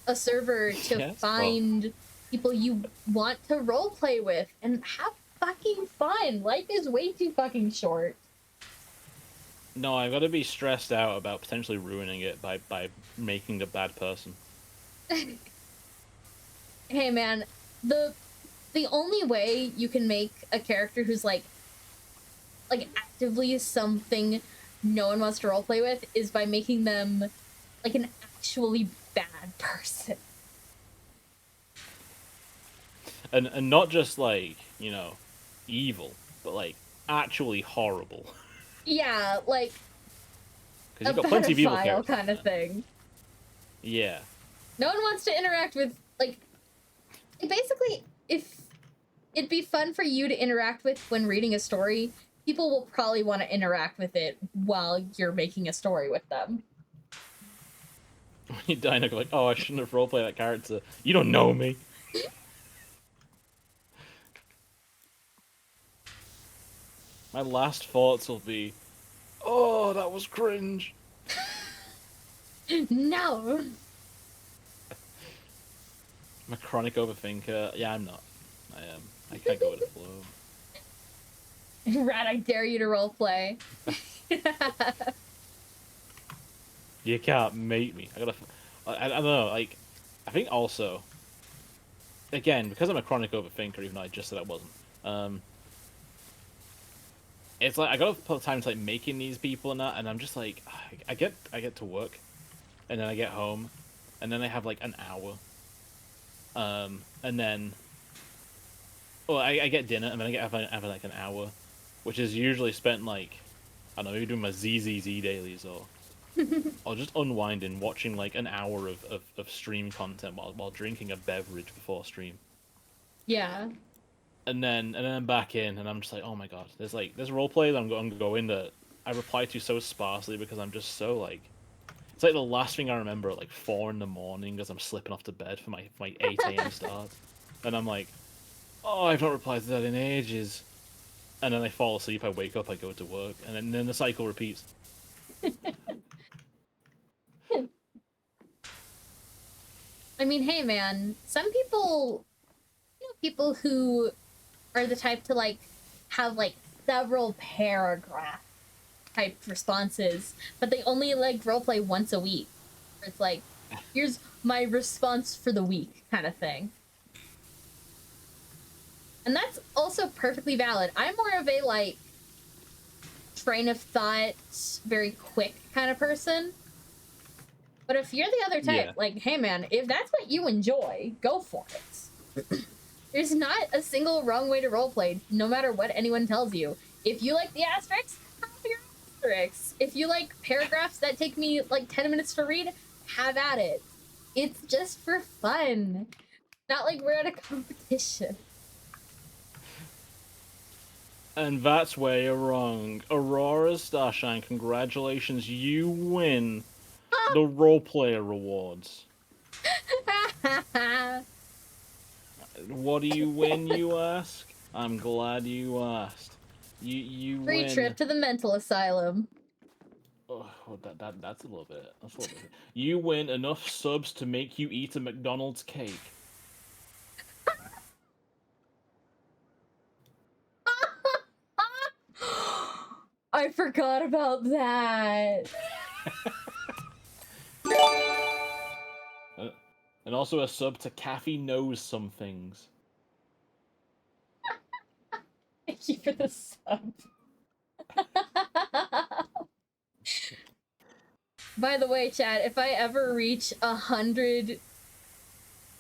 a server to Yes, find people you want to roleplay with and have fucking fun. Life is way too fucking short. No, I've got to be stressed out about potentially ruining it by making a bad person. Hey man, the only way you can make a character who's like actively something no one wants to roleplay with is by making them like an actually bad person. And not just like, evil, but like actually horrible. Yeah, like Because a you've got plenty of evil pedophile characters. kind of thing. Yeah. No one wants to interact with like basically if it'd be fun for you to interact with when reading a story, people will probably want to interact with it while you're making a story with them. When you die, and you're like, oh, I shouldn't have roleplayed that character. You don't know me. My last thoughts will be, oh, that was cringe. No. I'm a chronic overthinker. Yeah, I'm not. I am. I can't go with the flow. Rat, I dare you to roleplay. You can't make me. I don't know, like, I think also, again, because I'm a chronic overthinker, even though I just said I wasn't, it's like, I gotta put time to, like, making these people and that, and I'm just like, I get to work, and then I get home, and then I have, like, an hour, and then, well, I get dinner, and then I have like, an hour, which is usually spent, like, I don't know, maybe doing my ZZZ dailies, or just unwinding, watching like an hour of stream content while drinking a beverage before stream. Yeah. And then I'm back in, and I'm just like, oh my god, there's roleplay that I'm going to go in that I reply to so sparsely because I'm just so like It's like the last thing I remember at like 4 in the morning as I'm slipping off to bed for my 8 a.m. start. And I'm like, oh, I've not replied to that in ages. And then I fall asleep, I wake up, I go to work, and then the cycle repeats. I mean, hey man, some people, people who are the type to like have like several paragraph type responses, but they only like roleplay once a week. It's like, here's my response for the week kind of thing. And that's also perfectly valid. I'm more of a like train of thought, very quick kind of person. But if you're the other type, like, hey man, if that's what you enjoy, go for it. There's not a single wrong way to roleplay, no matter what anyone tells you. If you like the asterisks, have your asterisks. If you like paragraphs that take me like 10 minutes to read, have at it. It's just for fun. Not like we're at a competition. And that's where you're wrong. Aurora Starshine, congratulations, you win the roleplayer rewards. What do you win, you ask? I'm glad you asked. You Free win. trip to the mental asylum. Oh, that's a little bit. That's a little bit. You win enough subs to make you eat a McDonald's cake. I forgot about that. And also a sub to Kathy Knows Some Things. Thank you for the sub. By the way, chat, if I ever reach 100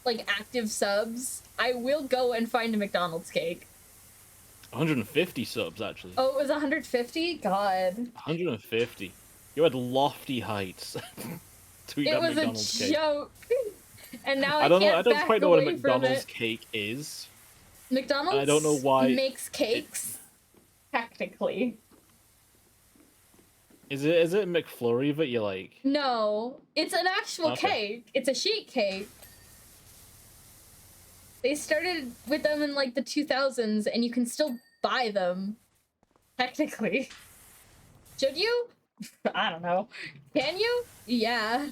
like active subs, I will go and find a McDonald's cake. 150 subs, actually. Oh, it was 150? God. 150. You had lofty heights. To eat It that was McDonald's a cake. joke. And now I don't know. I can't don't back quite know what a away from McDonald's it. cake is. McDonald's I don't know why makes cakes, technically. Is it McFlurry that you like? No, it's an actual cake. It's a sheet cake. They started with them in like the 2000s, and you can still buy them, technically. Should you? I don't know. Can you? Yeah.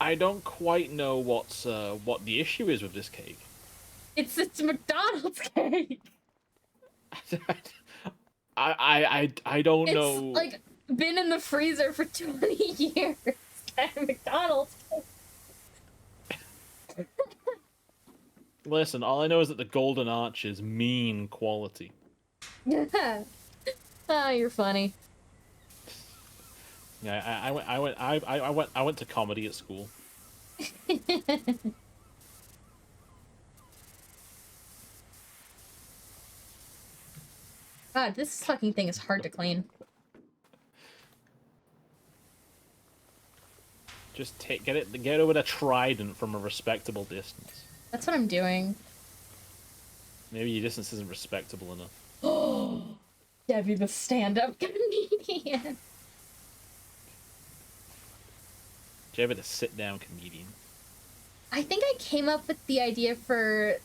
I don't quite know what the issue is with this cake. It's McDonald's cake. I don't know. It's like been in the freezer for 20 years. McDonald's cake. Listen, all I know is that the golden arch is mean quality. Oh, you're funny. Yeah, I went to comedy at school. God, this fucking thing is hard to clean. Just get it with a trident from a respectable distance. That's what I'm doing. Maybe your distance isn't respectable enough. Oh, Debbie the stand-up comedian. Debbie the sit-down comedian. I think I came up with the idea for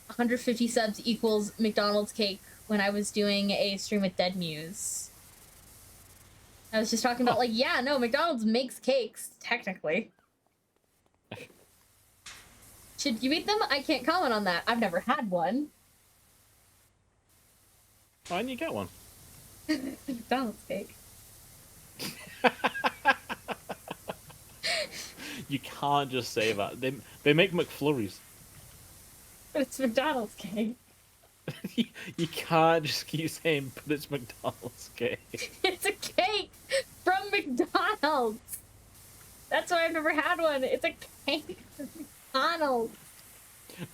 150 subs equals McDonald's cake when I was doing a stream with Dead Muse. I was just talking about, like, yeah, no, McDonald's makes cakes, technically. Should you eat them? I can't comment on that. I've never had one. Why didn't you get one? McDonald's cake. You can't just say that. They make McFlurries. But it's McDonald's cake. You can't just keep saying, but it's McDonald's cake. It's a cake from McDonald's. That's why I've never had one. It's a cake from McDonald's.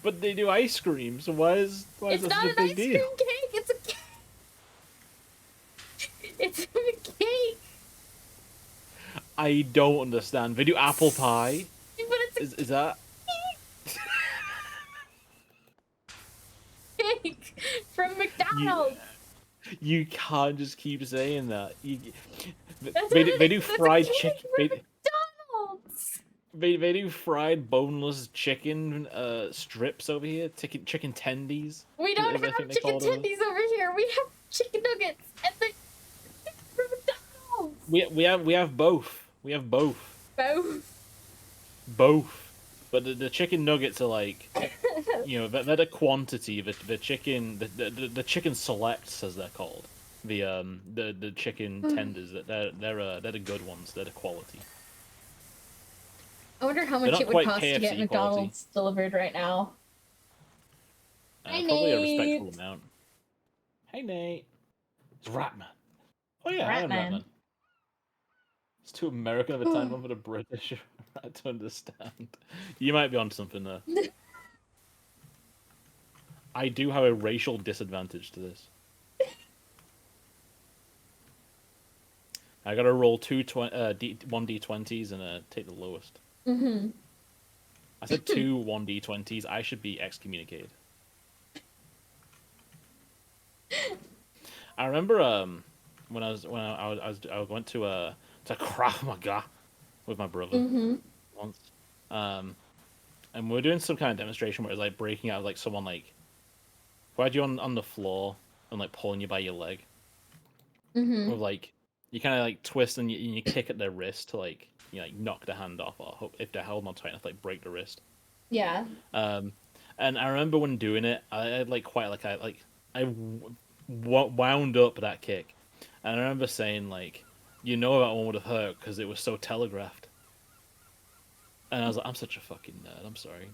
But they do ice cream, so why is It's that not such an a ice big cream deal? cake. It's a cake. It's a cake. I don't understand. They do apple pie. But it's a Is that? cake from McDonald's. You can't just keep saying that. That's They what do it is. It's a fried cake chicken. from They do fried boneless chicken strips over here. Chicken tendies. We don't I think have they chicken call them. tendies over here. We have chicken nuggets and the McDonald's. We have both. We have both. Both. But the chicken nuggets are like, you know, they're the quantity. The chicken the chicken selects, as they're called. The chicken tenders. They're the good ones. They're the quality. I wonder how They're much not it would quite cost to get KFC McDonald's delivered right now. Hi, Probably a Nate. respectful amount. Hey Nate. It's Ratman. Oh yeah, I am Ratman. Ratman. It's too American of a time for the British to understand. You might be onto something there. I do have a racial disadvantage to this. I gotta roll 1d20s and take the lowest. Mm-hmm. I said 2 1d20s. I should be excommunicated. I remember when I went to Krav Maga with my brother once, and we were doing some kind of demonstration where it was like breaking out of like someone like who had you on the floor and like pulling you by your leg with like you kind of like twist and you kick at their wrist to like you know, like knock the hand off or if they're held on tight enough like break the wrist. Yeah. And I remember when doing it, I had like quite like I wound up that kick, and I remember saying like, you know that one would have hurt because it was so telegraphed. And I was like, I'm such a fucking nerd. I'm sorry.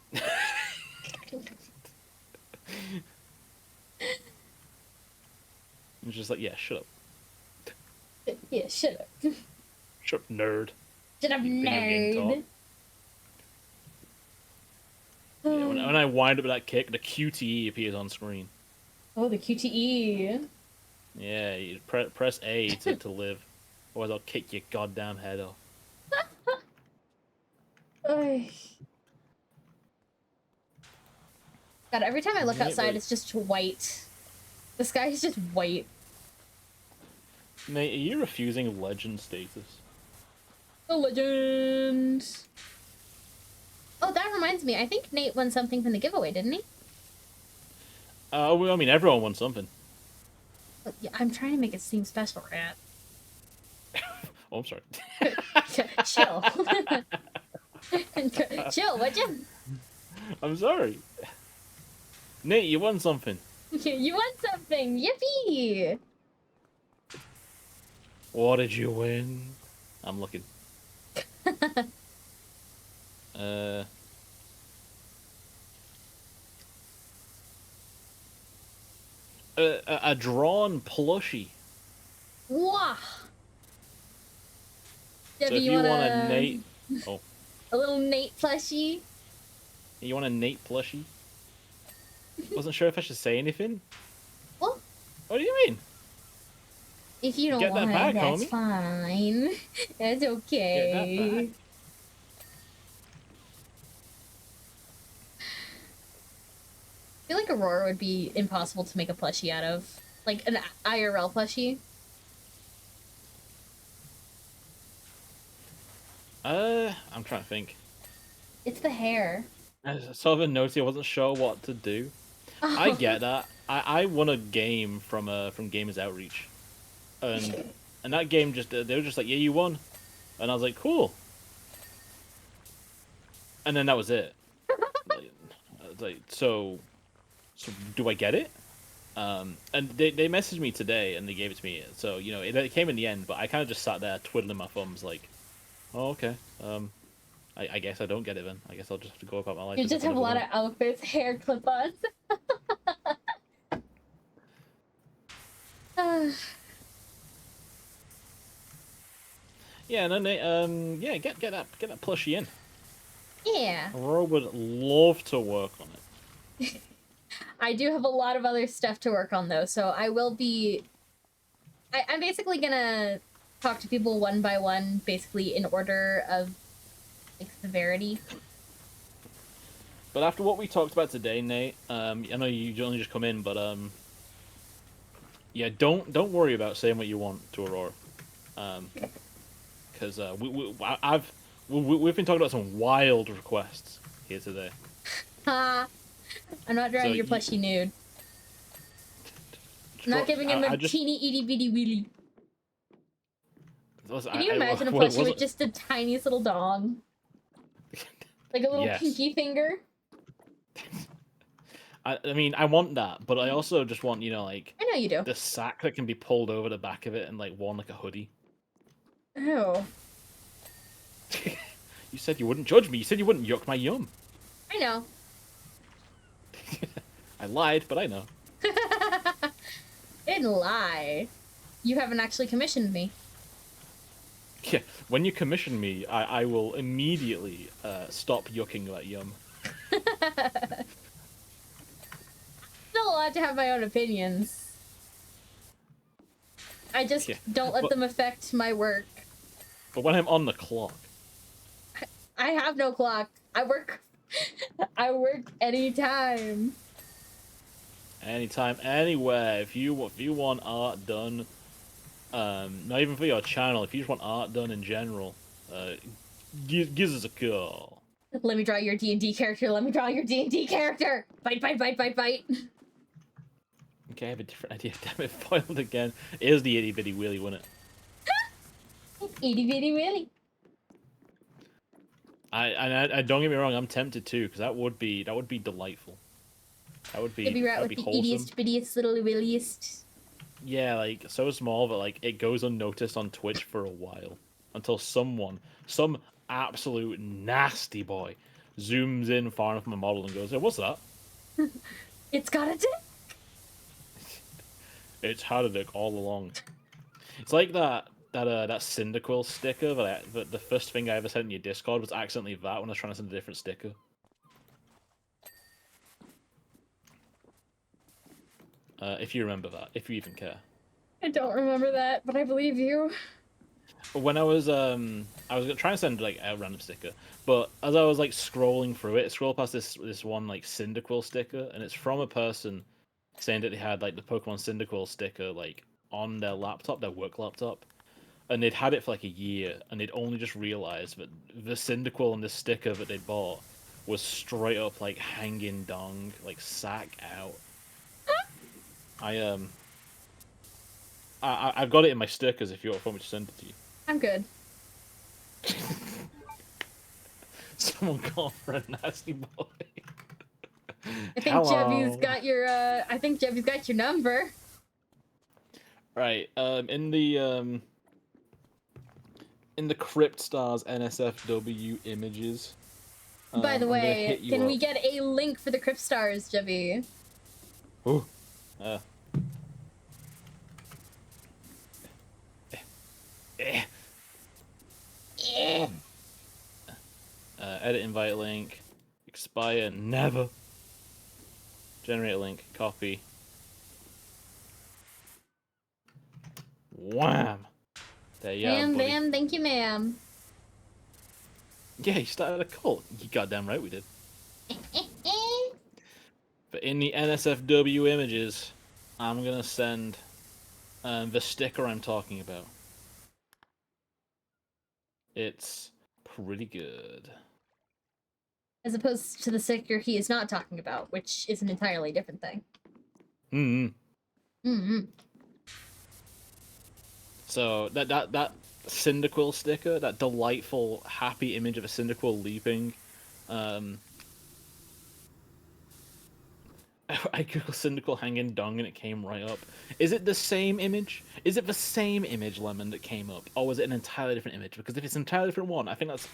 I'm just like, yeah, shut up. Yeah, shut up. Shut up, nerd. Shut up, You video game nerd. talk. Yeah, when I wind up that kick, the QTE appears on screen. Oh, the QTE. Yeah, you press A to live, otherwise I'll kick your goddamn head off. Ay. God, every time I look outside, it's just white. The sky is just white. Nate, are you refusing legend status? The legend. Oh, that reminds me. I think Nate won something from the giveaway, didn't he? Well, I mean, everyone wants something. But yeah, I'm trying to make it seem special, Rat. Oh, I'm sorry. Chill. Chill, would you? I'm sorry. Nate, you won something. You won something! Yippee! What did you win? I'm looking. A drawn plushie. Wah! So if you want a Nate... Oh. A little Nate plushie? You want a Nate plushie? Wasn't sure if I should say anything. Well, What do you mean? if you don't Get that want back, it, that's homie. fine. That's okay. Get that back. I feel like Aurora would be impossible to make a plushie out of. Like an IRL plushie. I'm trying to think. It's the hair. I sort of noticed I wasn't sure what to do. I get that. I won a game from Gamers Outreach, and that game just they were just like, yeah, you won, and I was like, cool, and then that was it. So do I get it? And they messaged me today and they gave it to me. So you know it came in the end, but I kind of just sat there twiddling my thumbs like, oh okay. I guess I don't get it then. I guess I'll just have to go about my life. You just have a lot of outfits, hair clip-ons. Yeah, no, yeah, get that plushie in. Yeah. Aurora would love to work on it. I do have a lot of other stuff to work on though, so I will be... I'm basically gonna talk to people one by one, basically in order of like severity. But after what we talked about today, Nate, I know you only just come in, but yeah, don't worry about saying what you want to Aurora, because we've been talking about some wild requests here today. Ha! I'm not drawing So your plushie nude. I'm not giving him a teeny itty bitty wheelie. Can you imagine a plushie with just the tiniest little dong? Like a little Yes. pinky finger? I mean, I want that, but I also just want, you know, like I know you do. the sack that can be pulled over the back of it and like worn like a hoodie. Oh. You said you wouldn't judge me. You said you wouldn't yuck my yum. I know. I lied, but I know. Didn't lie. You haven't actually commissioned me. Yeah, when you commission me, I will immediately stop yucking that yum. Still allowed to have my own opinions. I just don't let them affect my work. But when I'm on the clock... I have no clock. I work... I work anytime. Anytime, anywhere. If you want art done, not even for your channel, if you just want art done in general, give us a call. Let me draw your D&D character. Let me draw your D&D character. Bite, bite, bite, bite, bite. Okay, I have a different idea. Damn it, foiled again. It is the itty bitty willy, wasn't it? Itty bitty willy. I don't get me wrong. I'm tempted too, because that would be delightful. That would be. It'd be right That'd with be the wholesome. ittiest bittiest little williest. Yeah, like so small that like it goes unnoticed on Twitch for a while until some absolute nasty boy zooms in far enough from the model and goes, "Hey, what's that?" It's got a dick. It's had a dick all along. It's like that Cyndaquil sticker that the first thing I ever sent in your Discord was accidentally that when I was trying to send a different sticker. If you remember that, if you even care. I don't remember that, but I believe you. When I was gonna try and send like a random sticker, but as I was like scrolling through it, scroll past this one like Cyndaquil sticker, and it's from a person saying that they had like the Pokemon Cyndaquil sticker like on their laptop, their work laptop, and they'd had it for like a year, and they'd only just realized that the Cyndaquil and the sticker that they'd bought was straight up like hanging dong, like sack out. I've got it in my stickers if you want me to send it to you. I'm good. Someone call for a nasty boy. I think Jebby's got your I think Jebby's got your number. Right. In the Crypt Stars NSFW images. By the way, can we get a link for the Crypt Stars, Jebby? Ooh. Edit invite link. Expire never. Generate link. Copy. Wham! There you are, buddy. Bam, thank you, ma'am. Yeah, you started a cult. You goddamn right we did. But in the NSFW images, I'm gonna send the sticker I'm talking about. It's pretty good. As opposed to the sticker he is not talking about, which is an entirely different thing. So that Cyndaquil sticker, that delightful, happy image of a Cyndaquil leaping, I googled Cyndaquil hanging dong and it came right up. Is it the same image? Is it the same image, Lemon, that came up? Or was it an entirely different image? Because if it's an entirely different one, I think that's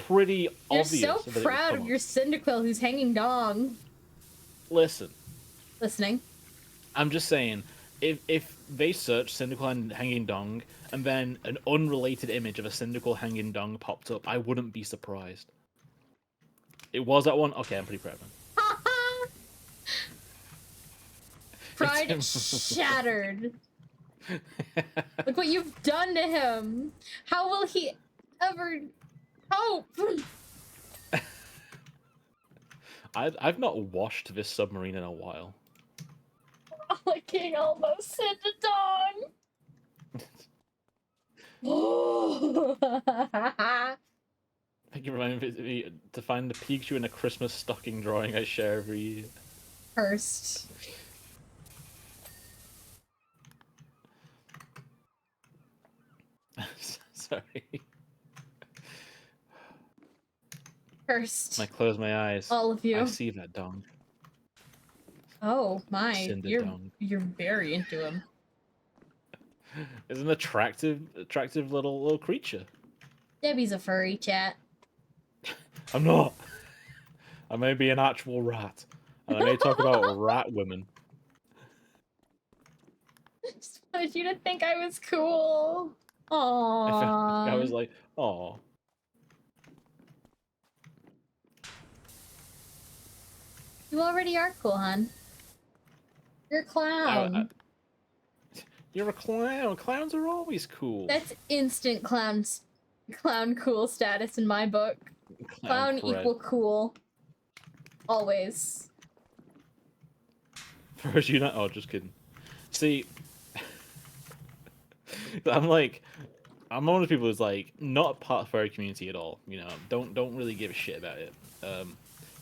pretty obvious. You're so proud of your Cyndaquil who's hanging dong. Listen. Listening. I'm just saying, if they search Cyndaquil hanging dong, and then an unrelated image of a Cyndaquil hanging dong popped up, I wouldn't be surprised. It was that one? Okay, I'm pretty proud of him. Pride shattered. Look what you've done to him. How will he ever cope? I've not washed this submarine in a while. The king almost sent a dong. Thank you for reminding me to find the Pikachu in a Christmas stocking drawing I share every year. Cursed. Sorry. Cursed. When I close my eyes, All of you. I see that dong. Oh my, Cinder you're dong. very into him. It's an attractive little creature. Debbie's a furry, chat. I'm not. I may be an actual rat, and I may talk about rat women. Just wanted you to think I was cool. I Aww. was like, oh. You already are cool, hon. You're a clown. You're a clown. Clowns are always cool. That's instant clown cool status in my book. Clown cred. equal cool. Always. First, you know. Oh, just kidding. See, I'm one of those people who's like not a part of the furry community at all. You know, don't really give a shit about it.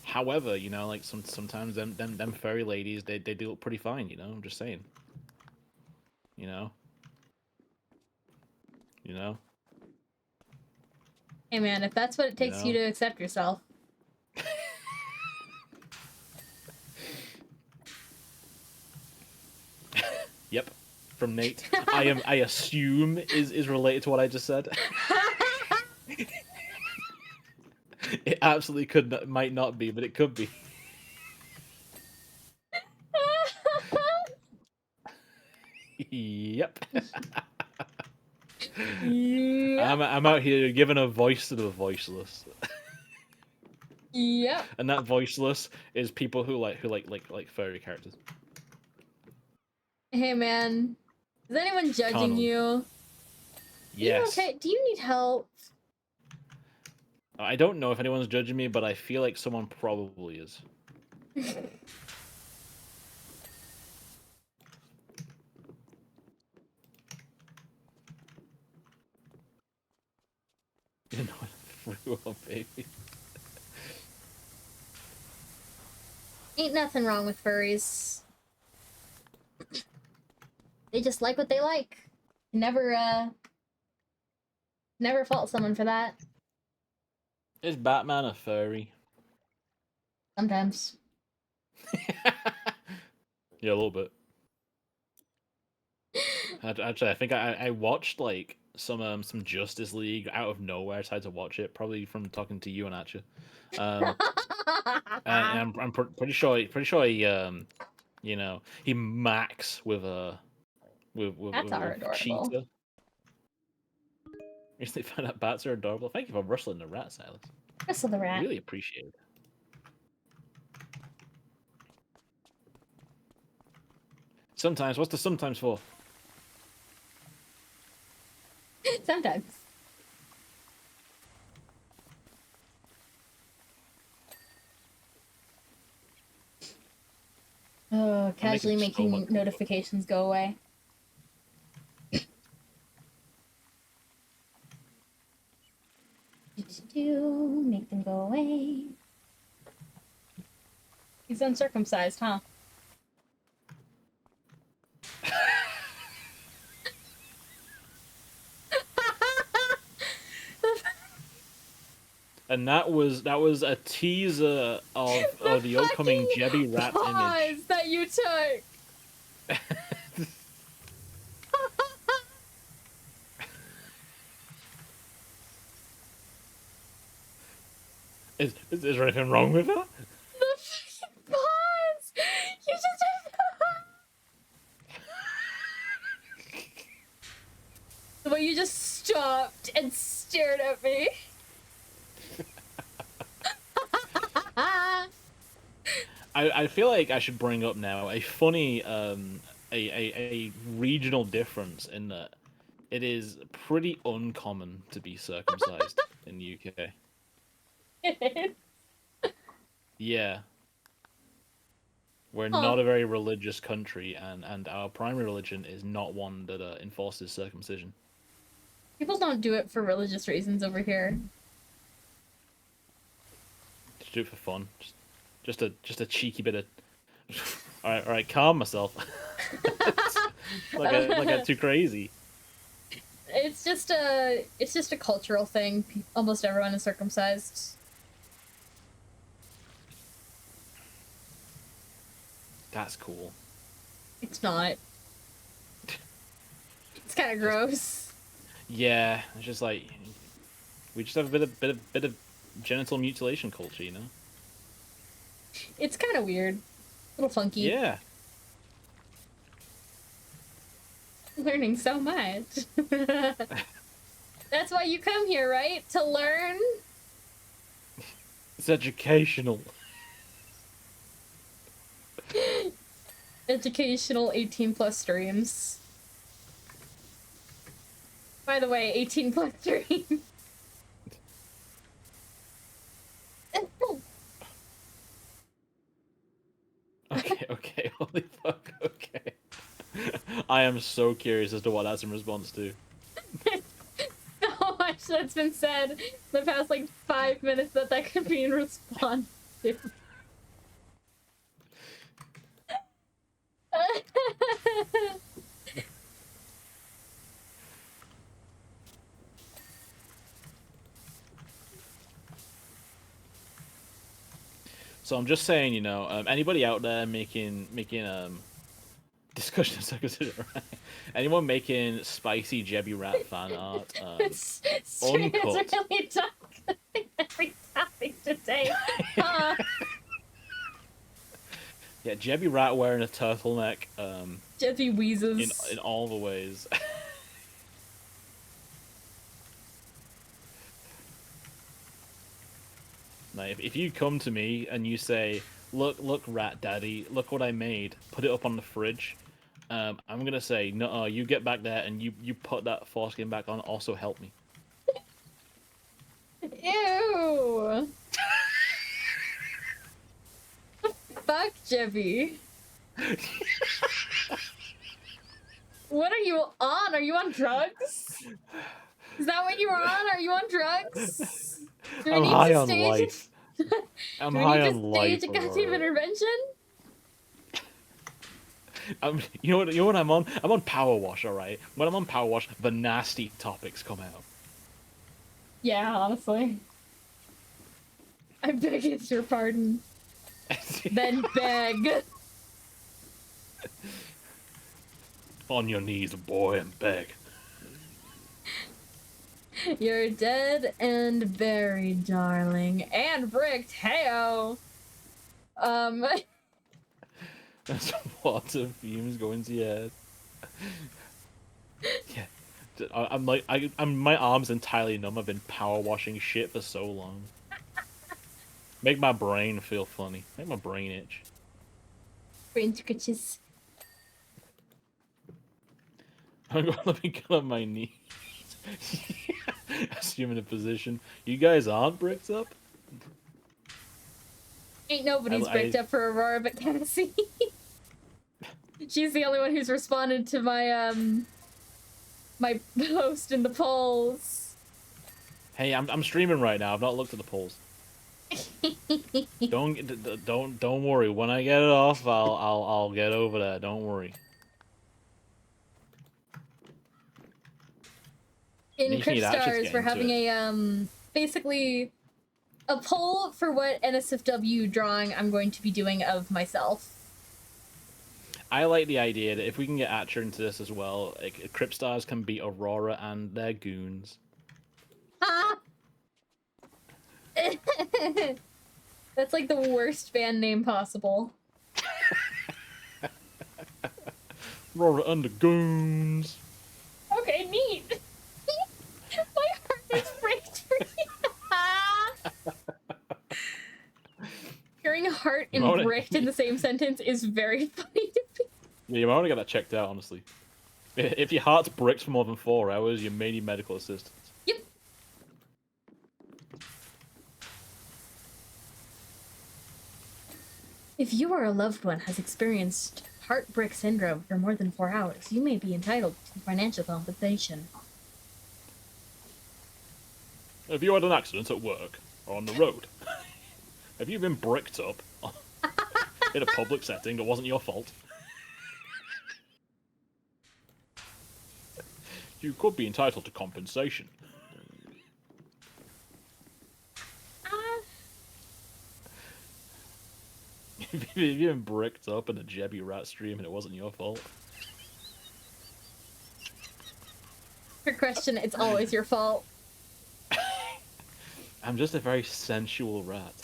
However, you know, like sometimes them furry ladies, they do look pretty fine. You know, I'm just saying. You know. You know. Hey man, if that's what it takes you to accept yourself. Yep. From Nate. I assume is related to what I just said. It absolutely might not be, but it could be. Yep. Yep. I'm out here giving a voice to the voiceless. Yep. And that voiceless is people who like furry characters. Hey man, is anyone judging Canon. you? Yes. You okay? Do you need help? I don't know if anyone's judging me, but I feel like someone probably is. You know, free will, baby. Ain't nothing wrong with furries. They just like what they like. Never fault someone for that. Is Batman a furry? Sometimes. Yeah, a little bit. Actually, I think I watched like some Justice League out of nowhere. I decided to watch it, probably from talking to you and Atcha. And I'm pretty sure he you know, he max with a That's adorable. cheetah. Recently found out bats are adorable. Thank you for rustling the rat, Silas. Rustle the rat. Really appreciate it. Sometimes, what's the sometimes for? Sometimes. Oh, casually making notifications go away. Make them go away. He's uncircumcised, huh? And that was a teaser of the upcoming Jebby Rat image. That you took. Is there anything wrong with that? The fucking pause. You just. The way you just stopped and stared at me. I feel like I should bring up now a funny a regional difference in that it is pretty uncommon to be circumcised in the UK. It is. Yeah. We're not a very religious country, and our primary religion is not one that enforces circumcision. People don't do it for religious reasons over here. Just do it for fun. Just a cheeky bit of. All right, calm myself. like I'm too crazy. It's just a cultural thing. Almost everyone is circumcised. That's cool. It's not. It's kind of gross. Yeah, it's just like we just have a bit of genital mutilation culture, you know. It's kind of weird. A little funky. Yeah. Learning so much. That's why you come here, right? To learn? It's educational. Educational 18+ streams. By the way, 18+ streams. Okay, holy fuck, okay. I am so curious as to what that's in response to. So much that's been said in the past, like, 5 minutes that could be in response to. So I'm just saying, you know, anybody out there making discussion right? Anyone making spicy Jebby Rat fan art, Stream is uncut. really toxic every topic today. Yeah, Jebby Rat wearing a turtleneck, Jeffy wheezes. in all the ways. Now, if you come to me and you say, look, Rat Daddy, look what I made, put it up on the fridge, I'm gonna say, no, you get back there and you put that foreskin back on, also help me. Ew! Fuck, Jeffy. What are you on? Are you on drugs? Is that what you were on? Are you on drugs? Do we I'm need high to on stage life. I'm Do we high need on to life. stage a goddamn intervention? You know what I'm on? I'm on Power Wash, alright? When I'm on Power Wash, the nasty topics come out. Yeah, honestly. I beg it's your pardon. Then beg. On your knees, boy, and beg. You're dead and buried, darling. And bricked, heyo! That's water fumes going to your head. Yeah. I'm my arm's entirely numb. I've been power washing shit for so long. Make my brain feel funny. Make my brain itch. Brain scratches. Let me get on my knees. Assuming a position. You guys aren't bricked up? Ain't nobody's bricked up for Aurora but Cassie. She's the only one who's responded to my, my post in the polls. Hey, I'm streaming right now. I've not looked at the polls. Don't worry. When I get it off, I'll get over there. Don't worry. In Crypt Stars, we're having a basically a poll for what NSFW drawing I'm going to be doing of myself. I like the idea that if we can get Atcher into this as well, like, Crypt Stars can be Aurora and their goons. Ha! That's like the worst band name possible. Aurora and the goons. Okay, neat. My heart is breaked for you. Hearing heart and bricked in the same sentence is very funny to me. Yeah, you might want to get that checked out, honestly. If your heart's bricked for more than 4 hours, you may need medical assistance. Yep. If you or a loved one has experienced heart brick syndrome for more than 4 hours, you may be entitled to financial compensation. If you had an accident at work or on the road, Have you been bricked up in a public setting? It wasn't your fault. You could be entitled to compensation. If you've been bricked up in a Jebby Rat stream and it wasn't your fault. Your question, it's always your fault. I'm just a very sensual rat.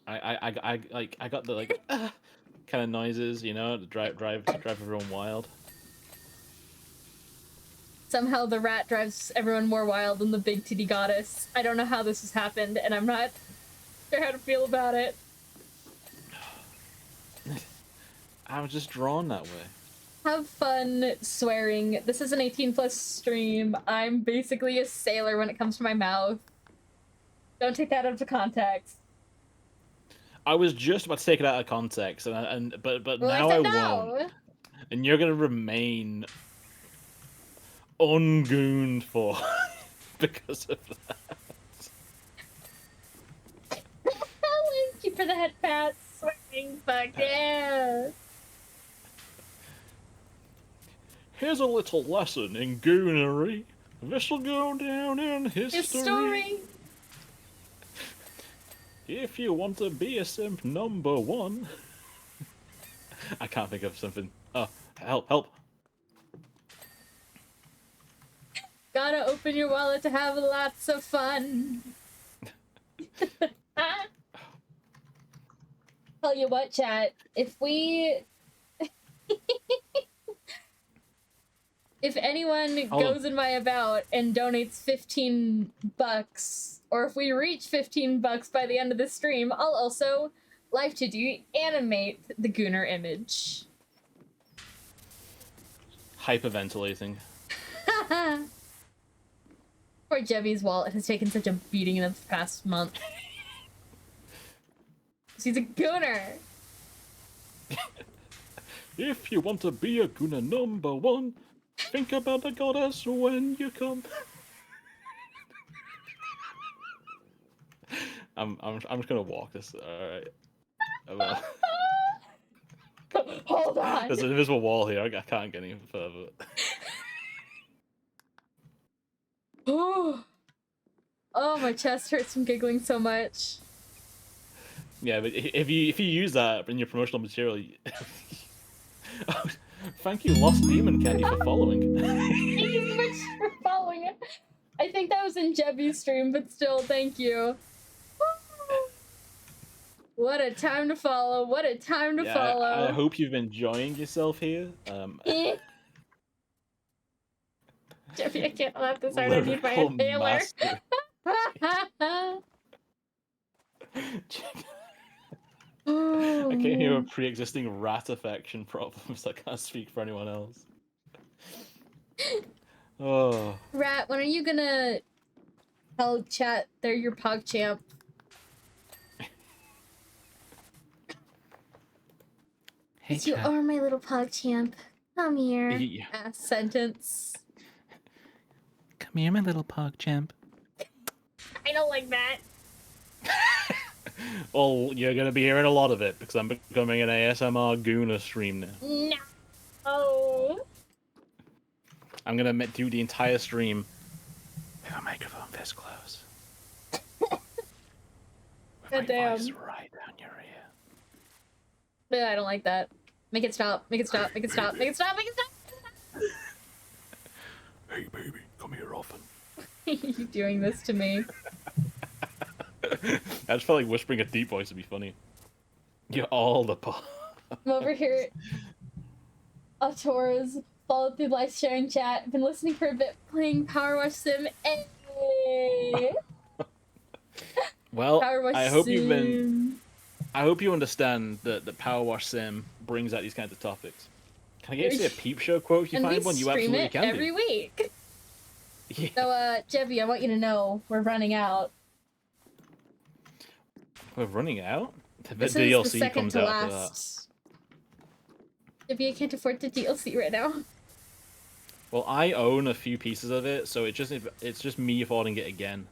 I got the like kind of noises, you know, to drive everyone wild. Somehow the rat drives everyone more wild than the big titty goddess. I don't know how this has happened, and I'm not sure how to feel about it. I was just drawn that way. Have fun swearing. This is an 18+ stream. I'm basically a sailor when it comes to my mouth. Don't take that out of context. I was just about to take it out of context, but Well, now I I no. won't. And you're gonna remain ungooned for because of that. Thank you for the head pats. Swearing, fuck yeah. Here's a little lesson in goonery. This'll go down in history. If you want to be a simp #1. I can't think of something. Oh, help. Gotta open your wallet to have lots of fun. Tell you what, chat, if anyone goes in my about and donates $15, or if we reach $15 by the end of the stream, I'll also live to do animate the Gooner image. Hyperventilating. Poor Jebby's wallet has taken such a beating in the past month. She's a Gooner. If you want to be a Gooner #1, think about the goddess when you come. I'm just gonna walk this. All right. Hold on. There's an invisible wall here. I can't get any further. Oh, my chest hurts from giggling so much. Yeah, but if you use that in your promotional material, oh, thank you, Lost Demon Candy, for following. Thank you so much for following it. I think that was in Jebby's stream, but still, thank you. What a time to follow! What a time to follow! I hope you've been enjoying yourself here. Jeffy, I can't laugh this hard. I need my inhaler. I came here with pre-existing rat affection problems. I can't speak for anyone else. Oh. Rat, when are you gonna tell chat they're your PogChamp? Hey, you are my little PogChamp. Come here. Yeah. Sentence. Come here, my little PogChamp. I don't like that. Well, you're gonna be hearing a lot of it because I'm becoming an ASMR Gooner stream now. No. Oh. I'm gonna do the entire stream with a microphone this close. With my voice right down your ear. I don't like that. Make it stop. Make it stop. Make it stop. Make it stop. Make it stop. Hey, baby, come here often. You doing this to me? I just felt like whispering a deep voice would be funny. You're all the pop. I'm over here. Autors followed through live sharing chat. Been listening for a bit, playing Power Wash Sim. Hey. Well, Power Wash I hope Sim. you've been. I hope you understand that the Power Wash Sim brings out these kinds of topics. Can I get you to say a peep show quote? If you And find we one, you stream absolutely it can every do. week. Yeah. So, Jevy, I want you to know we're running out. We're running out? The This DLC is the second comes to out for that. last. Jevy, I can't afford the DLC right now. Well, I own a few pieces of it, so it's just me affording it again.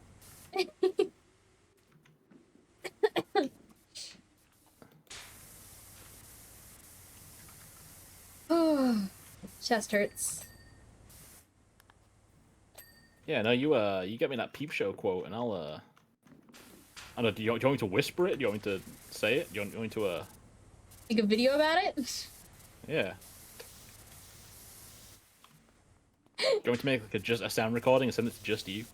Chest hurts. Yeah, no, you get me that peep show quote, and I'll I don't know. Do you want me to whisper it? Do you want me to say it? Do you want me to Make a video about it? Yeah. Do you want me to make like just a sound recording and send it to just you?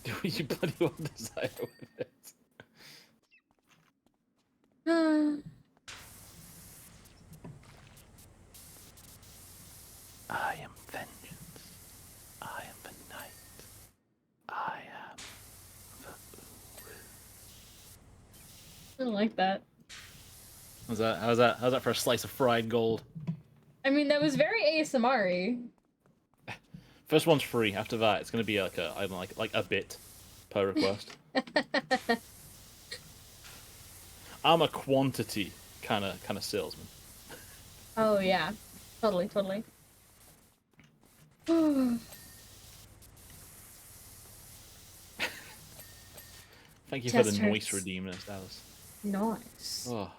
Do you bloody well desire with it? I am vengeance. I am the night. I am I don't like that. How's that? How's that for a slice of fried gold? I mean, that was very ASMR-y. First one's free. After that, it's gonna be like I don't know, like a bit per request. I'm a quantity kind of salesman. Oh yeah, totally. Thank you Chest for the noise hurts. redeeming us, Dallas. Nice. Oh.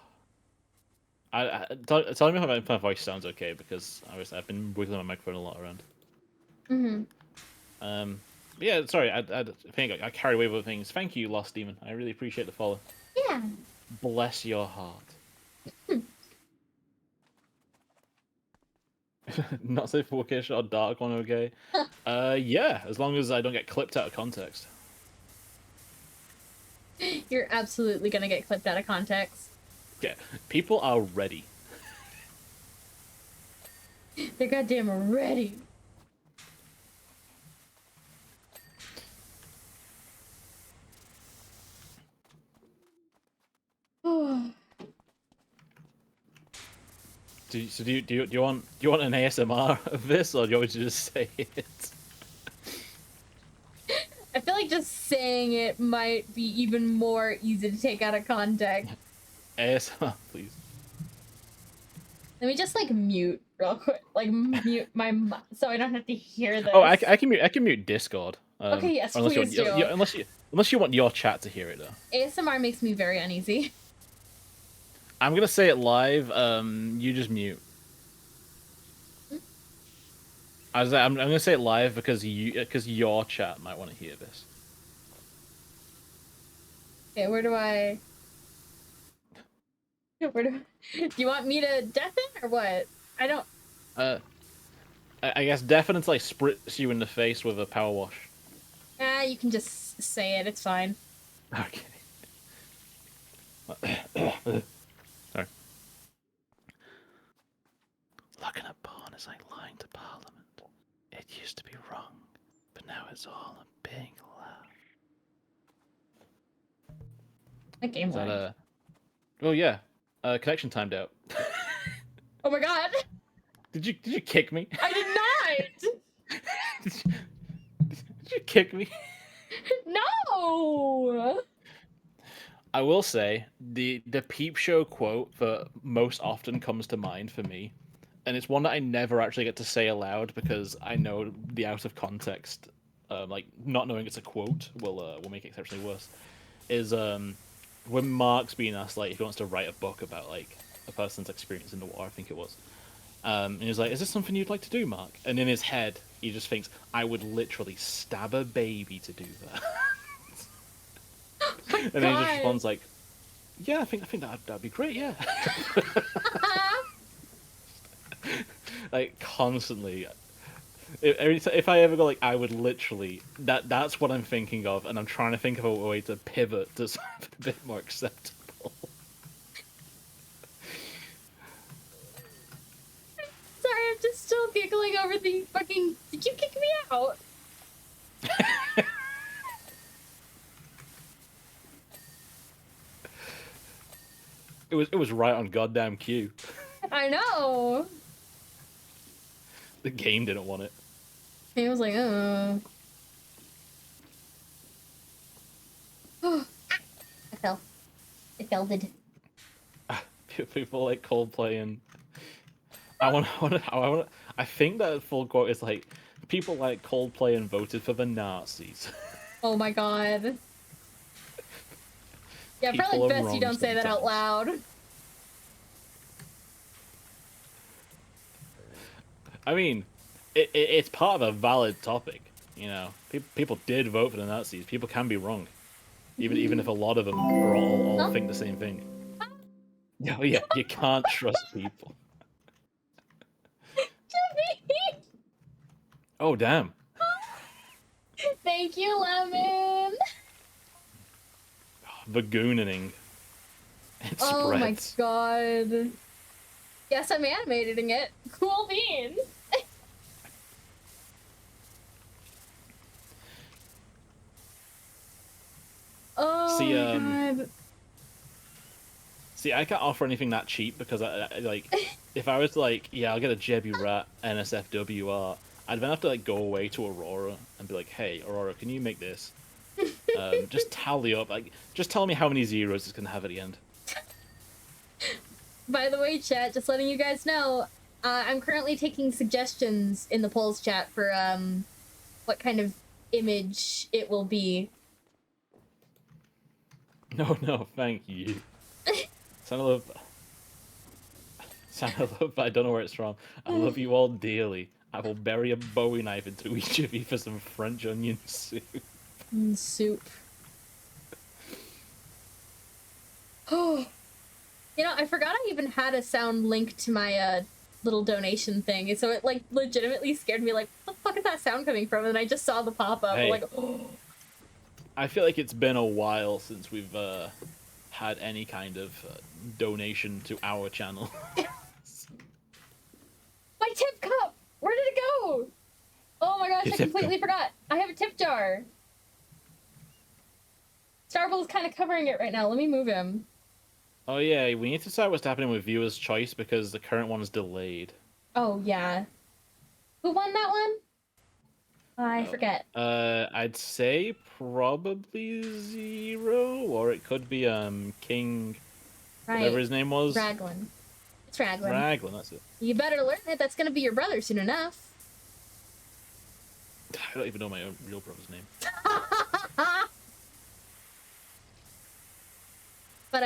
Tell me if my voice sounds okay, because obviously I've been wiggling my microphone a lot around. Yeah, sorry, I think I carried away with things. Thank you, Lost Demon. I really appreciate the follow. Yeah. Bless your heart. Not safe for Workish or Dark One, okay? Yeah, as long as I don't get clipped out of context. You're absolutely gonna get clipped out of context. Yeah, people are ready. They're goddamn ready. Do you want an ASMR of this, or do you want me to just say it? I feel like just saying it might be even more easy to take out of context. ASMR, please. Let me just like mute real quick, like mute my so I don't have to hear this. Oh, I can mute Discord. Okay, yes, unless please do. Unless you want your chat to hear it though. ASMR makes me very uneasy. I'm gonna say it live. You just mute. I'm gonna say it live because your chat might want to hear this. Okay, where do you want me to deafen or what? I don't. I guess deafen until I spritz you in the face with a power wash. You can just say it. It's fine. Okay. Sorry. Looking at porn is like lying to Parliament. It used to be wrong, but now it's all a big laugh. That game lag. Oh yeah. Connection timed out. Oh my god! Did you kick me? I did not! Did you kick me? No! I will say the peep show quote that most often comes to mind for me, and it's one that I never actually get to say aloud because I know the out of context, like not knowing it's a quote will make it exceptionally worse. Is when Mark's being asked like if he wants to write a book about like a person's experience in the war, I think it was. And he's like, "Is this something you'd like to do, Mark?" And in his head, he just thinks, "I would literally stab a baby to do that." And then he just responds like, "Yeah, I think that'd be great, yeah." Like constantly, if I ever go like, I would literally that's what I'm thinking of, and I'm trying to think of a way to pivot to something a bit more acceptable. Sorry, I'm just still giggling over the fucking. Did you kick me out? It was right on goddamn cue. I know. The game didn't want it. He was like, oh. I fell. I fell. Did. People like Coldplay and I think that full quote is like, People like Coldplay and voted for the Nazis. Oh my god. Yeah, People probably are best you wrong don't say that out sometimes. loud. I mean, it's part of a valid topic. You know, people did vote for the Nazis. People can be wrong, even if a lot of them are all Huh? think the same thing. Oh yeah, you can't trust people. Oh damn. Thank you, Lemon. Vagooning. It Oh my spreads. god. Yes, I'm animating it. Cool beans. Oh See, my god. See, I can't offer anything that cheap because like, if I was like, yeah, I'll get a Jebu Rat NSFWR, I'd then have to like go away to Aurora and be like, hey, Aurora, can you make this? Just tally up, like, just tell me how many zeros it's gonna have at the end. By the way, chat, just letting you guys know, I'm currently taking suggestions in the polls chat for what kind of image it will be. No, thank you. Son of I don't know where it's from. I love you all dearly. I will bury a Bowie knife into each of you for some French onion soup. Soup. Oh. You know, I forgot I even had a sound link to my little donation thing, so it like legitimately scared me. Like, what the fuck is that sound coming from? And I just saw the pop up. Hey. Like, oh. I feel like it's been a while since we've had any kind of donation to our channel. My tip cup! Where did it go? Oh my gosh, Your I tip completely cup. forgot. I have a tip jar. Starbull is kind of covering it right now. Let me move him. Oh yeah, we need to decide what's happening with viewers' choice because the current one is delayed. Oh, yeah. Who won that one? I forget. I'd say probably Zero, or it could be King, Right. whatever his name was. Raglan. It's Raglan. Raglan, that's it. You better learn it. That's gonna be your brother soon enough. I don't even know my own real brother's name. But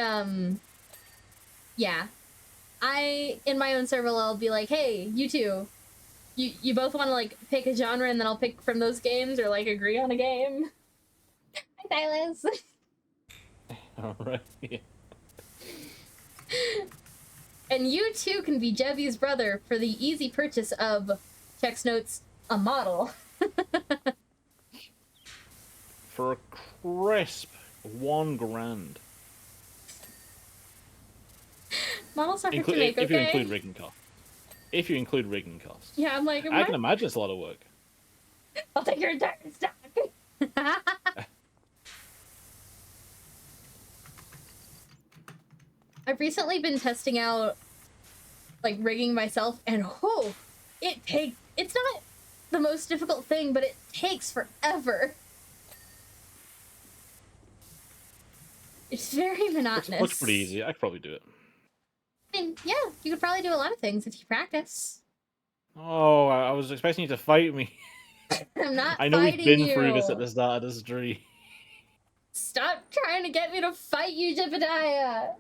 yeah. In my own server, I'll be like, hey, you two, you both want to like pick a genre, and then I'll pick from those games, or like agree on a game. Hi, Silas. Alright, yeah. And you too can be Jevy's brother for the easy purchase of, text notes, a model. For a crisp $1,000. Models are hard to make, If you okay? include rigging costs. If you include rigging costs. Yeah, I'm like, I can imagine it's a lot of work. I'll take your entire stock. I've recently been testing out, like, rigging myself, and it's not the most difficult thing, but it takes forever. It's very monotonous. It looks pretty easy. I could probably do it. I mean, yeah, you could probably do a lot of things if you practice. Oh, I was expecting you to fight me. I'm not I know we've fighting been you. through this at the start of this stream. Stop trying to get me to fight you, Jebediah.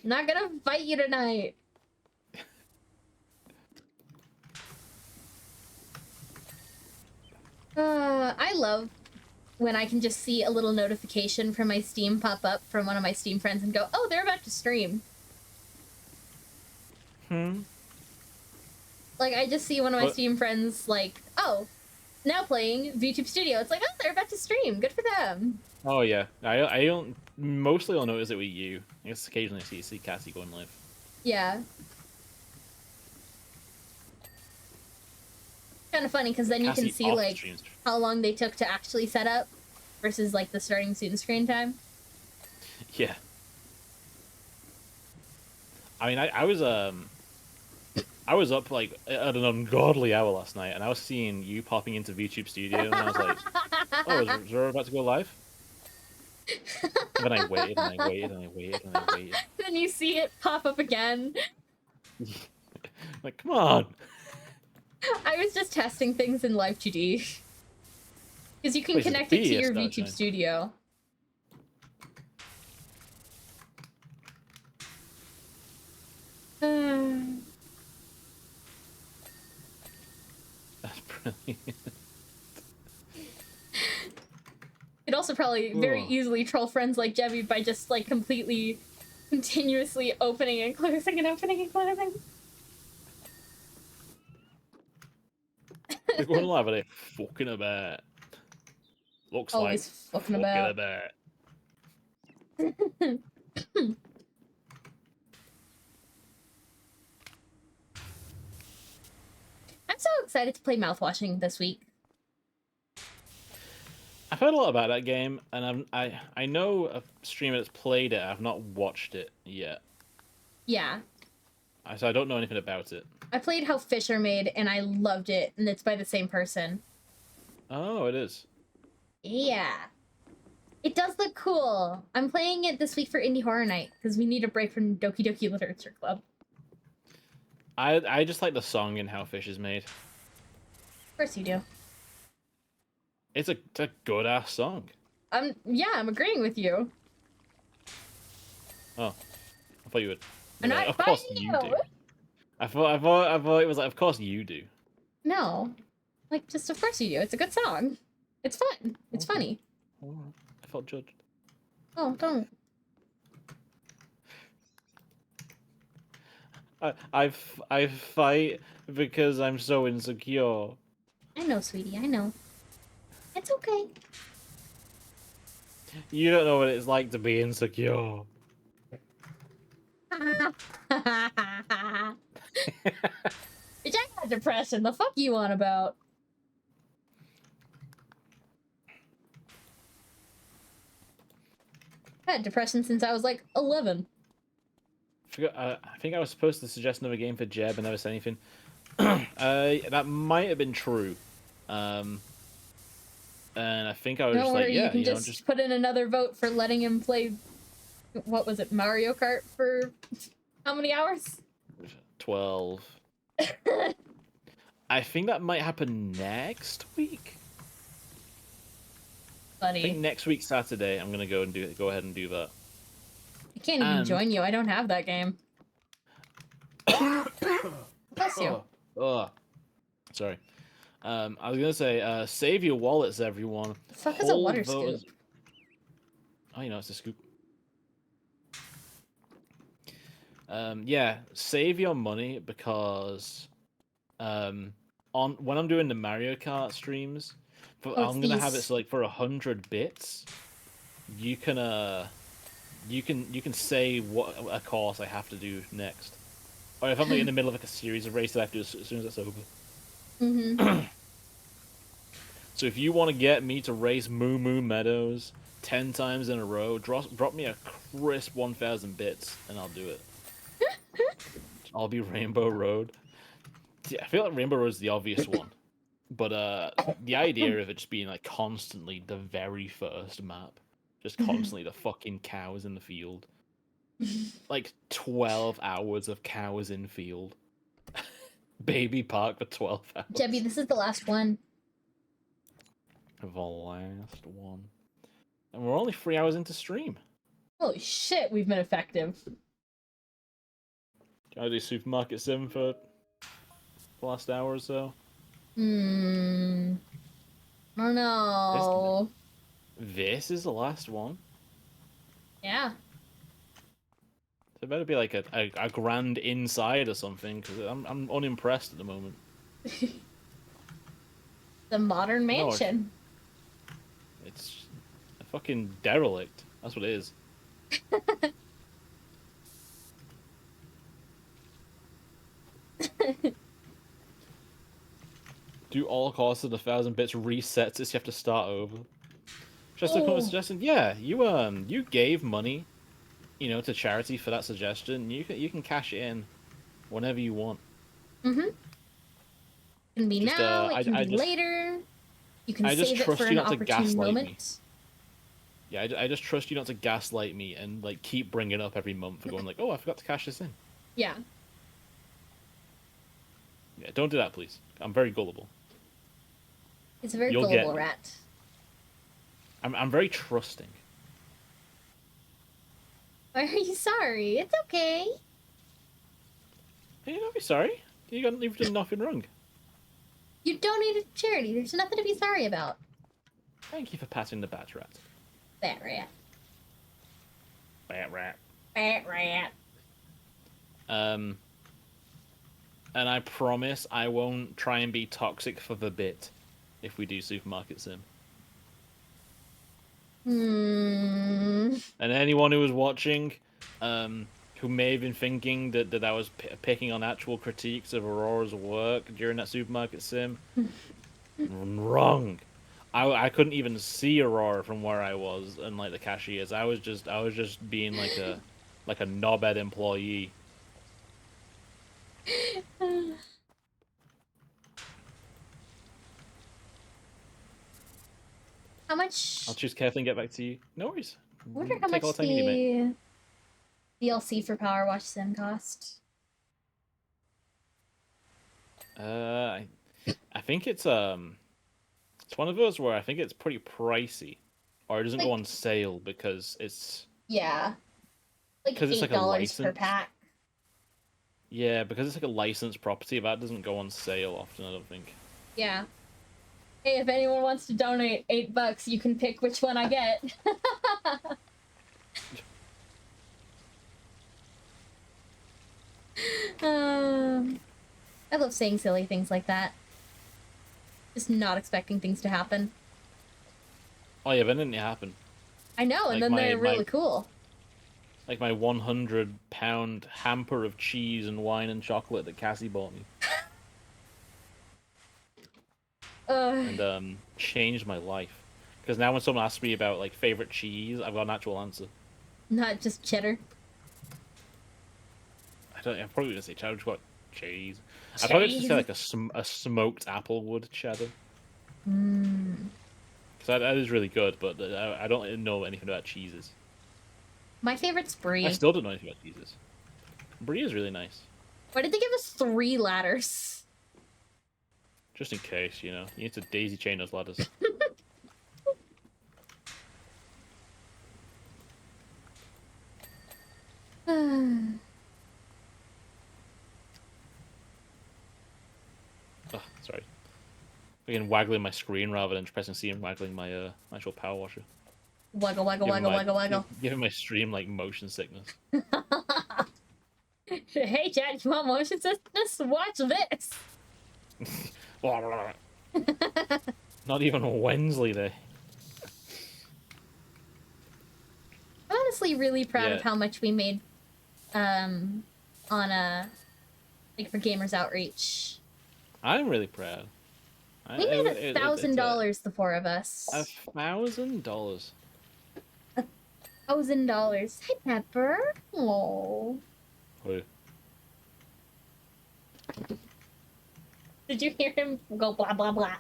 I'm not gonna fight you tonight. I love when I can just see a little notification from my Steam pop up from one of my Steam friends and go, oh, they're about to stream. Like, I just see one of my Steam friends, like, oh, now playing VTube Studio. It's like, oh, they're about to stream. Good for them. Oh, yeah. I don't... Mostly I'll notice it with you. I guess occasionally I see Cassie going live. Yeah. Kind of funny, because then you can see, like, how long they took to actually set up versus, like, the starting student screen time. Yeah. I mean, I was up, like, at an ungodly hour last night, and I was seeing you popping into VTube Studio, and I was like, oh, is Zoro about to go live? And then I waited, and I waited, and I waited, and I waited. Then you see it pop up again. Like, come on! I was just testing things in Live 2D. Because you can Places connect it to be a your start VTube time. Studio. That's brilliant. You'd also probably very Ugh. easily troll friends like Jebby by just like completely, continuously opening and closing and opening and closing. We're going live at it fucking about. Looks Always like fucking about. I'm so excited to play mouthwashing this week. I've heard a lot about that game, and I know a streamer that's played it. I've not watched it yet, Yeah. so I don't know anything about it. I played How Fish Are Made and I loved it, and it's by the same person. Oh, it is. Yeah. It does look cool. I'm playing it this week for Indie Horror Night, because we need a break from Doki Doki Literature Club. I just like the song in How Fish Is Made. Of course you do. It's a good ass song. Yeah, I'm agreeing with you. Oh, I thought you would. I'm Like, not of course fighting you you. do. I thought it was like, of course you do. No. Like, just of course you do. It's a good song. It's fun. It's Okay. funny. Alright. I felt judged. Oh, don't. I fight because I'm so insecure. I know, sweetie. I know. It's okay. You don't know what it's like to be insecure. Bitch, I got depression. The fuck you on about? I had depression since I was like 11. I think I was supposed to suggest another game for Jeb and never said anything. That might have been true. And I think I was Don't just worry, like, yeah, you can know, just put in another vote for letting him play. What was it, Mario Kart for how many hours? 12. I think that might happen next week. I think Buddy, next week Saturday I'm gonna go ahead and do that. I can't even join you. I don't have that game. Bless you. Oh, sorry. I was gonna say, save your wallets, everyone. The fuck is a water vote- scoop? Oh, you know, it's a scoop. Yeah, save your money because, when I'm doing the Mario Kart streams, I'm gonna have it so like for 100 bits, you can say what a course I have to do next, or if I'm like in the middle of like a series of races, I have to do as soon as it's over. Mm-hmm. So if you want to get me to race Moo Moo Meadows 10 times in a row, drop me a crisp 1,000 bits, and I'll do it. I'll be Rainbow Road. Yeah, I feel like Rainbow Road's the obvious one, but the idea of it just being like constantly the very first map, just constantly the fucking cows in the field, like 12 hours of cows in field. Baby Park for 12 hours. Jebby, this is the last one. The last one. And we're only 3 hours into stream. Holy shit, we've been effective. Can I do Supermarket Sim for the last hour or so? I don't know. This is the last one. Yeah. So it better be like a grand inside or something, because I'm unimpressed at the moment. The modern mansion. It's a fucking derelict. That's what it is. Do all costs of 1,000 bits resets this, you have to start over. Just a quick suggestion. Yeah, you gave money, you know, to charity for that suggestion. You can cash it in whenever you want. Mm-hmm. It can be Just, now, it can I be just- later. You can I just save it trust for you an not to opportune gaslight me. moment. Yeah, I just trust you not to gaslight me and like keep bringing it up every month and going like, oh, I forgot to cash this in. Yeah. Yeah, don't do that, please. I'm very gullible. It's a very You'll get gullible me. rat. I'm very trusting. Why are you sorry? It's okay. Hey, don't be sorry. You've done nothing wrong. You donated to charity. There's nothing to be sorry about. Thank you for patting the bat rat. Bat rat. Bat rat. Bat rat. And I promise I won't try and be toxic for the bit if we do Supermarket Sim. Hmm. And anyone who was watching, who may have been thinking that I was picking on actual critiques of Aurora's work during that Supermarket Sim, wrong. I couldn't even see Aurora from where I was and like the cashiers. I was just being like a knobhead employee. How much? I'll choose carefully and get back to you. No worries. I wonder how Take all much the time you need, mate. the DLC for Power Wash Sim cost. I think it's one of those where I think it's pretty pricey, or it doesn't go Like- on sale because it's Yeah. Like 'Cause it's like a $8 per license. pack. yeah, because it's like a licensed property that doesn't go on sale often. I don't think. Yeah. Hey, if anyone wants to donate $8, you can pick which one I get. I love saying silly things like that. Just not expecting things to happen. Oh yeah, but then it happened. I know, and Like then they're my- really cool. Like my 100-pound hamper of cheese and wine and chocolate that Cassie bought me, and changed my life. Because now when someone asks me about like favorite cheese, I've got an actual answer. Not just cheddar. I'm probably gonna say cheddar. Just got cheese. I probably just Cheese. say like a smoked applewood cheddar. Mmm. Because that is really good, but I don't know anything about cheeses. My favorite's brie. I still don't know anything about cheeses. Brie is really nice. Why did they give us 3 ladders? Just in case, you know. You need to daisy chain those ladders. Oh, sorry. Again, waggling my screen rather than pressing C and waggling my actual power washer. Waggle, waggle, Giving waggle, my- waggle, waggle. Giving my stream like motion sickness. Hey, Chad, you want motion sickness? Watch this! Not even a Wensley there. I'm honestly really proud of Yeah. how much we made on a like for Gamers Outreach. I'm really proud. We made $1,000, the 4 of us. $1,000. $1,000. Hi, Pepper. Oh. Oh. Did you hear him go blah blah blah?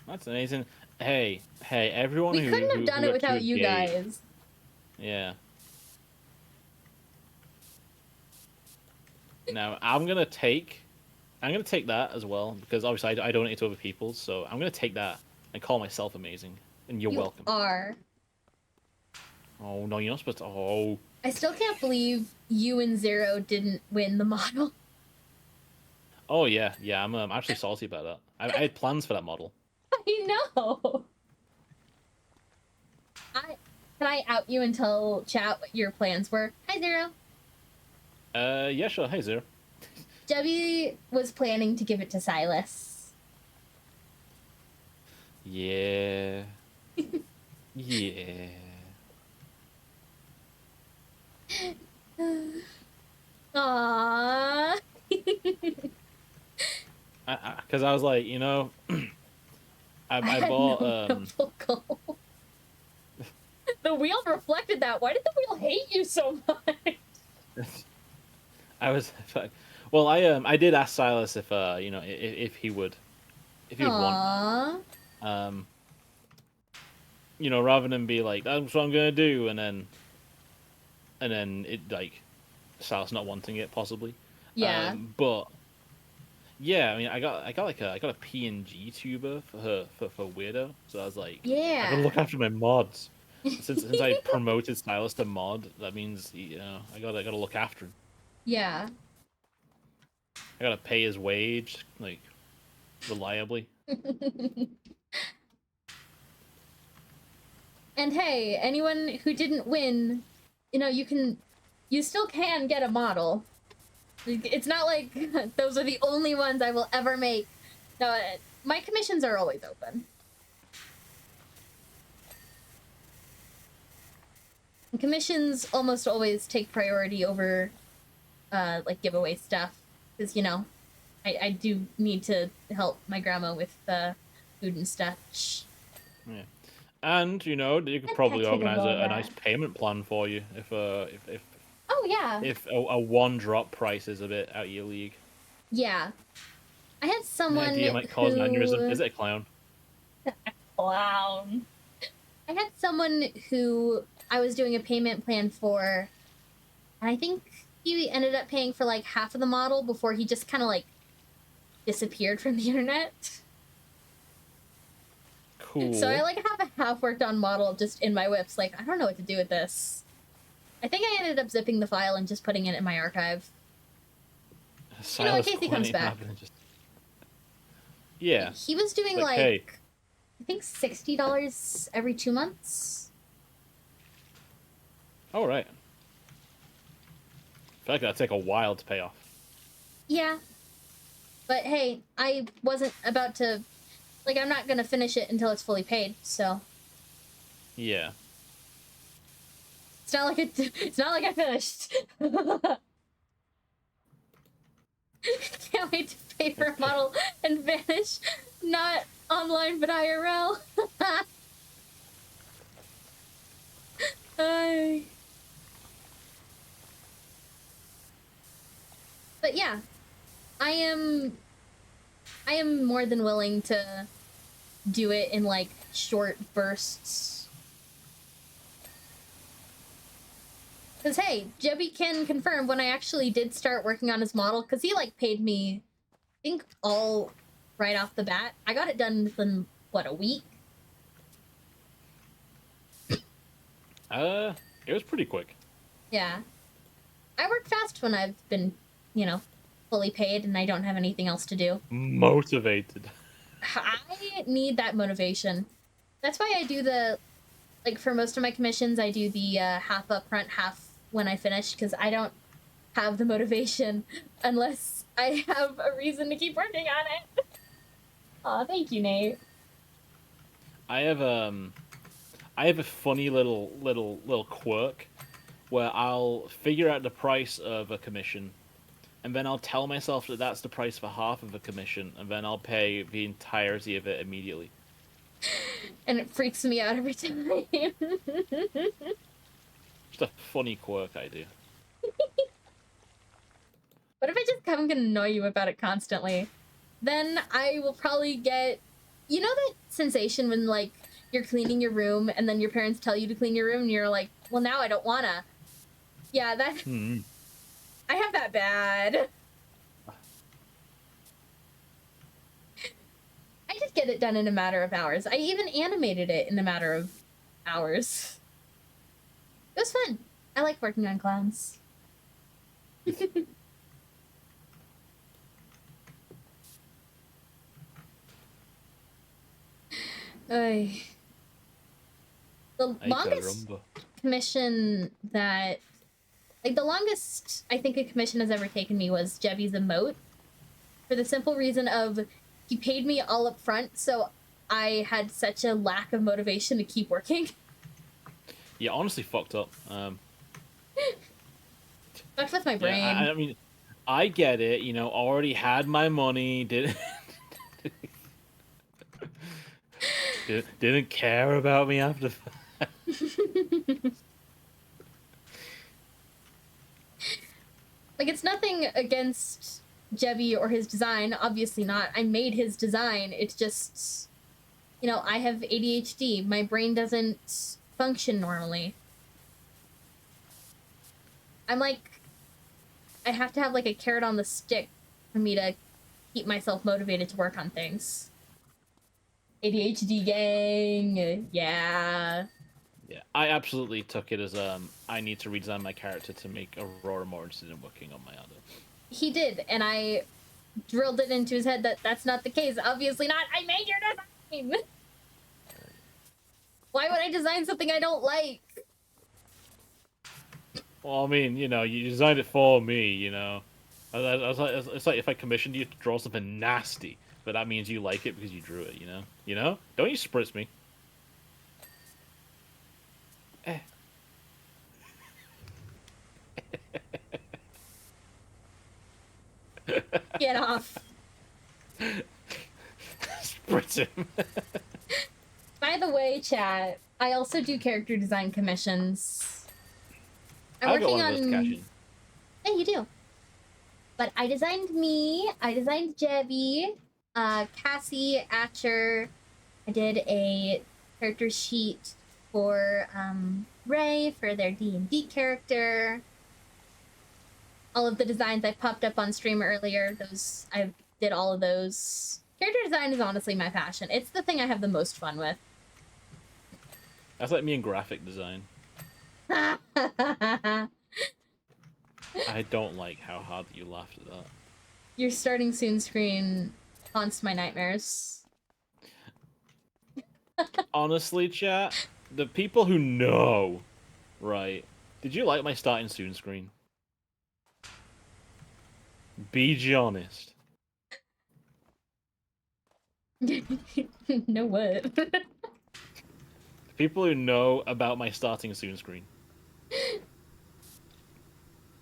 That's amazing. Hey, everyone We who couldn't have done who it without actually you gave- guys. Yeah. Now I'm gonna take that as well because obviously I donate to other people, so I'm gonna take that and call myself amazing, and you're You welcome. are. Oh no, you're not supposed to. Oh, I still can't believe you and Zero didn't win the model. oh yeah. I'm actually salty about that. I had plans for that model. I know. Can I out you and tell chat what your plans were? Hi, Zero. Yeah, sure. Hey, Zero. Debbie was planning to give it to Silas. Yeah. Yeah. Aww. Because I was like, you know, I had bought no mental goal. The wheel reflected that. Why did the wheel hate you so much? I was like, well, I did ask Silas if you know if he would want Aww. you know, rather than be like that's what I'm gonna do and then it like Silas not wanting it possibly. Yeah. But yeah, I mean, I got a PNG tuber for Weirdo, so I was like, I gotta Yeah. look after my mods. Since I promoted Stylus to mod, that means I gotta look after him. Yeah. I gotta pay his wage like reliably. And hey, anyone who didn't win, you still can get a model. It's not like those are the only ones I will ever make. No, my commissions are always open. And commissions almost always take priority over, like, giveaway stuff. Because, I do need to help my grandma with food and stuff. Shh. Yeah. And you could I'm probably petting organize a Aurora. nice payment plan for you Oh, yeah. if a one drop price is a bit out of your league. Yeah. I had An someone idea might cause an aneurysm. who... Is it a clown? Clown. I had someone who I was doing a payment plan for, and I think he ended up paying for like half of the model before he just kind of like disappeared from the internet. Cool. So I like have a half worked on model just in my whips. Like, I don't know what to do with this. I think I ended up zipping the file and just putting it in my archive. In case he comes back. Yeah. He was doing like hey. I think $60 every 2 months. All right. I feel like that'd take a while to pay off. Yeah. But hey, I wasn't about to... Like, I'm not gonna finish it until it's fully paid, so... Yeah. It's not like I finished. Can't wait to pay for a model and vanish. Not online, but IRL. But yeah, I am more than willing to do it in like short bursts. Because hey, Jebby can confirm when I actually did start working on his model, because he like paid me, I think, all right off the bat. I got it done within, what, a week? It was pretty quick. Yeah. I work fast when I've been, fully paid and I don't have anything else to do. Motivated. I need that motivation. That's why I do for most of my commissions, I do the half up front, half when I finish, because I don't have the motivation unless I have a reason to keep working on it. Aw, thank you, Nate. I have a funny little quirk where I'll figure out the price of a commission, and then I'll tell myself that that's the price for half of a commission, and then I'll pay the entirety of it immediately. And it freaks me out every time. Just a funny quirk I do. What if I just come and annoy you about it constantly? Then I will probably get... You know that sensation when, like, you're cleaning your room and then your parents tell you to clean your room and you're like, well, now I don't wanna. Yeah, that... I have that bad. I just get it done in a matter of hours. I even animated it in a matter of hours. It was fun. I like working on clowns. The longest commission that... Like, the longest I think a commission has ever taken me was Jebby's emote. For the simple reason of, he paid me all up front, so I had such a lack of motivation to keep working. Yeah, honestly fucked up. Fucked with my brain. Yeah, I mean, I get it, already had my money, didn't care about me after that. Like, it's nothing against Jebby or his design, obviously not. I made his design, it's just, I have ADHD. My brain doesn't function normally. I'm like I have to have like a carrot on the stick for me to keep myself motivated to work on things. ADHD gang, yeah. Yeah, I absolutely took it as I need to redesign my character to make Aurora more interested in working on my other. He did, and I drilled it into his head that that's not the case. Obviously not. I made your design. Why would I design something I don't like? Well, I mean, you know, you designed it for me, you know. It's like if I commissioned you to draw something nasty, but that means you like it because you drew it, you know? You know? Don't you spritz me. Eh. Get off. Spritz him. By the way, chat, I also do character design commissions. I'm I got working one of those to cash in. Yeah, you do. But I designed me, I designed Jebby, Cassie, Atcher. I did a character sheet for Ray for their D&D character. All of the designs I popped up on stream earlier, those I did all of those. Character design is honestly my passion. It's the thing I have the most fun with. That's like me in graphic design. I don't like how hard you laughed at that. Your starting soon screen haunts my nightmares. Honestly, chat, the people who know, right? Did you like my starting soon screen? Be honest. No what? People who know about my starting soon screen.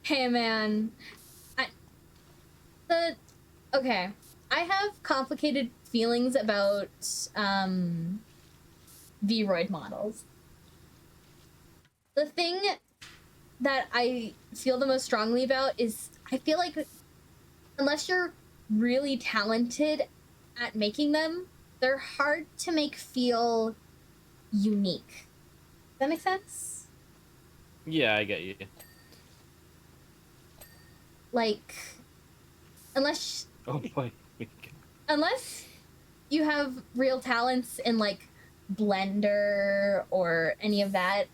Hey man, okay. I have complicated feelings about Vroid models. The thing that I feel the most strongly about is I feel like unless you're really talented at making them, they're hard to make feel unique. Does that make sense? Yeah, I get you. Like, unless Oh boy. unless you have real talents in like Blender or any of that,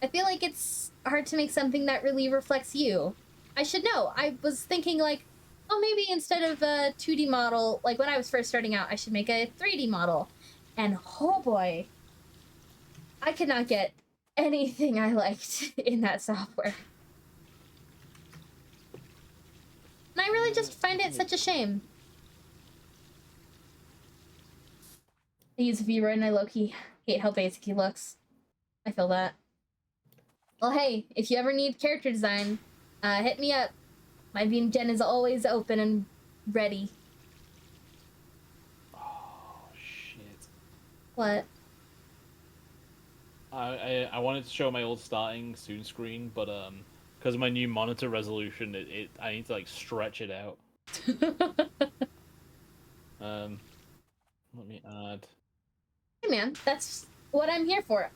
I feel like it's hard to make something that really reflects you. I should know. I was thinking like, oh, maybe instead of a 2D model, like when I was first starting out, I should make a 3D model. And oh boy, I could not get anything I liked in that software. And I really just find it such a shame. I use VROID and I low-key hate how basic he looks. I feel that. Well, hey, if you ever need character design, hit me up. My Vgen is always open and ready. Oh shit. What? I wanted to show my old starting soon screen, but because of my new monitor resolution, I need to like stretch it out. Let me add. Hey man, that's what I'm here for.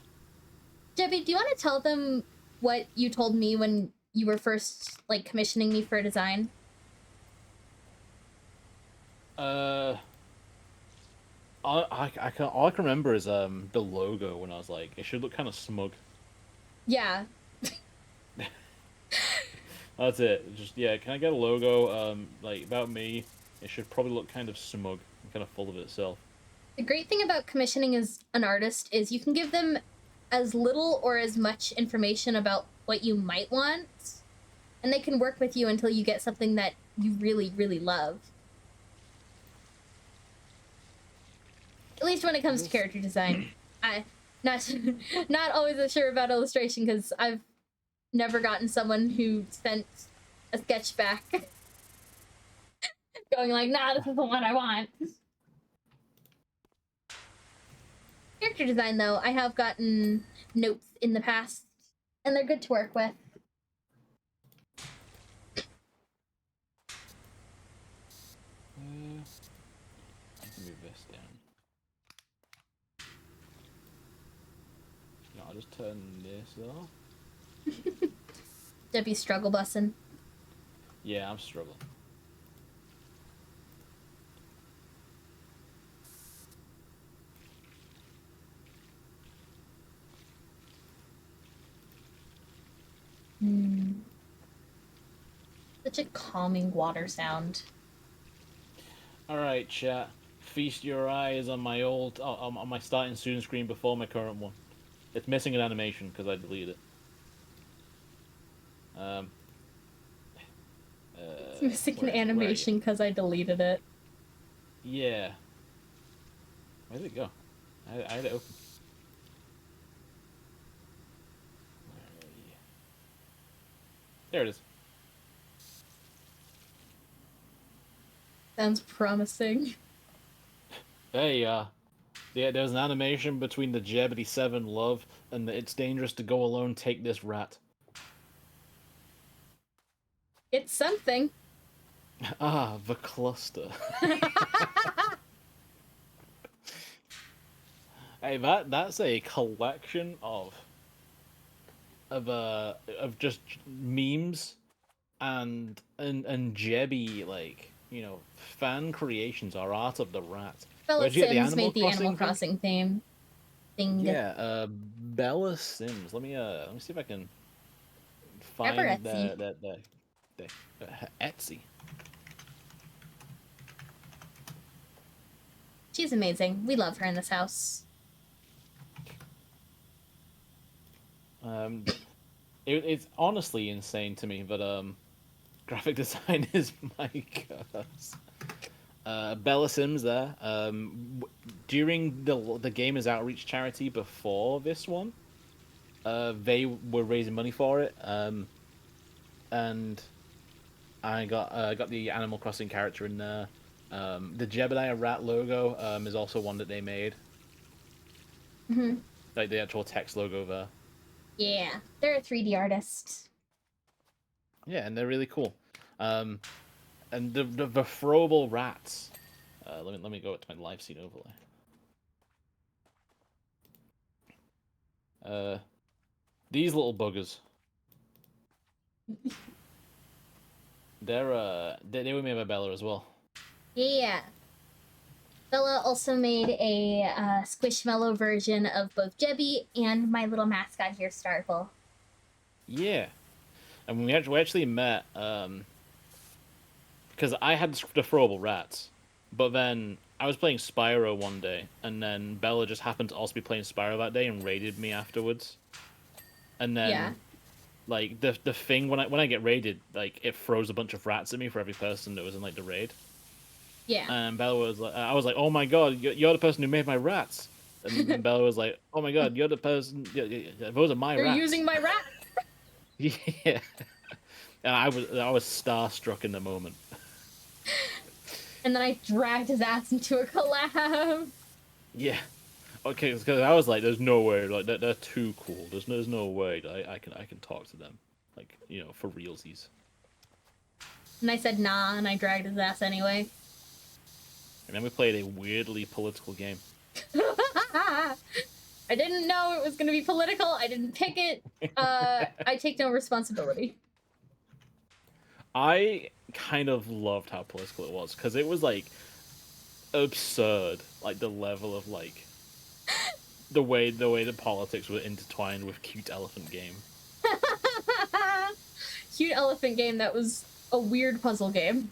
Jebby, do you want to tell them what you told me when you were first like commissioning me for a design? All I can remember is the logo when I was like, it should look kind of smug. Yeah. That's it. Just yeah, can I get a logo like about me? It should probably look kind of smug and kind of full of itself. The great thing about commissioning as an artist is you can give them as little or as much information about what you might want, and they can work with you until you get something that you really, really love. At least when it comes to character design. I not always sure about illustration because I've never gotten someone who sent a sketch back going like, nah, this is the one I want. Character design, though, I have gotten notes in the past, and they're good to work with. I can move this down. No, I'll just turn this off. Debbie's struggle bussin'. Yeah, I'm struggling. Such a calming water sound. Alright, chat. Feast your eyes on my on my starting soon screen before my current one. It's missing an animation because I deleted it. It's missing an where are you? animation because I deleted it. Yeah. Where did it go? I had it open. Where are you? There it is. Sounds promising. Hey, yeah, there's an animation between the Jeopardy 7 love and the It's Dangerous to Go Alone Take This Rat. It's something. Ah, the cluster. Hey, that's a collection of just memes and Jebby, like, you know, fan creations are art of the rat. Bella Where'd you get the Sims Animal made the Crossing Animal thing? Crossing theme. Thing. Yeah, Bella Sims. Let me see if I can Grab her find Etsy. the Etsy. She's amazing. We love her in this house. It's honestly insane to me, but graphic design is my curse. Bella Sims there. During the Gamers Outreach charity before this one, they were raising money for it, and I got the Animal Crossing character in there. The Jebediah Rat logo is also one that they made. Like the actual text logo there. Yeah, they're a 3D artist. Yeah, and they're really cool. And the throwable rats. Let me go to my live scene overlay. These little buggers. They were made by Bella as well. Yeah. Bella also made a Squishmallow version of both Jebby and my little mascot here, Starful. Yeah, and we actually met because I had the throwable rats, but then I was playing Spyro one day, and then Bella just happened to also be playing Spyro that day and raided me afterwards. And then, Yeah. like the thing when I get raided, like it throws a bunch of rats at me for every person that was in like the raid. Yeah. And Bella was like, I was like, oh my god, you're the person who made my rats. And Bella was like, oh my god, you're the person. Those are my You're rats. using my rat. Yeah. And I was starstruck in the moment. And then I dragged his ass into a collab. Yeah. Okay, because I was like, there's no way, like they're too cool. There's no way that I can talk to them, like, you know, for realsies. And I said nah, and I dragged his ass anyway. And then we played a weirdly political game. I didn't know it was gonna be political. I didn't pick it. I take no responsibility. I kind of loved how political it was because it was like absurd, like the level of like the way the politics were intertwined with Cute Elephant Game. Cute Elephant Game, that was a weird puzzle game.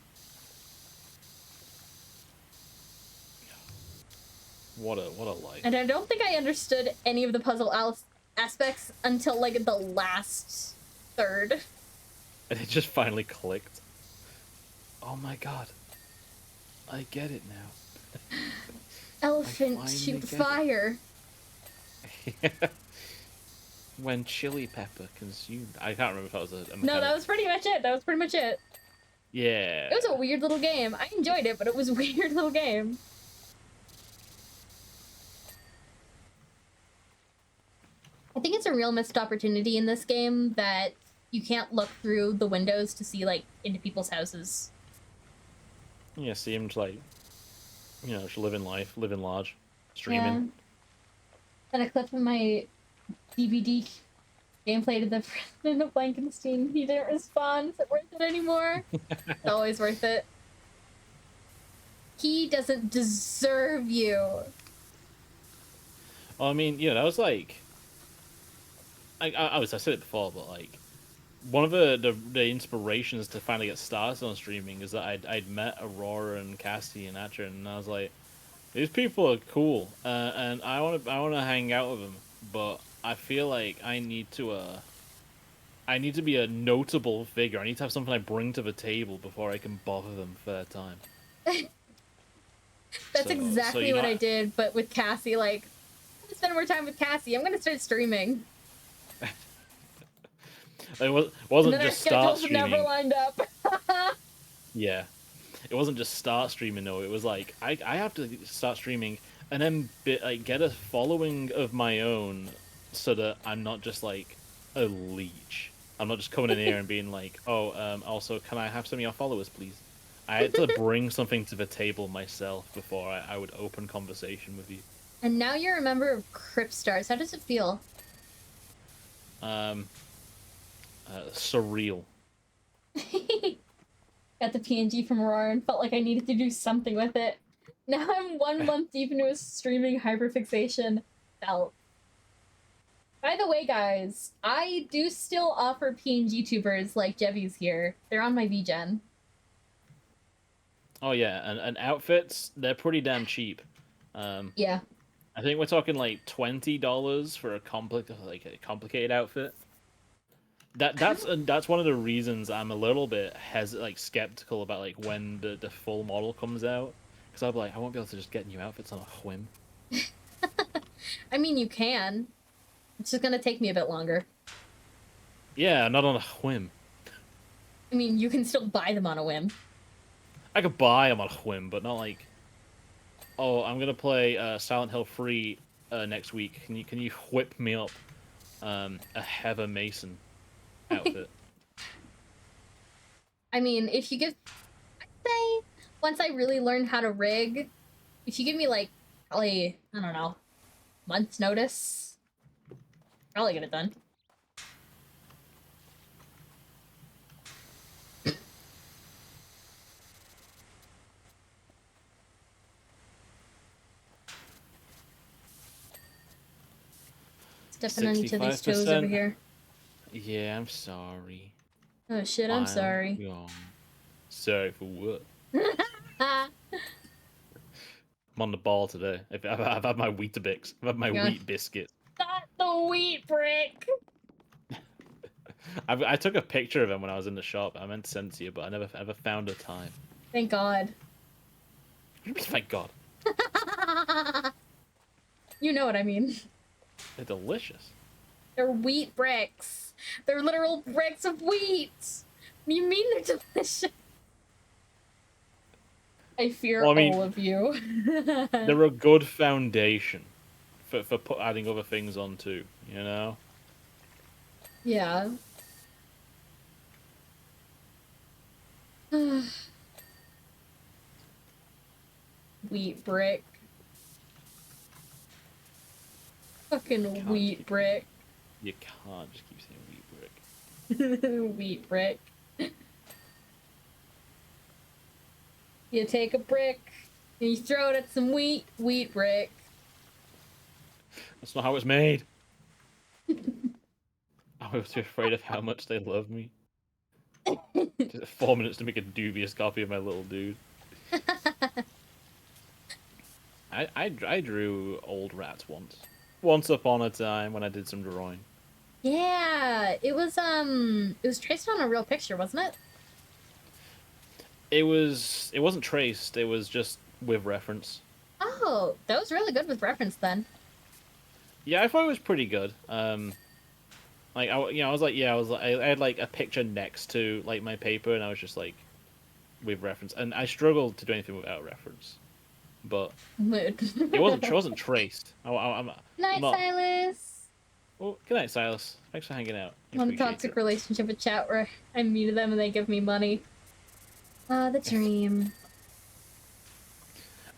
What a life. And I don't think I understood any of the puzzle aspects until like the last third. And it just finally clicked. Oh my god. I get it now. Elephant shoot fire. When chili pepper consumed. I can't remember if that was a mechanic. No, that was pretty much it. That was pretty much it. Yeah. It was a weird little game. I enjoyed it, but it was a weird little game. I think it's a real missed opportunity in this game that you can't look through the windows to see, like, into people's houses. Yeah, seemed like, you know, just living life, living large, streaming. Yeah. And a clip from my DVD Gameplay to the President of Blankenstein. He didn't respond. Is it worth it anymore? It's always worth it. He doesn't deserve you. Well, I mean, that was like, I said it before, but like, one of the inspirations to finally get started on streaming is that I'd met Aurora and Cassie and Atcher, and I was like, these people are cool, and I wanna hang out with them, but I feel like I need to be a notable figure. I need to have something I bring to the table before I can bother them for their time. That's exactly what I did, but with Cassie, like, I'm gonna spend more time with Cassie. I'm gonna start streaming. It wasn't just start streaming. Never lined up. Yeah, it wasn't just start streaming though. It was like I have to start streaming and then get a following of my own, so that I'm not just like a leech. I'm not just coming in here and being like, oh, also, can I have some of your followers, please? I had to bring something to the table myself before I would open conversation with you. And now you're a member of Cripstars. How does it feel? Surreal. Got the PNG from Aurora and felt like I needed to do something with it. Now I'm 1 month deep into a streaming hyperfixation. Felt. By the way, guys, I do still offer PNG tubers like Jevy's here. They're on my Vgen. Oh yeah, and outfits, they're pretty damn cheap. Yeah. I think we're talking like $20 for a complicated outfit. That's one of the reasons I'm a little bit skeptical about like when the full model comes out, because I'll be like, I won't be able to just get new outfits on a whim. I mean, you can. It's just gonna take me a bit longer. Yeah, not on a whim. I mean, you can still buy them on a whim. I could buy them on a whim, but not like, oh, I'm gonna play Silent Hill 3 next week. Can you whip me up a Heather Mason outfit? I mean, if you give, I'd say, once I really learn how to rig, if you give me like probably, I don't know, month's notice, probably get it done. Stepping on each other's toes over here. Yeah, I'm sorry. Oh shit, I'm sorry. Gone. Sorry for what? I'm on the ball today. I've had my Weetabix. I've had my wheat biscuit. Not the wheat brick! I took a picture of him when I was in the shop. I meant to send it to you, but I never ever found a time. Thank God. What do you mean, thank God? You know what I mean. They're delicious. They're wheat bricks. They're literal bricks of wheat. What do you mean they're delicious? I fear all of you. They're a good foundation for adding other things onto, you know? Yeah. Wheat brick. Fucking wheat brick. You can't just keep saying wheat brick. Wheat brick. You take a brick and you throw it at some wheat brick. That's not how it's made. I was too afraid of how much they love me. 4 minutes to make a dubious copy of my little dude. I drew old rats once. Once upon a time when I did some drawing. Yeah, it was traced on a real picture, wasn't it? It wasn't traced, it was just with reference. Oh, that was really good with reference then. Yeah, I thought it was pretty good. Like I had like a picture next to like my paper, and I was just like with reference, and I struggled to do anything without reference. But it wasn't traced. Night, Silas. Well, good night, Silas. Thanks for hanging out. I'm on a toxic relationship with chat where I muted them and they give me money. The dream.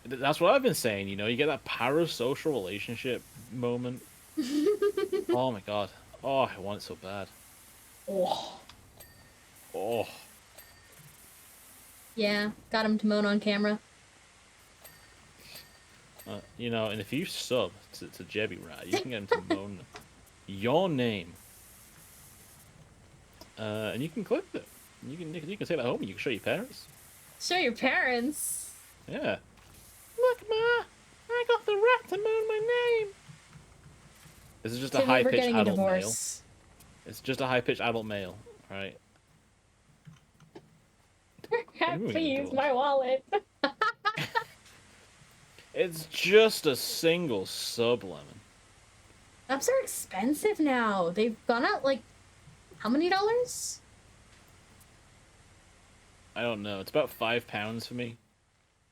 That's what I've been saying. You know, you get that parasocial relationship moment. Oh my god. Oh, I want it so bad. Oh. Oh. Yeah, got him to moan on camera. You know, and if you sub to Jebby Rat, you can get him to moan your name. And you can clip it. You can take that home and you can show your parents. Show your parents. Yeah. Look, Ma! I got the rat to moan my name! This is just a Timmy, we're high-pitched getting a adult male. divorce. It's just a high-pitched adult male, right? Please, my wallet. It's just a single sub lemon. Apps are expensive now. They've gone up like how many dollars? I don't know. It's about £5 for me.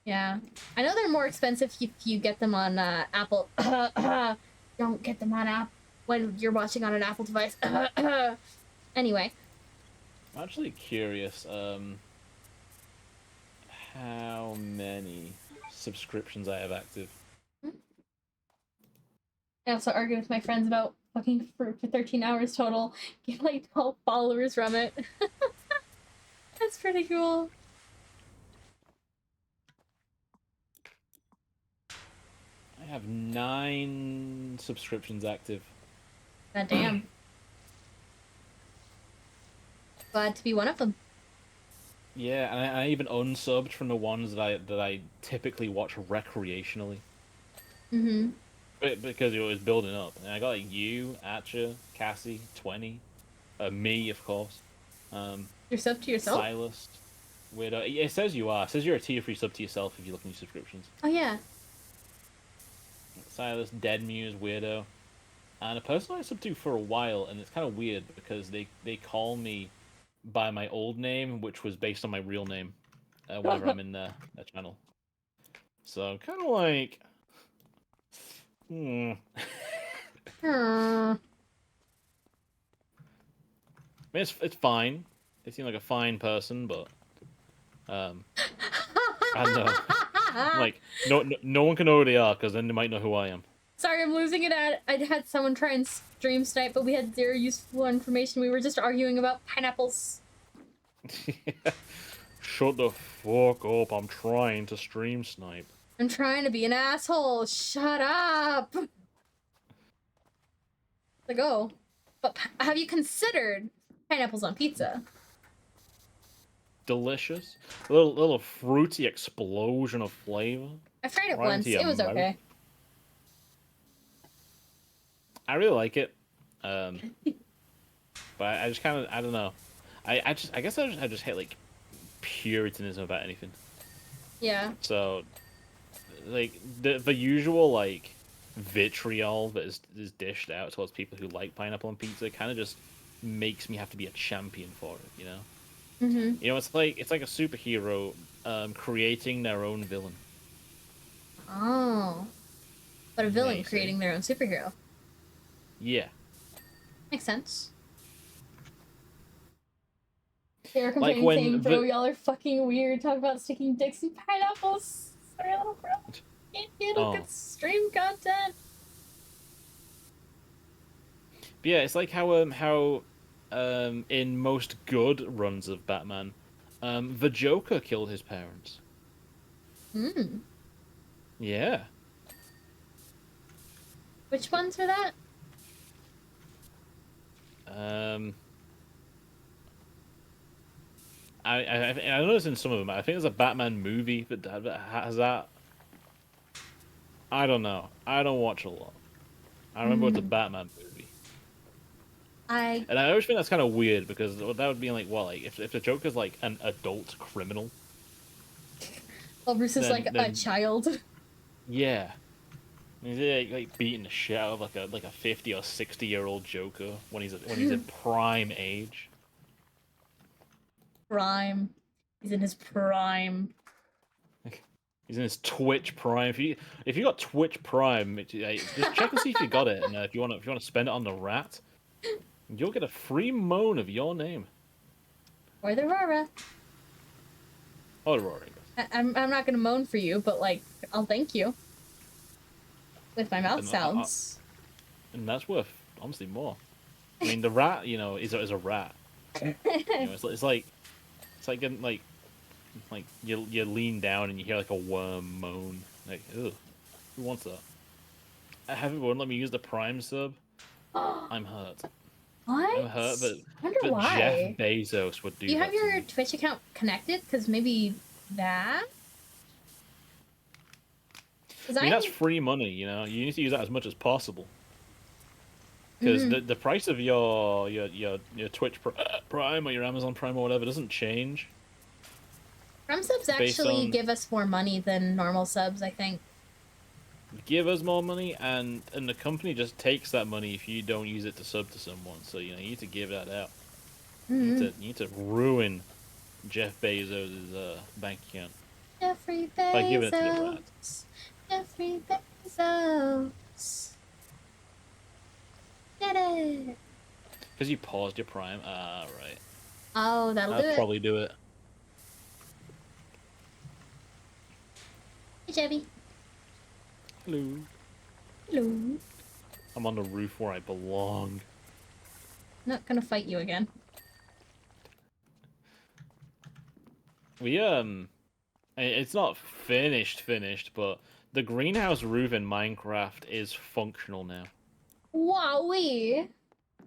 Yeah, I know they're more expensive if you get them on Apple. Don't get them on app when you're watching on an Apple device. Anyway, I'm actually curious, how many subscriptions I have active. I also argue with my friends about fucking fruit for 13 hours total. Get like 12 followers from it. That's pretty cool. I have 9 subscriptions active. God damn. Glad to be one of them. Yeah, and I even unsubbed from the ones that I typically watch recreationally. Mm-hmm. Because it was building up. And I got like you, Atcha, Cassie, 20, me of course, You're sub to yourself? Silas, Weirdo. It says you are. It says you're a tier 3 sub to yourself if you look in your subscriptions. Oh yeah. Silas, Dead Muse, Weirdo, and a person I sub to for a while, and it's kind of weird because they call me by my old name, which was based on my real name, whenever I'm in their channel. So I'm kind of like, I mean, it's fine. They seem like a fine person, but I don't know. Like no one can know who they are because then they might know who I am. Sorry, I'm losing it. I had someone try and stream snipe, but we had zero useful information. We were just arguing about pineapples. Shut the fuck up! I'm trying to stream snipe. I'm trying to be an asshole. Shut up. Like, oh, but have you considered pineapples on pizza? Delicious, little fruity explosion of flavor. I tried it Right once. into your It was mouth. okay. I really like it, but I just kind of I don't know. I guess I just hate like puritanism about anything. Yeah. So, like the usual like vitriol that is dished out towards people who like pineapple on pizza kind of just makes me have to be a champion for it, you know? Mm-hmm. You know, it's like a superhero creating their own villain. Oh. But a villain you see. creating their own superhero. Yeah. Makes sense. They were Like complaining when saying, the- bro, y'all are fucking weird. Talk about sticking dicks in pineapples. Sorry, little bro. Can't handle Oh. good stream content. But yeah, it's like how in most good runs of Batman, the Joker killed his parents. Hmm. Yeah. Which ones were that? I noticed in some of them. I think there's a Batman movie that has that. I don't know. I don't watch a lot. I remember it's a Batman movie, and I always think that's kind of weird because that would be like, well, like if the Joker's like an adult criminal. Well, Bruce is like a then- child. Yeah. He's like beating the shit out of like a 50 or 60-year-old Joker when he's at prime age. Prime. He's in his prime. He's in his Twitch Prime. If you got Twitch Prime, just check and see if you got it, and if you want to spend it on the rat, you'll get a free moan of your name. Or the Aurora. Oh, Rory. I'm not gonna moan for you, but like, I'll thank you. With my mouth And sounds. And that's worth honestly more. I mean, the rat, you know, is a rat. You know, it's like getting like you lean down and you hear like a worm moan. Like, ugh, who wants that? I haven't won't let me use the Prime sub. I'm hurt. What? I'm hurt, I wonder but Jeff why. Bezos would do Do you that have to your me. Twitch account connected? Because maybe that. Because I mean, that's free money, you know. You need to use that as much as possible. Because the price of your Twitch Prime or your Amazon Prime or whatever doesn't change. Prime subs Based actually on give us more money than normal subs, I think. give us more money, and the company just takes that money if you don't use it to sub to someone. So you know you need to give that out. You need to ruin Jeff Bezos' bank account Jeffrey by giving it to the rat. Bezos. Jeffrey Bezos. Did it. Because you paused your Prime. Ah, right. Oh, that'll do I'd it. probably do it. Hey, Jebby. Hello. Hello. I'm on the roof where I belong. Not gonna fight you again. We it's not finished, but the greenhouse roof in Minecraft is functional now. Wowee!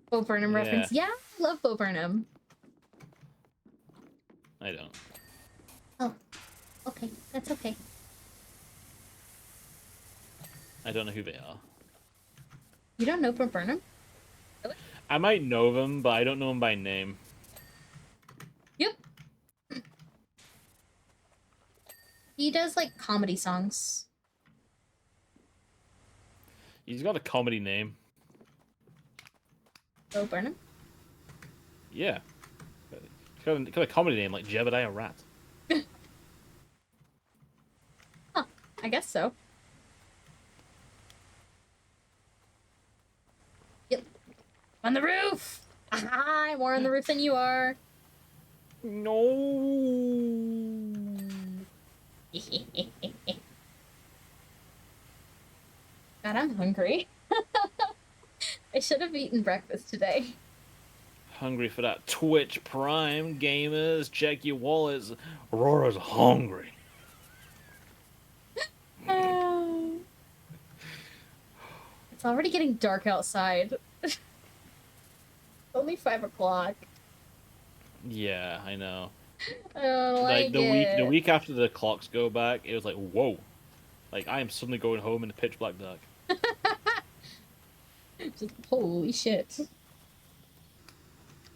Bo Burnham Yeah. reference. Yeah, I love Bo Burnham. I don't. Oh, okay. That's okay. I don't know who they are. You don't know Bo Burnham? I might know them, but I don't know them by name. Yep. He does, like, comedy songs. He's got a comedy name. Bo Burnham? Yeah. He's got a comedy name like Jebediah Rat. Huh. I guess so. Yep. On the roof! Aha! I'm more on the roof than you are. No. God, I'm hungry. I should have eaten breakfast today. Hungry for that Twitch Prime, gamers. Check your wallets. Aurora's hungry. It's already getting dark outside. It's only 5 o'clock. Yeah, I know. I don't like the it. week after the clocks go back, it was like, whoa. Like, I am suddenly going home in the pitch black dark. Just, holy shit.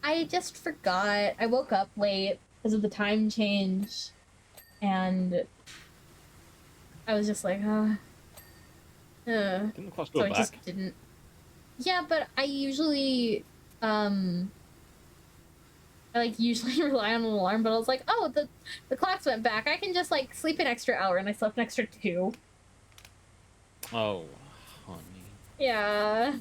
I just forgot. I woke up late because of the time change. And I was just like, Didn't the clocks go so I back? just didn't. Yeah, but I usually, I like usually rely on an alarm, but I was like, oh, the clocks went back. I can just like sleep an extra hour, and I slept an extra 2. Oh, honey. Yeah.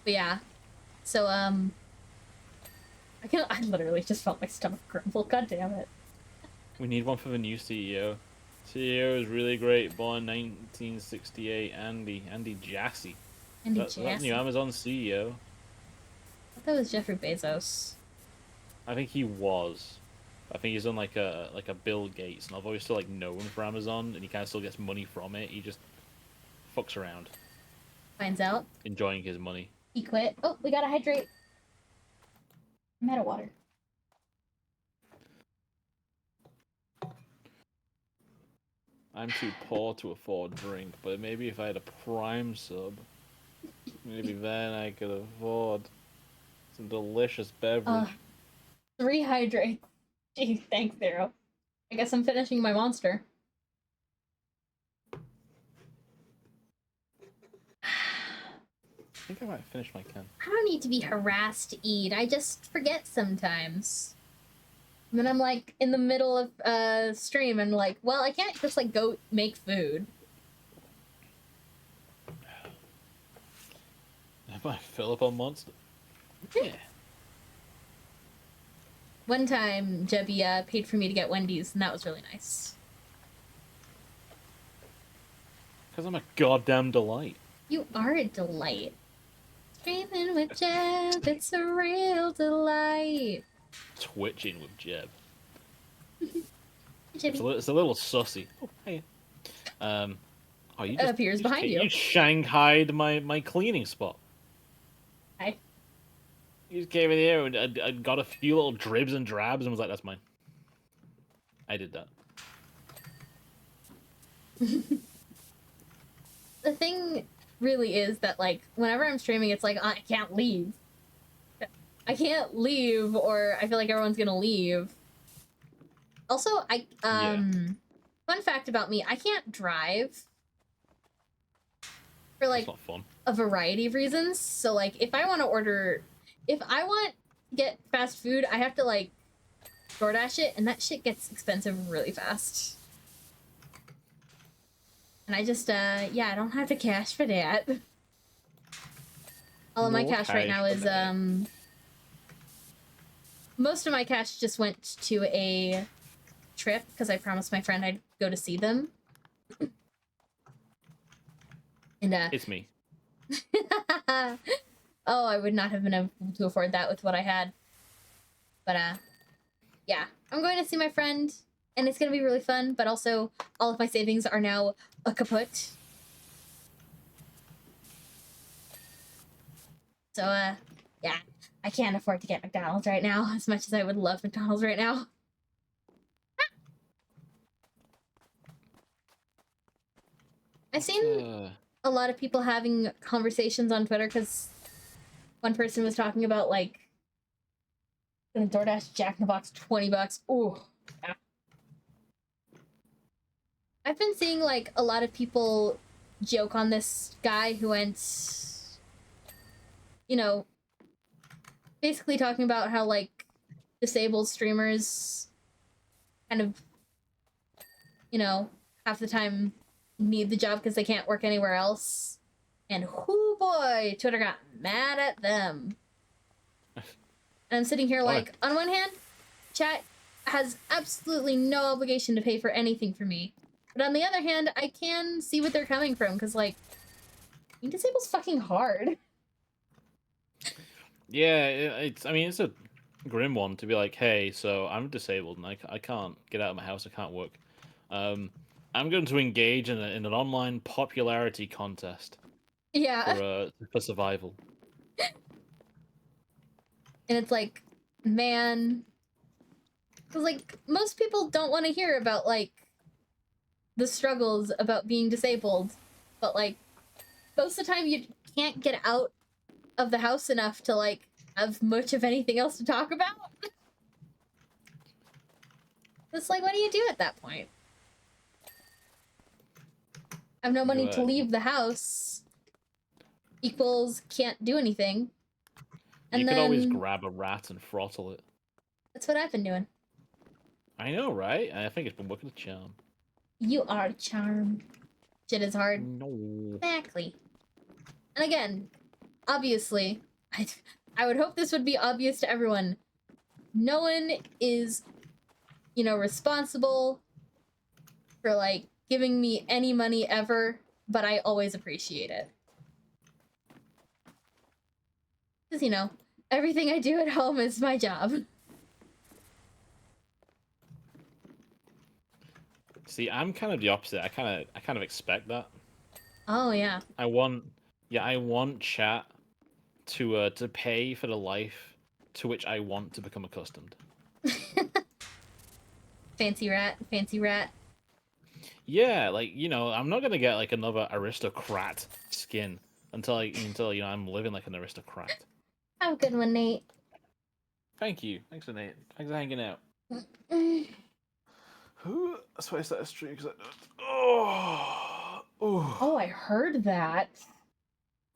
But yeah. So, I literally just felt my stomach grumble. God damn it. We need one for the new CEO. CEO is really great. Born 1968. Andy Jassy. Andy That's new Jassy. Amazon CEO. I thought that was Jeffrey Bezos. I think he was. I think he's on like a Bill Gates, and although he's still like known for Amazon, and he kind of still gets money from it, he just fucks around, Finds out. enjoying his money. He quit. Oh, we gotta hydrate. I'm out of water. I'm too poor to afford drink, but maybe if I had a Prime sub, maybe then I could afford some delicious beverage. 3 hydrates. Gee, thanks, Zero. I guess I'm finishing my monster. I think I might finish my can. I don't need to be harassed to eat. I just forget sometimes. And then I'm like in the middle of stream and like, well, I can't just like go make food. I might fill up on Monster. Yeah. One time, Jebby paid for me to get Wendy's, and that was really nice. Because I'm a goddamn delight. You are a delight. Streaming with Jeb, it's a real delight. Twitching with Jeb. Jibby It's a little sussy. Oh, hey. Oh, you just appears behind you. You shanghaied my cleaning spot. Hi. You just came in here and I got a few little dribs and drabs and was like, "That's mine." I did that. The thing really is that, like, whenever I'm streaming, it's like, I can't leave. I can't leave, or I feel like everyone's gonna leave. Also, fun fact about me, I can't drive. For, like, That's not fun. a variety of reasons. So, like, if I want to get fast food, I have to, like, DoorDash it, and that shit gets expensive really fast. And I just, yeah, I don't have the cash for that. All of my No cash right now cash is, for that. most of my cash just went to a trip, because I promised my friend I'd go to see them. And, It's me. oh, I would not have been able to afford that with what I had. But, yeah, I'm going to see my friend, and it's going to be really fun, but also all of my savings are now kaput. So, yeah, I can't afford to get McDonald's right now, as much as I would love McDonald's right now. I've seen a lot of people having conversations on Twitter, because one person was talking about, like, gonna DoorDash Jack in the Box $20. Ooh, yeah. I've been seeing, like, a lot of people joke on this guy who went, you know, basically talking about how, like, disabled streamers kind of, you know, half the time need the job because they can't work anywhere else. And whoo boy, Twitter got mad at them. And I'm sitting here like, on one hand, chat has absolutely no obligation to pay for anything for me. But on the other hand, I can see what they're coming from, because, like, being disabled's fucking hard. Yeah, it's. I mean, it's a grim one to be like, hey, so I'm disabled and I can't get out of my house. I can't work. I'm going to engage in an online popularity contest. Yeah. For survival. And it's like, man, because, like, most people don't want to hear about, like, the struggles about being disabled, but, like, most of the time you can't get out of the house enough to, like, have much of anything else to talk about. It's like, what do you do at that point? I have no money to leave the house equals can't do anything. And you then, could always grab a rat and throttle it. That's what I've been doing. I know, right? I think it's been working a charm. You are a charm. Shit is hard. No. Exactly. And again, obviously, I would hope this would be obvious to everyone. No one is, you know, responsible for, like, giving me any money ever, but I always appreciate it. Because, you know, everything I do at home is my job. See, I'm kind of the opposite. I kind of expect that. Oh, yeah. I want chat to pay for the life to which I want to become accustomed. Fancy rat, fancy rat. Yeah, like, you know, I'm not gonna get like another aristocrat skin until you know I'm living like an aristocrat. Have a good one, Nate. Thank you. Thanks for Nate. Thanks for hanging out. That's why I started streaming because Oh, I heard that.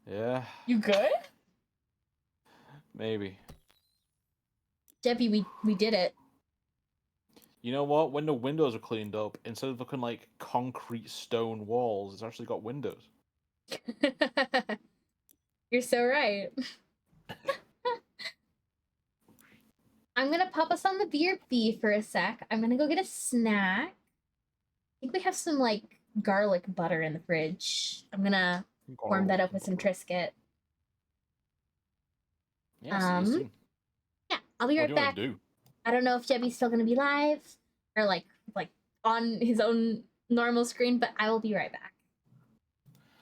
Yeah. You good? Maybe. Debbie, we did it. You know what? When the windows are cleaned up, instead of looking like concrete stone walls, it's actually got windows. You're so right. I'm gonna pop us on the BRB for a sec. I'm gonna go get a snack. I think we have some, like, garlic butter in the fridge. I'm gonna warm that up with some Triscuit. Yeah, see you soon. Yeah, I'll be What right do you back. want to do? I don't know if Jebby's still gonna be live or like on his own normal screen, but I will be right back.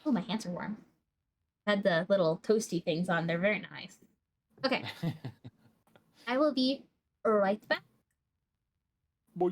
Oh, my hands are warm. Had the little toasty things on. They're very nice. Okay, I will be right back. Boy.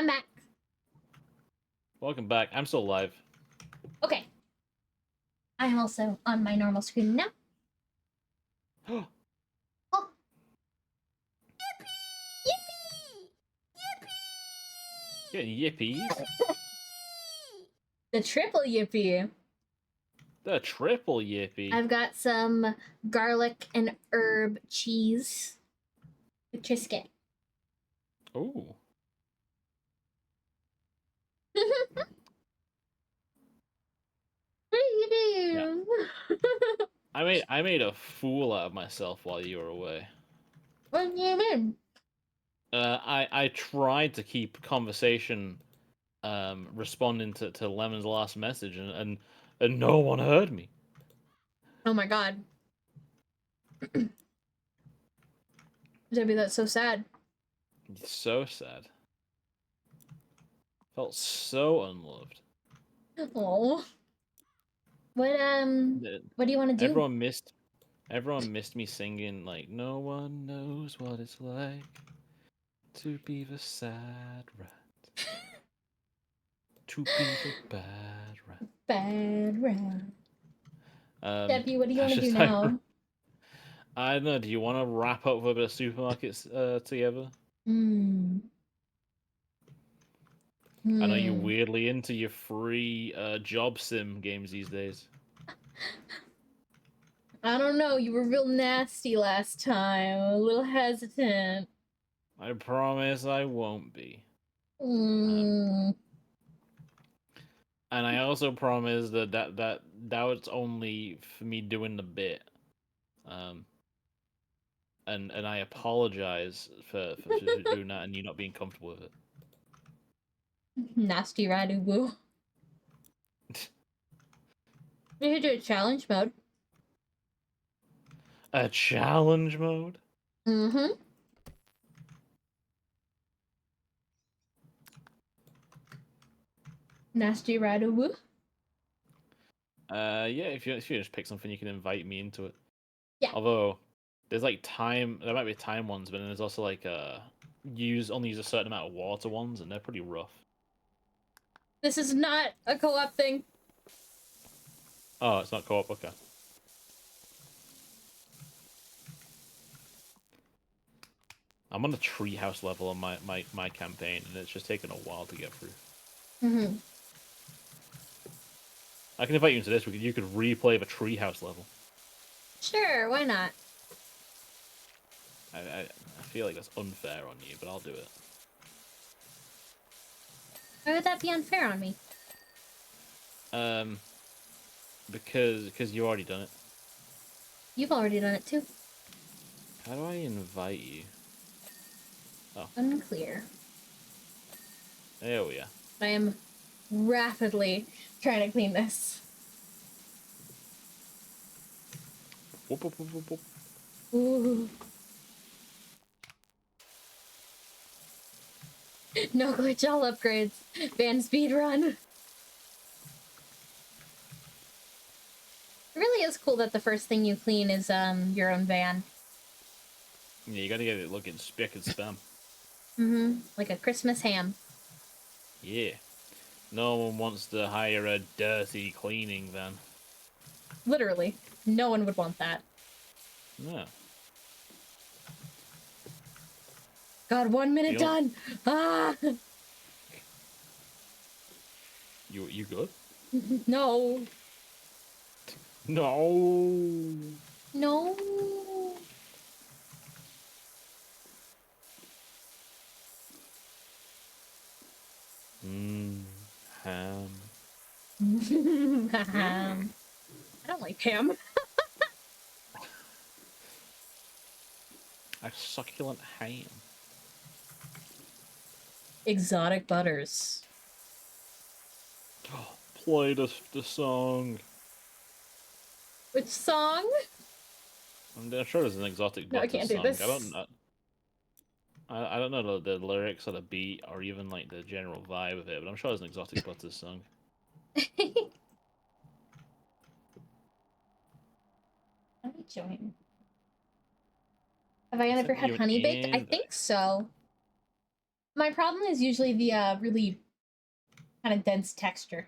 I'm back. Welcome back. I'm still live. Okay. I'm also on my normal screen now. Oh. Getting yippies. The triple yippee. The triple yippee. I've got some garlic and herb cheese with Triscuit. Ooh. Yeah. I made a fool out of myself while you were away. What do you mean? I tried to keep conversation responding to Lemon's last message and no one heard me. Oh my god. Debbie, that's so sad. It's so sad. Felt so unloved. Oh. What do you want to do? Everyone missed me singing like no one knows what it's like to be the sad rat. To be the bad rat. Bad rat. Debbie, what do you want to do like, now? I don't know. Do you want to wrap up with a bit of supermarkets together? I know you're weirdly into your free job sim games these days. I don't know. You were real nasty last time. A little hesitant. I promise I won't be. Mm. And I also promise that was only for me doing the bit. And I apologize for doing that and you not being comfortable with it. Nasty Radubu. We should do a challenge mode. A challenge mode? Mm-hmm. Nasty Radubu. Yeah, if you just pick something, you can invite me into it. Yeah. Although there's like there might be time ones, but then there's also like only use a certain amount of water ones, and they're pretty rough. This is not a co-op thing. Oh, it's not co-op. Okay. I'm on a treehouse level on my campaign, and it's just taken a while to get through. Mm-hmm. I can invite you into this. You could replay the treehouse level. Sure, why not? I feel like that's unfair on you, but I'll do it. Why would that be unfair on me? Because you already done it. You've already done it too. How do I invite you? Oh. Unclear. There we are. I am rapidly trying to clean this. Whoop, whoop, whoop, whoop, whoop. Ooh. No glitch, all upgrades. Van speed run. It really is cool that the first thing you clean is your own van. Yeah, you gotta get it looking spick and spam. Mm-hmm. Like a Christmas ham. Yeah. No one wants to hire a dirty cleaning van. Literally. No one would want that. No. God, 1 minute done! Ah! You good? No. No. No. Ham. Ham. I don't like ham. A succulent ham. Exotic butters. Oh, play the song. Which song? I'm sure there's an exotic No, I butter can't do song. this. I don't know the lyrics or the beat or even like the general vibe of it, but I'm sure there's an exotic butter song. Let me join. Have I ever had honey baked? I think so. My problem is usually the really kind of dense texture.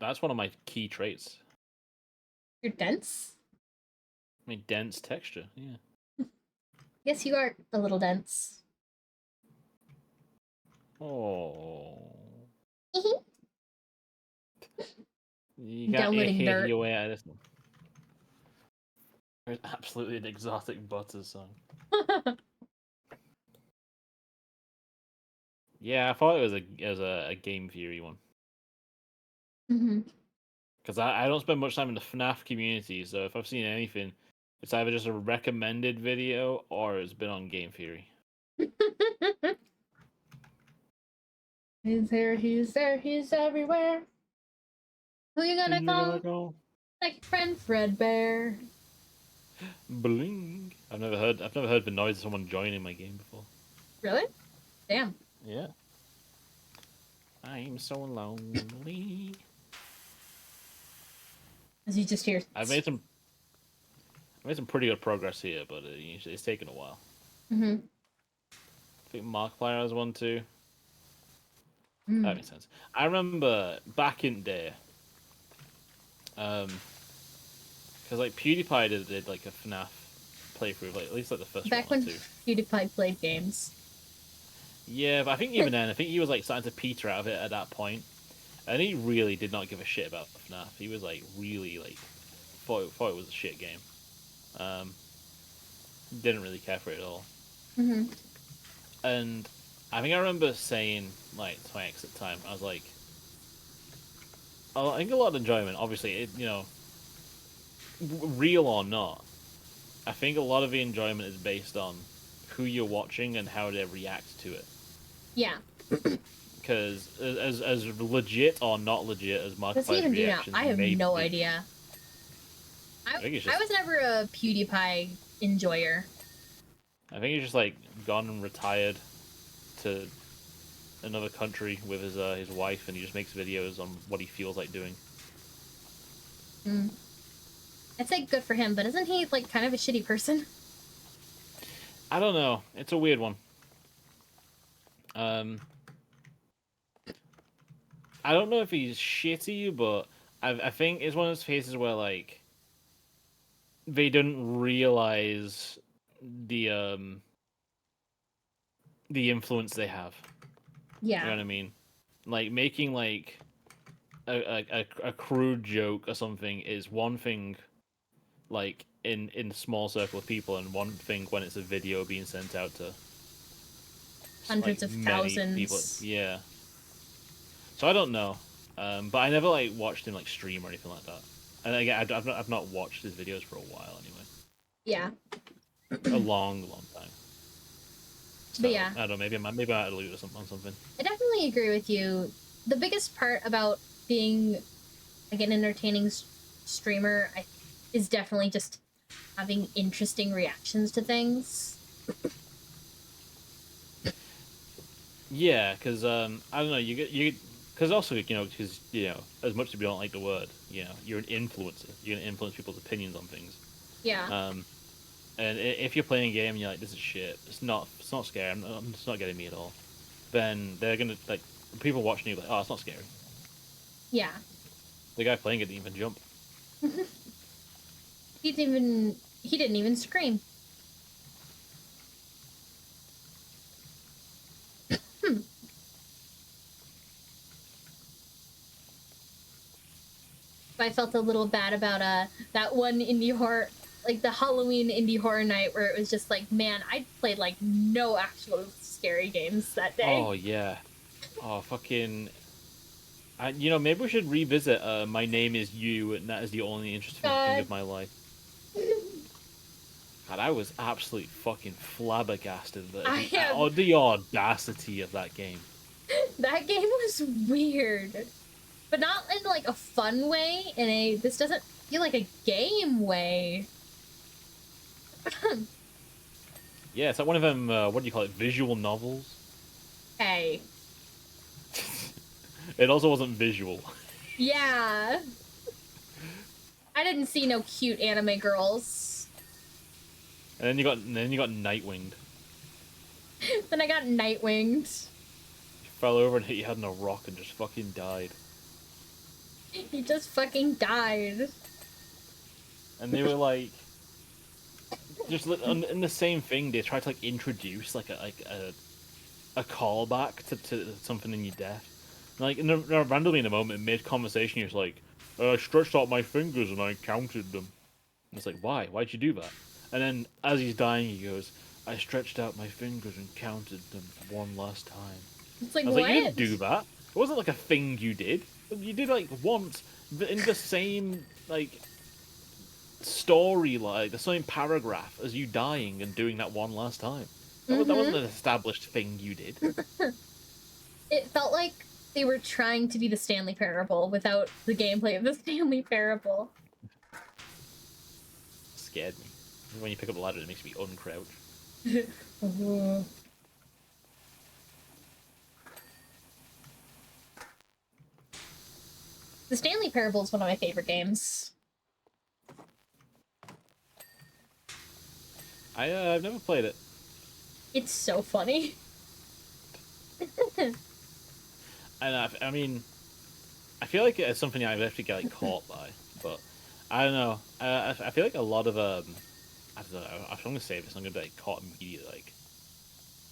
That's one of my key traits. You're dense? I mean, dense texture. Yeah. Yes, you are a little dense. Oh. Mhm. You got Downloading dirt. your way out of this one. There's absolutely an exotic butter song. Yeah, I thought it was a game theory one. Mm-hmm. Because I don't spend much time in the FNAF community, so if I've seen anything, it's either just a recommended video or it's been on Game Theory. He's there, he's there, he's everywhere. Who you gonna call? Like friend Fredbear. Bling. I've never heard the noise of someone joining my game before. Really? Damn. Yeah. I'm so lonely. As you just hear. I made some pretty good progress here, but it's taken a while. Mm-hmm. I think Markiplier has one too. Mm. That makes sense. I remember back in the day, because like PewDiePie did like a FNAF playthrough, like at least like the first Back one when or two. PewDiePie played games. Yeah, but I think even then, I think he was like starting to peter out of it at that point, and he really did not give a shit about FNAF. He was like really like thought it was a shit game. Didn't really care for it at all. Mm-hmm. And I think I remember saying like to my ex at the time, I was like, I think a lot of enjoyment. Obviously, real or not, I think a lot of the enjoyment is based on who you're watching and how they react to it. Yeah. Because as legit or not legit as What's he Markiplier's even do now? reactions I have may no be, idea. think it's I just- was never a PewDiePie enjoyer. I think he's just like gone and retired to another country with his wife, and he just makes videos on what he feels like doing. Mm. I'd say good for him, but isn't he like kind of a shitty person? I don't know. It's a weird one. I don't know if he's shitty, but I think it's one of those cases where like they didn't realize the influence they have. Yeah. You know what I mean? Like making like a crude joke or something is one thing, like in a small circle of people, and one thing when it's a video being sent out to Hundreds like of many thousands. people. Yeah. So I don't know, but I never like watched him like stream or anything like that. And again, I've not watched his videos for a while anyway. Yeah. A long time. So, But yeah. I don't know. Maybe I might lose or something on something. I definitely agree with you. The biggest part about being like an entertaining streamer is definitely just having interesting reactions to things. Yeah, because I don't know. You because also because as much as we don't like the word, you're an influencer. You're gonna influence people's opinions on things. Yeah. And if you're playing a game and you're like, this is shit, it's not scary, it's not getting me at all, then they're gonna like people watching you like, oh, it's not scary. Yeah. The guy playing it didn't even jump. He didn't even scream. I felt a little bad about that one indie horror, like the Halloween indie horror night, where it was just like, man, I played like no actual scary games that day. Oh yeah. Oh fucking. Maybe we should revisit My Name Is You, and that is the only interesting thing of my life. God, I was absolutely fucking flabbergasted at the audacity of that game. That game was weird, but not in like a fun way. This doesn't feel like a game way. Yeah, it's like one of them. What do you call it? Visual novels. Hey. It also wasn't visual. Yeah. I didn't see no cute anime girls. And then you got Nightwinged. Then I got Nightwinged. You fell over and hit your head on a rock and just fucking died. He just fucking died. And they were like, just in the same thing. They tried to like introduce like a callback to something in your death. Like randomly in a moment, mid conversation, you're like, I stretched out my fingers and I counted them. And it's like, why? Why'd you do that? And then as he's dying, he goes, I stretched out my fingers and counted them one last time. It's like, I was what? like, you didn't do that. It wasn't like a thing you did. You did like once in the same like story, like the same paragraph as you dying and doing that one last time. That wasn't an established thing you did. It felt like they were trying to be the Stanley Parable without the gameplay of the Stanley Parable. Scared me. When you pick up the ladder, it makes me uncrouch. The Stanley Parable is one of my favorite games. I've never played it. It's so funny. And I mean, I feel like it's something I have to get like caught by, but I don't know. I feel like a lot of I don't know. I'm gonna say this. I'm gonna be like caught immediately. Like,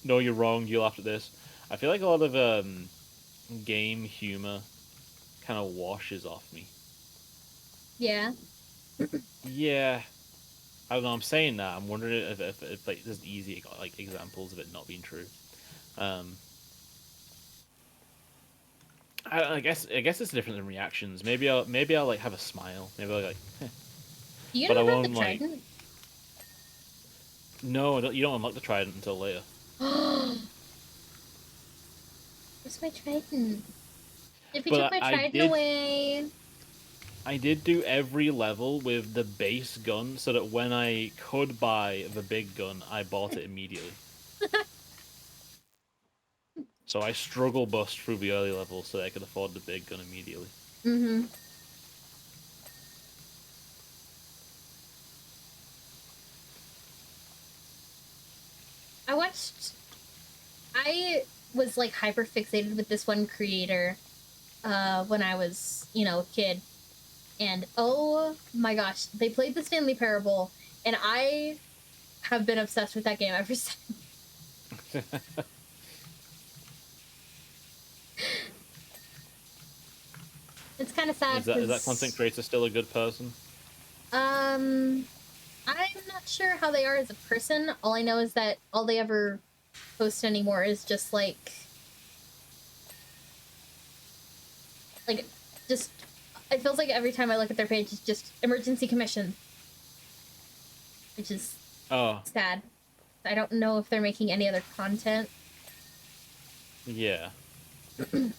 no, you're wrong. You laughed at this. I feel like a lot of game humor kind of washes off me. Yeah. Yeah. I don't know. I'm saying that. I'm wondering if like there's easy like examples of it not being true. I guess it's different than reactions. Maybe I'll like have a smile. Maybe I'll like. Do you But I unlock the won't, like- trident? No, you don't unlock the trident until later. Where's my trident? If you But took my I trident did- away. I did do every level with the base gun so that when I could buy the big gun, I bought it immediately. So I struggle bust through the early levels so that I could afford the big gun immediately. Mm-hmm. I was like hyper fixated with this one creator when I was, a kid. And oh my gosh, they played the Stanley Parable, and I have been obsessed with that game ever since. It's kind of sad. Is that content creator still a good person? I'm not sure how they are as a person. All I know is that all they ever post anymore is just just it feels like every time I look at their page it's just emergency commission, which is sad. I don't know if they're making any other content. Yeah. And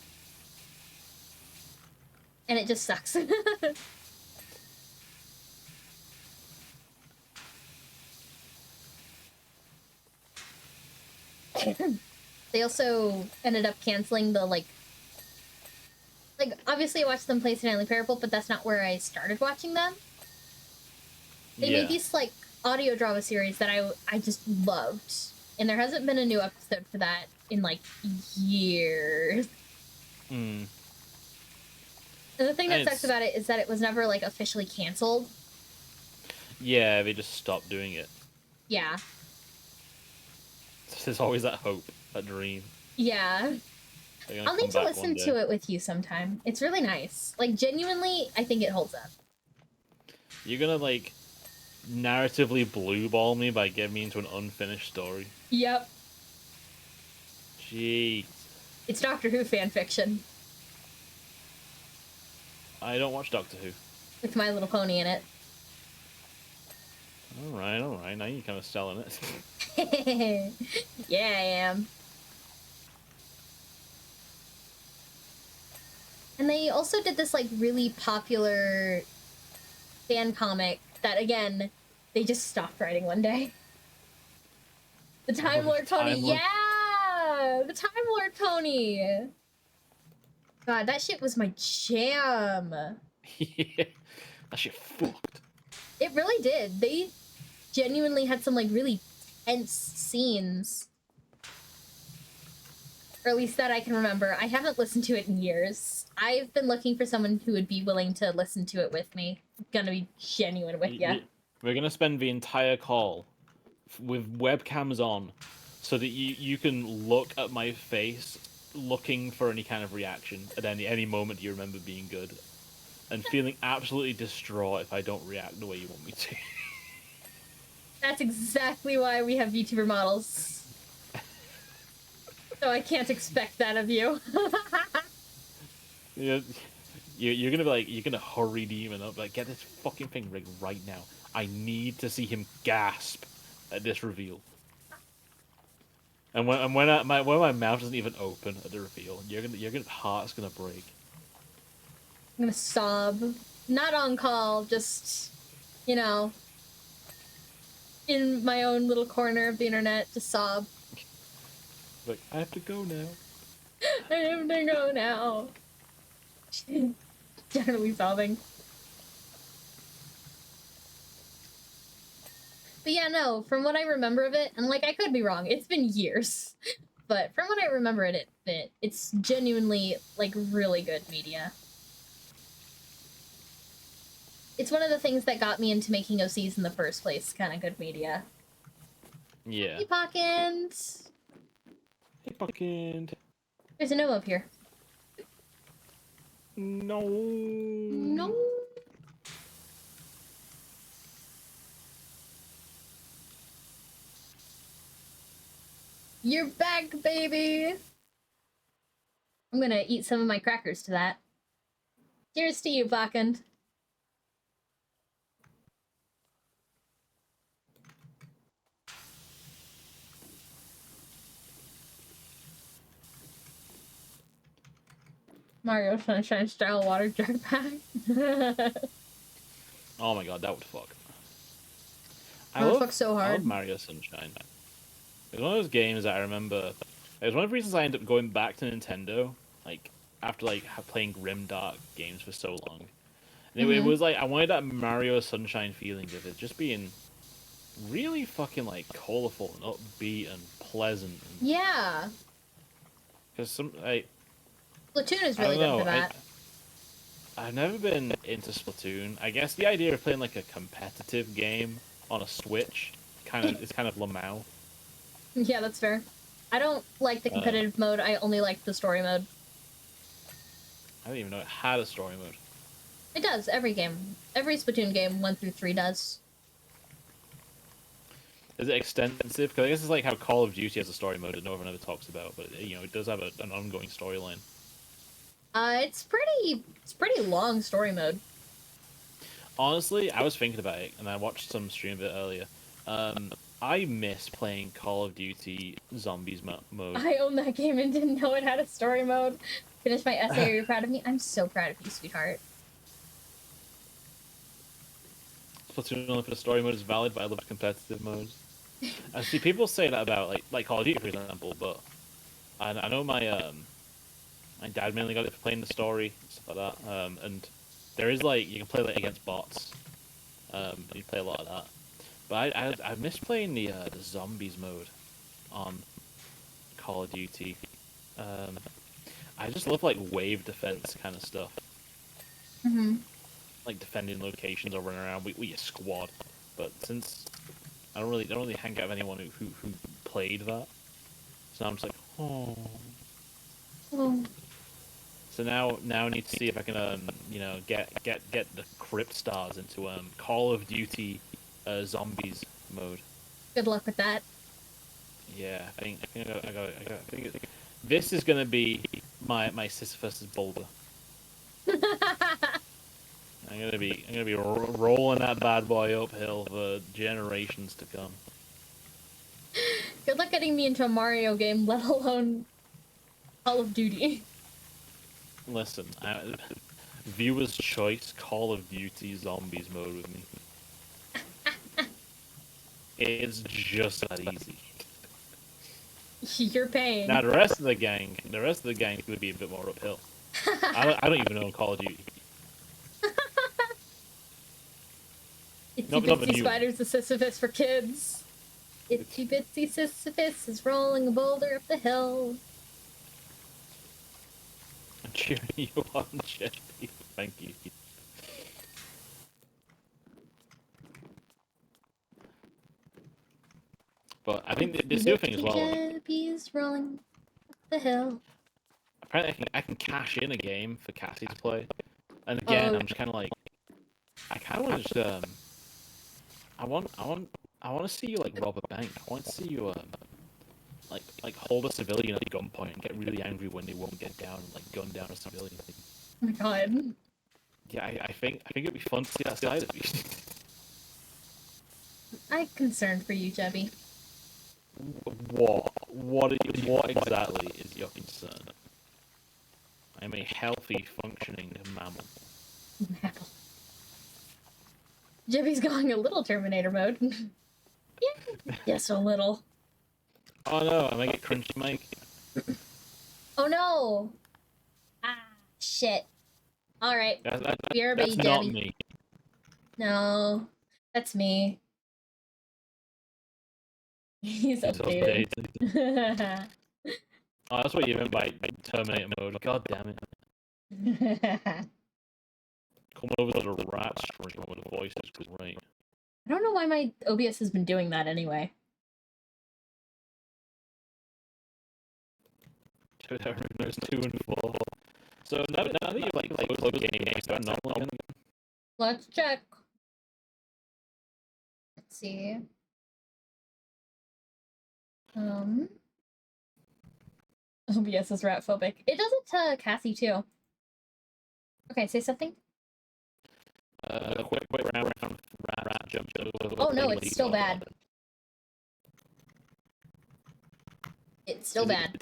it just sucks. They also ended up canceling the obviously I watched them play Stanley Parable, but that's not where I started watching them. They made these audio drama series that I just loved, and there hasn't been a new episode for that in years. Mm. And the thing that sucks about it is that it was never officially canceled. Yeah, they just stopped doing it. Yeah. There's always that hope, that dream. Yeah. I'll need to listen to it with you sometime. It's really nice. Genuinely, I think it holds up. You're gonna narratively blue ball me by getting me into an unfinished story. Yep. Jeez. It's Doctor Who fan fiction. I don't watch Doctor Who. With My Little Pony in it. Alright. Now you're kind of selling it. Yeah, I am. And they also did this really popular fan comic that again they just stopped writing one day. The Time Lord Pony. Yeah, the Time Lord Pony. God, that shit was my jam. Yeah, that shit fucked. It really did. They genuinely had some really tense scenes. Or at least that I can remember. I haven't listened to it in years. I've been looking for someone who would be willing to listen to it with me. Gonna be genuine with ya. We're gonna spend the entire call with webcams on, so that you can look at my face, looking for any kind of reaction at any moment you remember being good, and feeling absolutely distraught if I don't react the way you want me to. That's exactly why we have VTuber models. So I can't expect that of you. You're gonna be like, you're gonna hurry Demon up, like, get this fucking thing rigged right now. I need to see him gasp at this reveal. And when my mouth doesn't even open at the reveal, your heart's gonna break. I'm gonna sob. Not on call, just, you know, in my own little corner of the internet, just sob. Like, I have to go now. I have to go now. Generally sobbing. But yeah, no, from what I remember of it, and like I could be wrong, it's been years. But from what I remember of it's genuinely like really good media. It's one of the things that got me into making OCs in the first place, kind of good media. Yeah. Hey, Pockins! Hey, fucking. There's a gnome up here. No. No. You're back, baby! I'm gonna eat some of my crackers to that. Cheers to you, Pockins. Mario Sunshine style water jetpack. Oh my god, that would fuck. That would fuck so I hard. love Mario Sunshine. It's one of those games that I remember. It was one of the reasons I ended up going back to Nintendo, like after like playing grim dark games for so long. And it was like I wanted that Mario Sunshine feeling of it just being really fucking like colorful and upbeat and pleasant. Yeah. Because Splatoon is I really don't good know, for that. I've never been into Splatoon. I guess the idea of playing like a competitive game on a Switch is kind of lamau. Yeah, that's fair. I don't like the competitive mode, I only like the story mode. I didn't even know it had a story mode. It does, every game. Every Splatoon game, 1 through 3 does. Is it extensive? Because I guess it's like how Call of Duty has a story mode that no one ever talks about, but it does have an ongoing storyline. It's pretty long story mode. Honestly, I was thinking about it, and I watched some stream of it earlier. I miss playing Call of Duty Zombies mode. I own that game and didn't know it had a story mode. Finished my essay, are you proud of me? I'm so proud of you, sweetheart. Splatoon only for the story mode is valid, but I love competitive modes. I see people say that about like Call of Duty, for example, but I know my dad mainly got it for playing the story, stuff like that. And there is like you can play like against bots. You play a lot of that. But I miss playing the zombies mode on Call of Duty. I just love like wave defense kind of stuff. Like defending locations or running around with your squad. But since I don't really hang out with anyone who played that, so I'm just like, oh. So now I need to see if I can get the crypt stars into Call of Duty zombies mode. Good luck with that. Yeah, I think I think this is gonna be my Sisyphus boulder. I'm gonna be rolling that bad boy uphill for generations to come. Good luck getting me into a Mario game, let alone Call of Duty. Listen, viewer's choice Call of Duty zombies mode with me. It's just that easy. You're paying. Now the rest of the gang's gonna be a bit more uphill. I don't even know Call of Duty. Itsy Bitsy Spider's the Sisyphus for kids. Itsy Bitsy Sisyphus is rolling a boulder up the hill. cheering you on, Jeffy. Thank you. But I think this the other thing as well. Jebby's rolling up the hill. Apparently, I can cash in a game for Cassie to play, and again, I'm just kind of like, I kind of want to just I want to see you like rob a bank. I want to see you like hold a civilian at gunpoint and get really angry when they won't get down and like gun down a civilian. Oh my god. Yeah, I think it'd be fun to see that side of you. I'm concerned for you, Jebby. What exactly is your concern? I am a healthy, functioning mammal. Jebby's going a little Terminator mode. Yeah, yes, a little. Oh no, I make it crunchy, Mike. Oh no! Ah, shit. Alright, you're a That's baby not Jebby. me. No, that's me. He's It's updated. Oh, that's what you meant by Terminator mode. God damn it. Coming over to the rat stream with the voice is great. I don't know why my OBS has been doing that anyway. There's 2 and 4. So now that you've like closed the game, is that normal again? Let's check. Let's see. OBS is rat phobic. It does it to Cassie too. Okay, say something. Quick round rat jumped over. Oh no, it's still bad. It's still bad.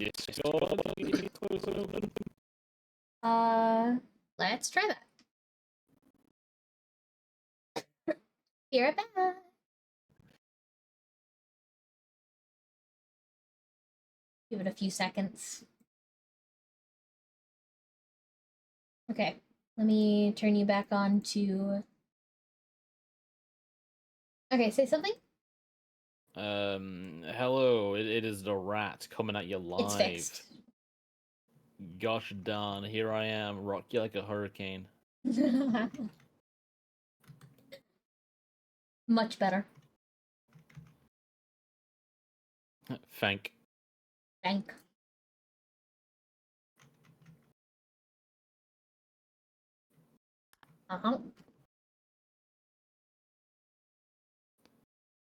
Let's try that. Be right back. Give it a few seconds. Okay, let me turn you back on to... Okay, say something. Hello, it is the rat coming at you live. It's fixed. Gosh darn, here I am, rock you like a hurricane. Much better. Thank. Thank. Uh-huh.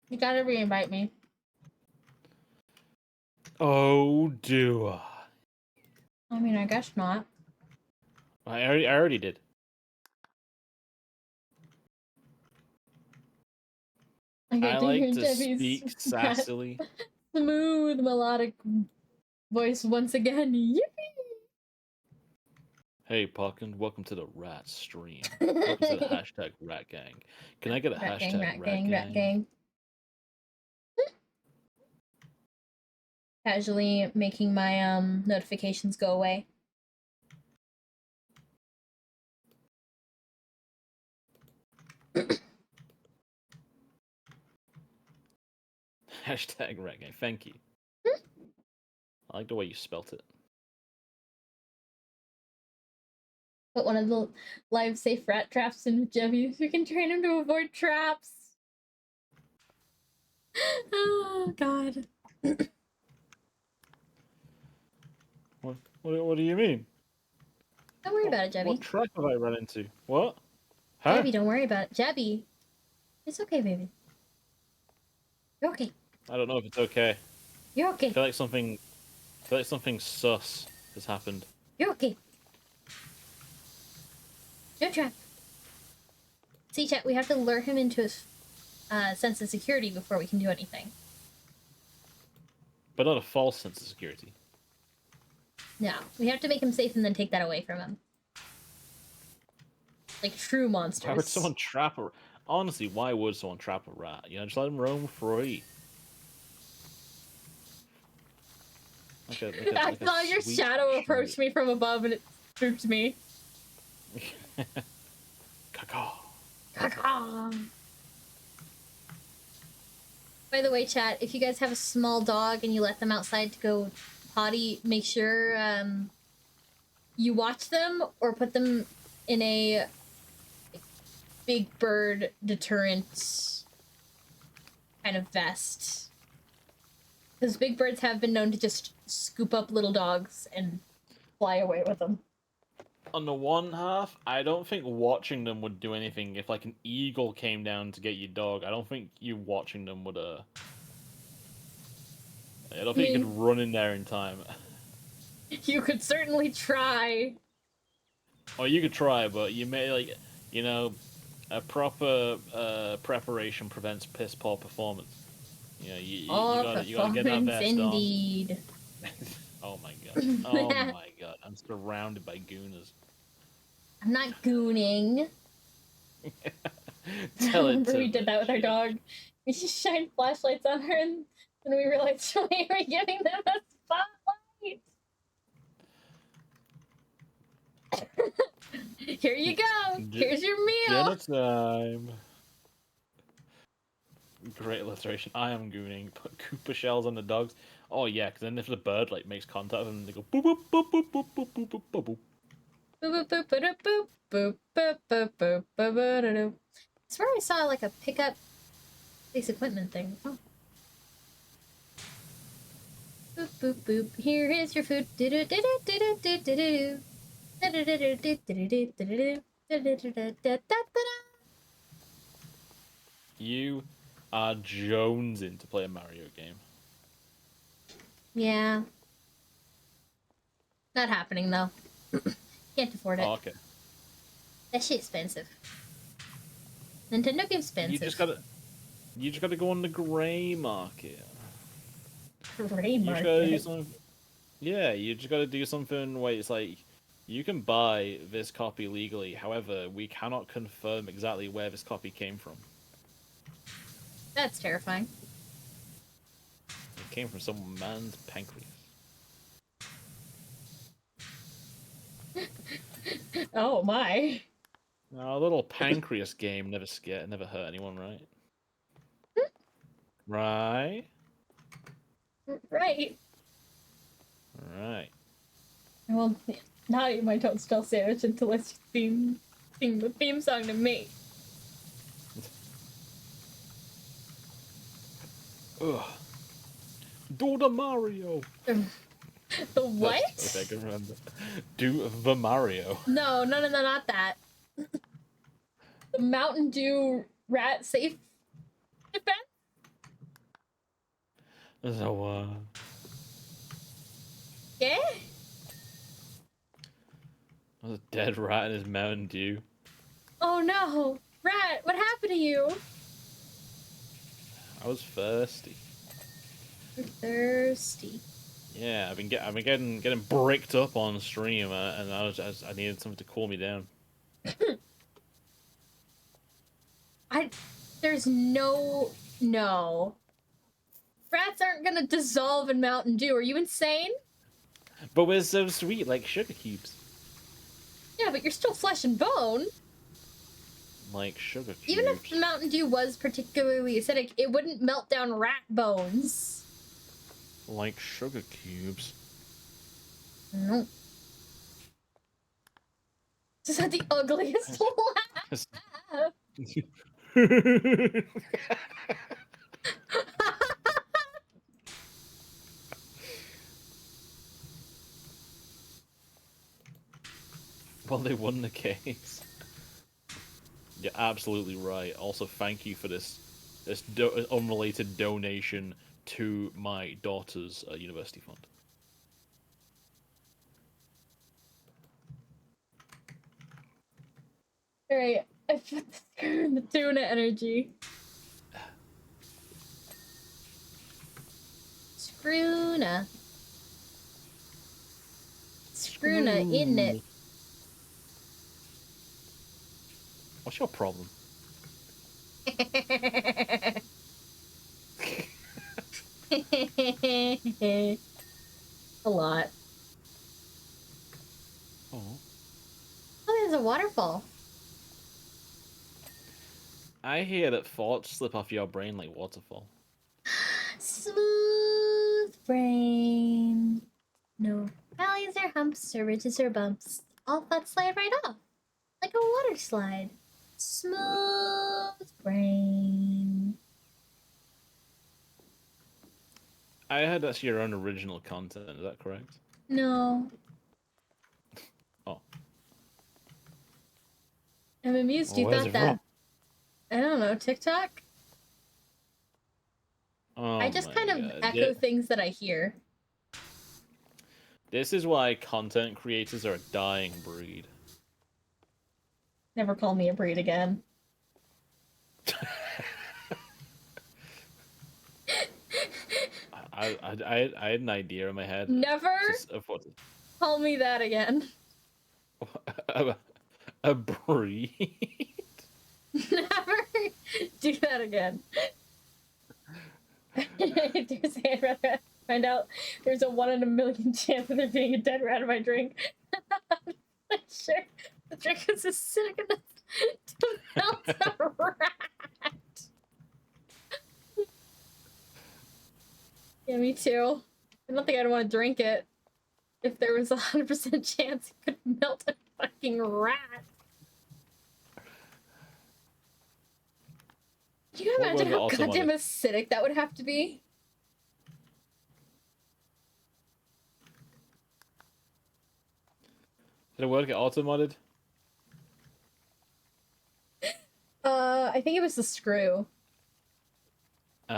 You gotta re-invite me. Oh, do I? I mean, I guess not. I already did. I like to speak sassily. Smooth melodic voice once again. Yippee! Hey, Parkin, welcome to the rat stream. Welcome to the hashtag rat gang. Can I get a Rat hashtag gang, rat gang, rat gang. Casually making my notifications go away. Hashtag rat gang. Thank you. I like the way you spelt it. Put one of the live safe rat traps in Jebby. We can train him to avoid traps. Oh god. What do you mean? Don't worry about it, Jebby. What trap have I run into? What? Huh? Jebby, don't worry about it. Jebby. It's okay, baby. You're okay. I don't know if it's okay. You're okay. I feel like something sus has happened. You're okay. You're trapped. See, chat, we have to lure him into a sense of security before we can do anything. But not a false sense of security. No, we have to make him safe and then take that away from him. Like true monsters. Why would someone trap a... Honestly, why would someone trap a rat? You know, just let him roam free. I saw your shadow approach me from above and it spooked me. Caca. Caca. By the way, chat, if you guys have a small dog and you let them outside to go potty, make sure you watch them or put them in a big bird deterrent kind of vest. Because big birds have been known to just scoop up little dogs and fly away with them. On the one half, I don't think watching them would do anything. If like an eagle came down to get your dog, I don't think you watching them would I don't think you could run in there in time. You could certainly try. Or you could try, but you may like, you know, a proper preparation prevents piss poor performance. You know, you gotta get that vest indeed. on. Oh my god! Oh my god! I'm surrounded by gooners. I'm not gooning. Tell it Remember to we did that with our shit. dog. We just shined flashlights on her, and then we realized we were giving them a spotlight. Here you go. Here's your meal. Dinner time. Great illustration. I am gooning. Put Koopa shells on the dogs. Oh yeah, because then if the bird like makes contact with them, they go boop boop boop boop boop boop boop boop boop boop. Boop boop boop boop boop boop boop boop boop boop. I swear I saw like a pickup base equipment thing. Oh. Boop boop boop. Here is your food. Do do do do do do do do. You are jonesing to play a Mario game. Yeah. Not happening though. Can't afford it. Oh, okay. That shit's expensive. Nintendo game's expensive. You just gotta go on the grey market. Gray You just gotta do market. something. Yeah, you just gotta do something where it's like you can buy this copy legally. However, we cannot confirm exactly where this copy came from. That's terrifying. It came from some man's pancreas. Oh my. Now, a little pancreas game never hurt anyone, right? Right? Right. Right. Well, now you might don't spell sandwich until I sing the theme song to me. Ugh. Do the Mario. The what? That's okay, I can remember. Do the Mario. No, not that. The Mountain Dew rat safe defense? So, Yeah? there's a dead rat in his Mountain Dew. Oh no! Rat, what happened to you? I was thirsty. You're thirsty. Yeah, I've been getting bricked up on stream, and I needed something to cool me down. There's no. Rats aren't gonna dissolve in Mountain Dew. Are you insane? But we're so sweet, like sugar cubes. Yeah, but you're still flesh and bone. Like sugar cubes. Even if the Mountain Dew was particularly acidic, it wouldn't melt down rat bones. Like sugar cubes. No. Is that the ugliest laugh? Well, they won the case. You're absolutely right. Also, thank you for this unrelated donation to my daughter's university fund. Alright, I put the screw in the tuna energy. Screw-na. Screw-na in it. What's your problem? A lot. Oh. Oh, there's a waterfall. I hear that thoughts slip off your brain like waterfall. Smooth brain. No Valleys are humps, or ridges or bumps. All thoughts slide right off, like a water slide. Smooth brain. I heard that's your own original content. Is that correct? No. Oh. I'm amused you Where's thought it that. from? I don't know, TikTok? Oh I just my kind of God. echo things that I hear. This is why content creators are a dying breed. Never call me a breed again. I had an idea in my head. Never Of what call me that again. a breed. Never do that again. There's I'd rather find out there's a 1 in a million chance of there being a dead rat in my drink. Sure, the drink is acidic enough to melt a rat. Yeah, me too. I don't think I'd want to drink it if there was 100% chance it could melt a fucking rat. Can you imagine how goddamn acidic that would have to be? Did it work at auto-modded? I think it was the screw. It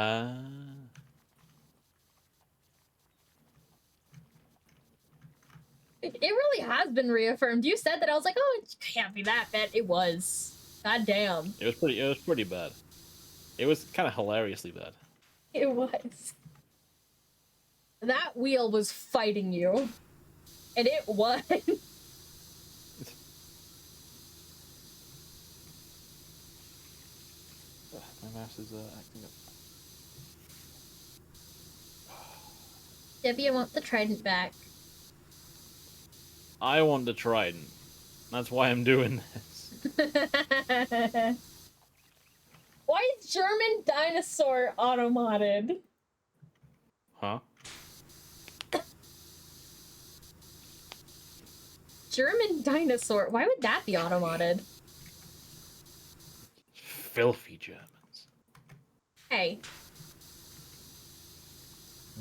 really has been reaffirmed. You said that, I was like, oh, it can't be that bad. It was. God damn. It was pretty bad. It was kind of hilariously bad. It was. That wheel was fighting you. And it won. My mouse is acting up. Debbie, I want the trident back. I want the trident. That's why I'm doing this. Why is German dinosaur auto-modded? Huh? German dinosaur? Why would that be auto-modded? Filthy Germans. Hey.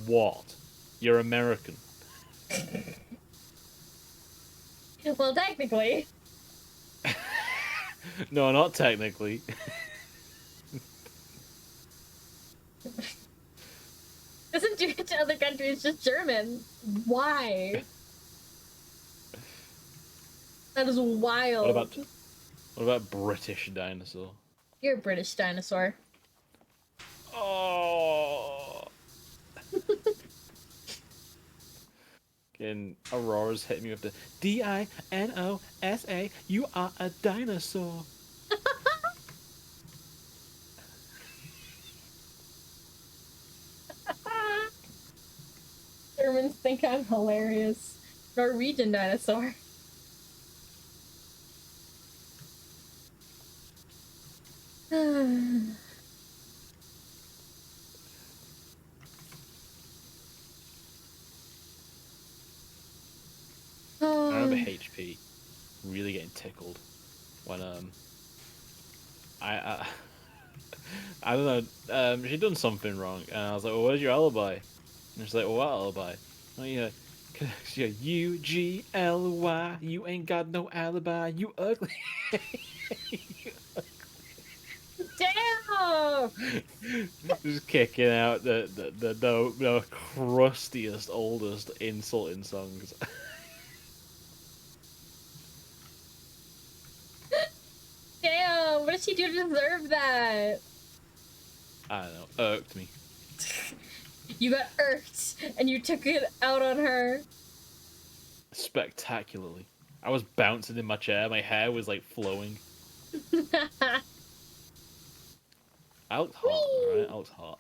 What? You're American. Well, technically. No, not technically. Doesn't do it to other countries, just German. Why? That is wild. What about British dinosaur? You're a British dinosaur. Oh. And Aurora's hitting me with the DINOSA. You are a dinosaur. Germans think I'm hilarious. Norwegian dinosaur. I remember HP really getting tickled when I I don't know, she done something wrong, and I was like, well, where's your alibi? And she's like, well, what alibi? Well, you know, UGLY, you ain't got no alibi, you ugly. You Damn! just kicking out the crustiest, oldest insulting songs. Damn! What did she do to deserve that? I don't know, irked me. You got irked, and you took it out on her. Spectacularly. I was bouncing in my chair, my hair was like flowing. I looked hot, alright? I looked hot.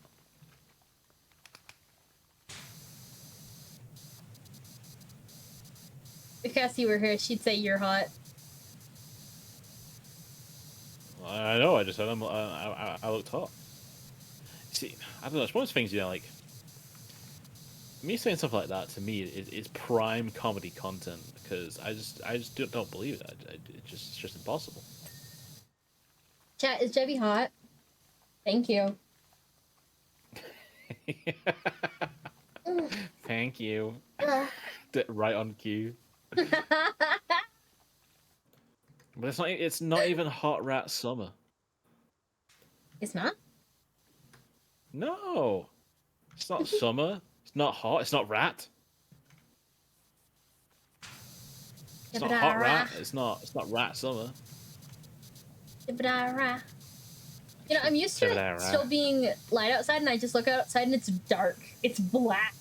If Cassie were here, she'd say you're hot. I know, I just said I looked hot. See, I don't know, it's one of those things, you know, like... me saying stuff like that to me is prime comedy content because I just don't believe that. It's just impossible. Chat, is Jebby hot? Thank you. Thank you. Ugh. Right on cue. But it's not even hot rat summer. It's not? No. It's not summer. It's not hot. It's not rat. It's not hot rat. It's not rat summer. You know, I'm used to it still being light outside, and I just look outside and it's dark. It's black.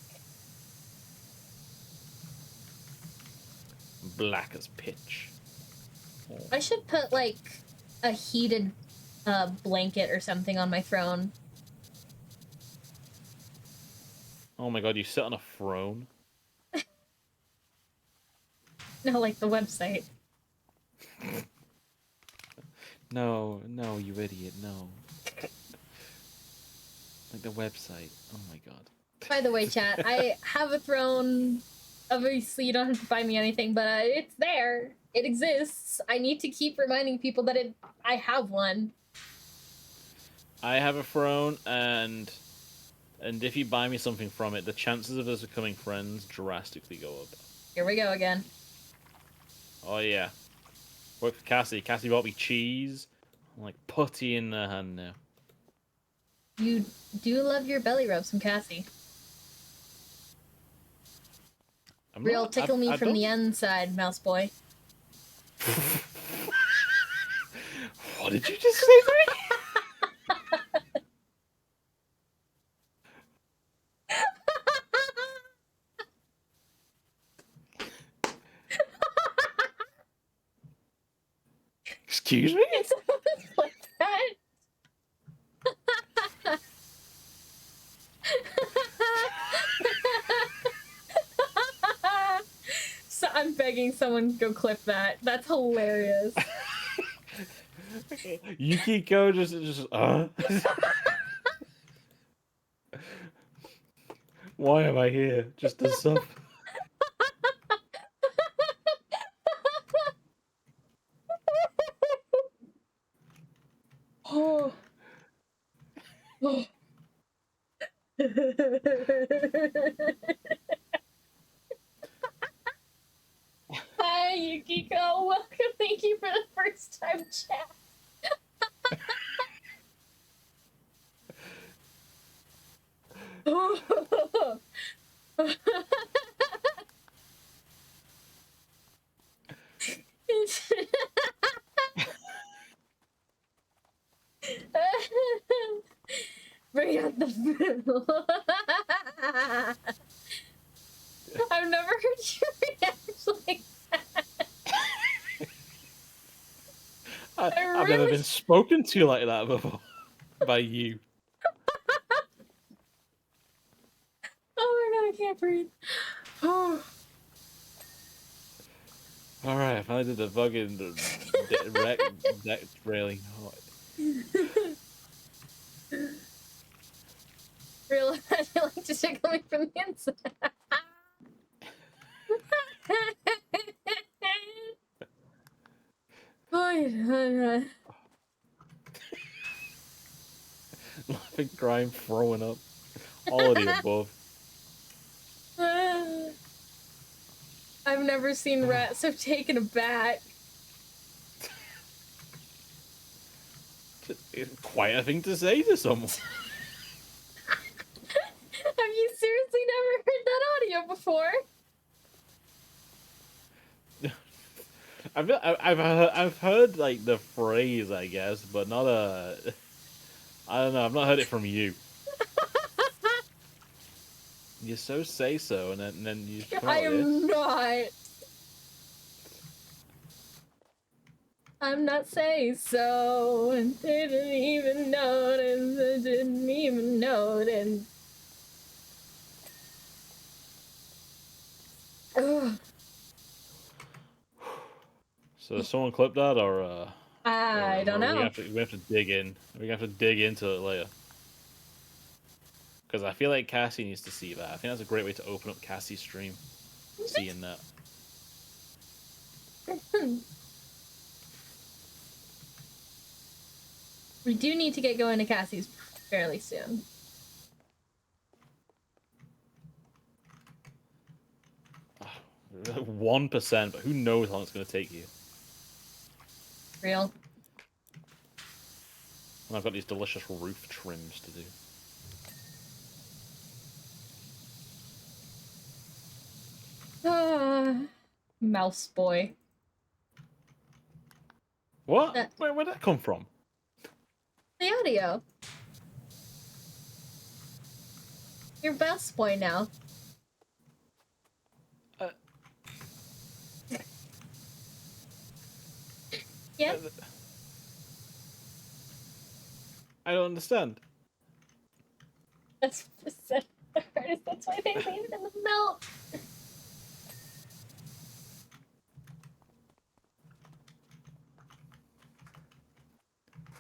Black as pitch. Oh. I should put, like, a heated blanket or something on my throne. Oh my god, you sit on a throne? No, like the website. No, you idiot, no. Like the website. Oh my god. By the way, chat, I have a throne. Obviously, you don't have to buy me anything, but it's there. It exists. I need to keep reminding people that I have one. I have a throne, and if you buy me something from it, the chances of us becoming friends drastically go up. Here we go again. Oh yeah. Work for Cassie. Cassie bought me cheese. I'm like putty in the hand now. You do love your belly rubs from Cassie. Real tickle me from the inside, mouse boy. What did you just say to me? Excuse me? It's almost like that. So I'm begging someone to go clip that. That's hilarious. Yukiko just Why am I here? Just to suffer. Oh. Oh. Hi, Yukiko. Welcome. Thank you for the first time chat. Bring out the fiddle. I've never heard you react like that. I've never been spoken to like that before by you. Oh my god, I can't breathe. Oh. Alright, I finally did the fucking deck railing. Real, I like to tickle me from the inside. Laughing, crying, throwing up. All of the above. I've never seen rats so taken aback. It's quite a thing to say to someone. Have you seriously never heard that audio before? I've heard like the phrase, I guess, but not a. I don't know. I've not heard it from you. You so say so, and then you. I am not. I'm not say so, and didn't even notice. I didn't even notice. Ugh. So does someone clip that, or I don't know. We have to dig in. We have to dig into it later. Because I feel like Cassie needs to see that. I think that's a great way to open up Cassie's stream. Seeing that. We do need to get going to Cassie's fairly soon. Ah, 1%, but who knows how long it's going to take you. Real. And I've got these delicious roof trims to do. Mouse boy. What? Where'd that come from? The audio. You're mouse boy now. Yeah? I don't understand. That's that's why they leave it in the milk.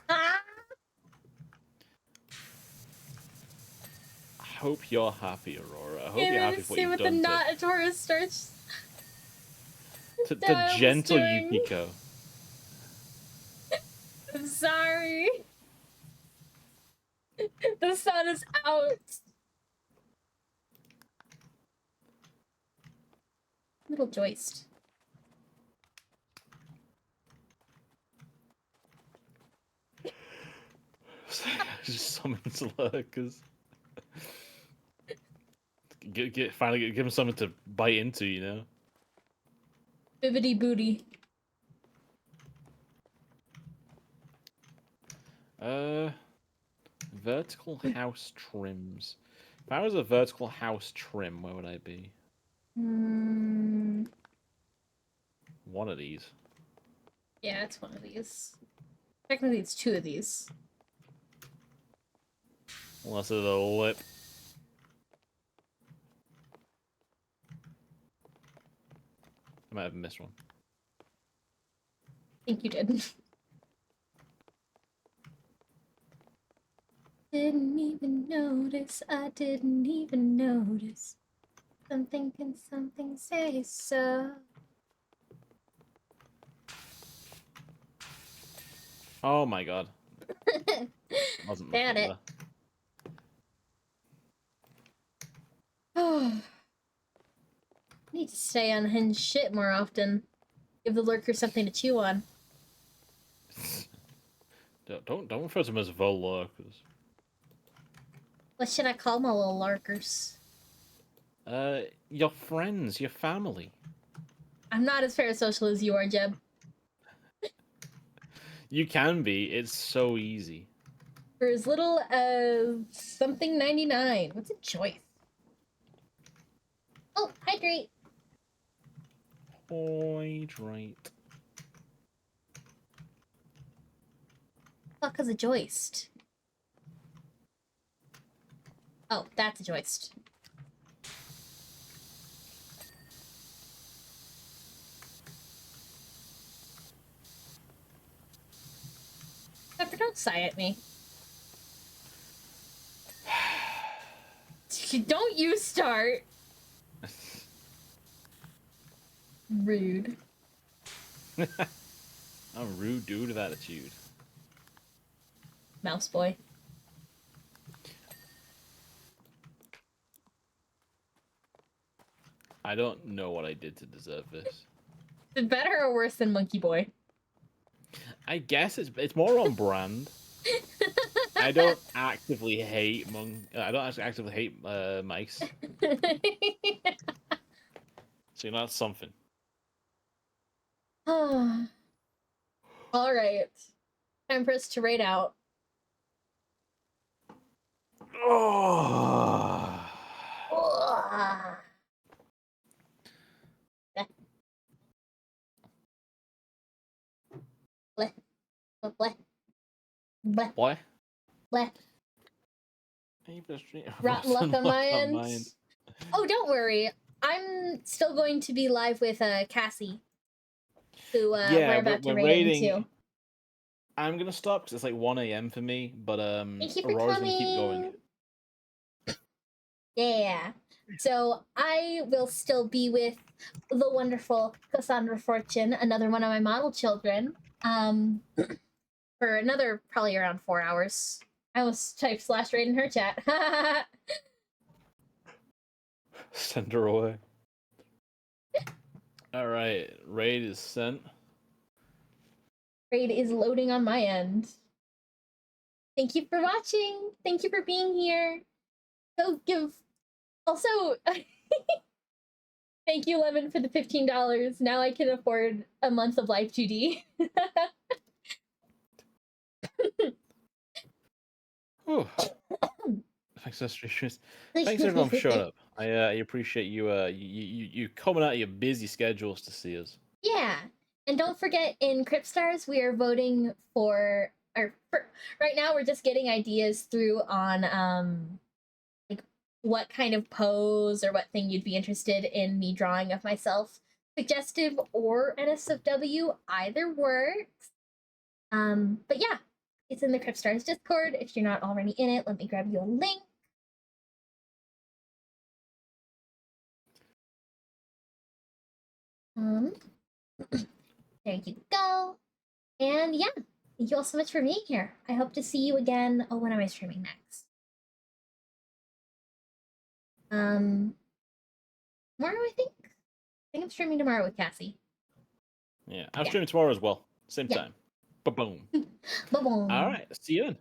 Ah! I hope you're happy, Aurora. I hope Can't you're happy even with what see you've what the done not Taurus starts. to Dad was gentle doing. Yukiko. I'm sorry. The sun is out. Little joist. Just summons lurkers. Finally give him something to bite into, you know? Bibbity booty. Vertical house trims. If I was a vertical house trim, where would I be? Mm, One of these. yeah, it's one of these. Technically, it's two of these. Unless it's a lip. I might have missed one. I think you did. Didn't even notice. I didn't even notice. Something can something say so. Oh my god. Wasn't much Got up it. there. Oh. Need to stay on hinge shit more often. Give the lurker something to chew on. Don't refer to them as Volurkers. What should I call my little lurkers? Your friends, your family. I'm not as parasocial as you are, Jeb. You can be. It's so easy. For as little as something 99. What's a choice? Oh, hydrate. Hydrate. Fuck is a joist? Oh, that's a joist. Pepper, don't sigh at me. Don't you start. Rude. I'm a rude dude of attitude. Mouse boy. I don't know what I did to deserve this. Is it better or worse than monkey boy? I guess it's more on brand. I don't actively hate mice. So that's something. All right. Time for us to rate out. Oh. Bleh. Bleh. Bleh. What? Bleh. Rotten luck on my end. Oh, don't worry. I'm still going to be live with Cassie, who we're about to raid into. I'm gonna stop because it's like 1 a.m. for me, but Thank you for Aurora's gonna keep going. coming. Yeah. So I will still be with the wonderful Cassandra Fortune, another one of my model children, for another probably around 4 hours. I almost typed slash right in her chat. Send her away. All right, raid is sent. Raid is loading on my end. Thank you for watching. Thank you for being here. Go give. Also, thank you, Lemon, for the $15. Now I can afford a month of Live 2D. Whew. Thanks, Thanks everyone for showing up. I appreciate you coming out of your busy schedules to see us. Yeah, and don't forget, in Crypt Stars, we are voting for right now. We're just getting ideas through on like what kind of pose or what thing you'd be interested in me drawing of myself. Suggestive or NSFW, either works. But yeah, it's in the Crypt Stars Discord. If you're not already in it, let me grab you a link. There you go. And yeah, thank you all so much for being here. I hope to see you again. Oh, when am I streaming next? Tomorrow, I think. I think I'm streaming tomorrow with Cassie. Yeah, I'm streaming tomorrow as well. Same time. Ba-boom. Bye-bye. All right, see you then.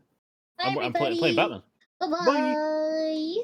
Bye, I'm everybody. playing Batman. Bye-bye. Bye.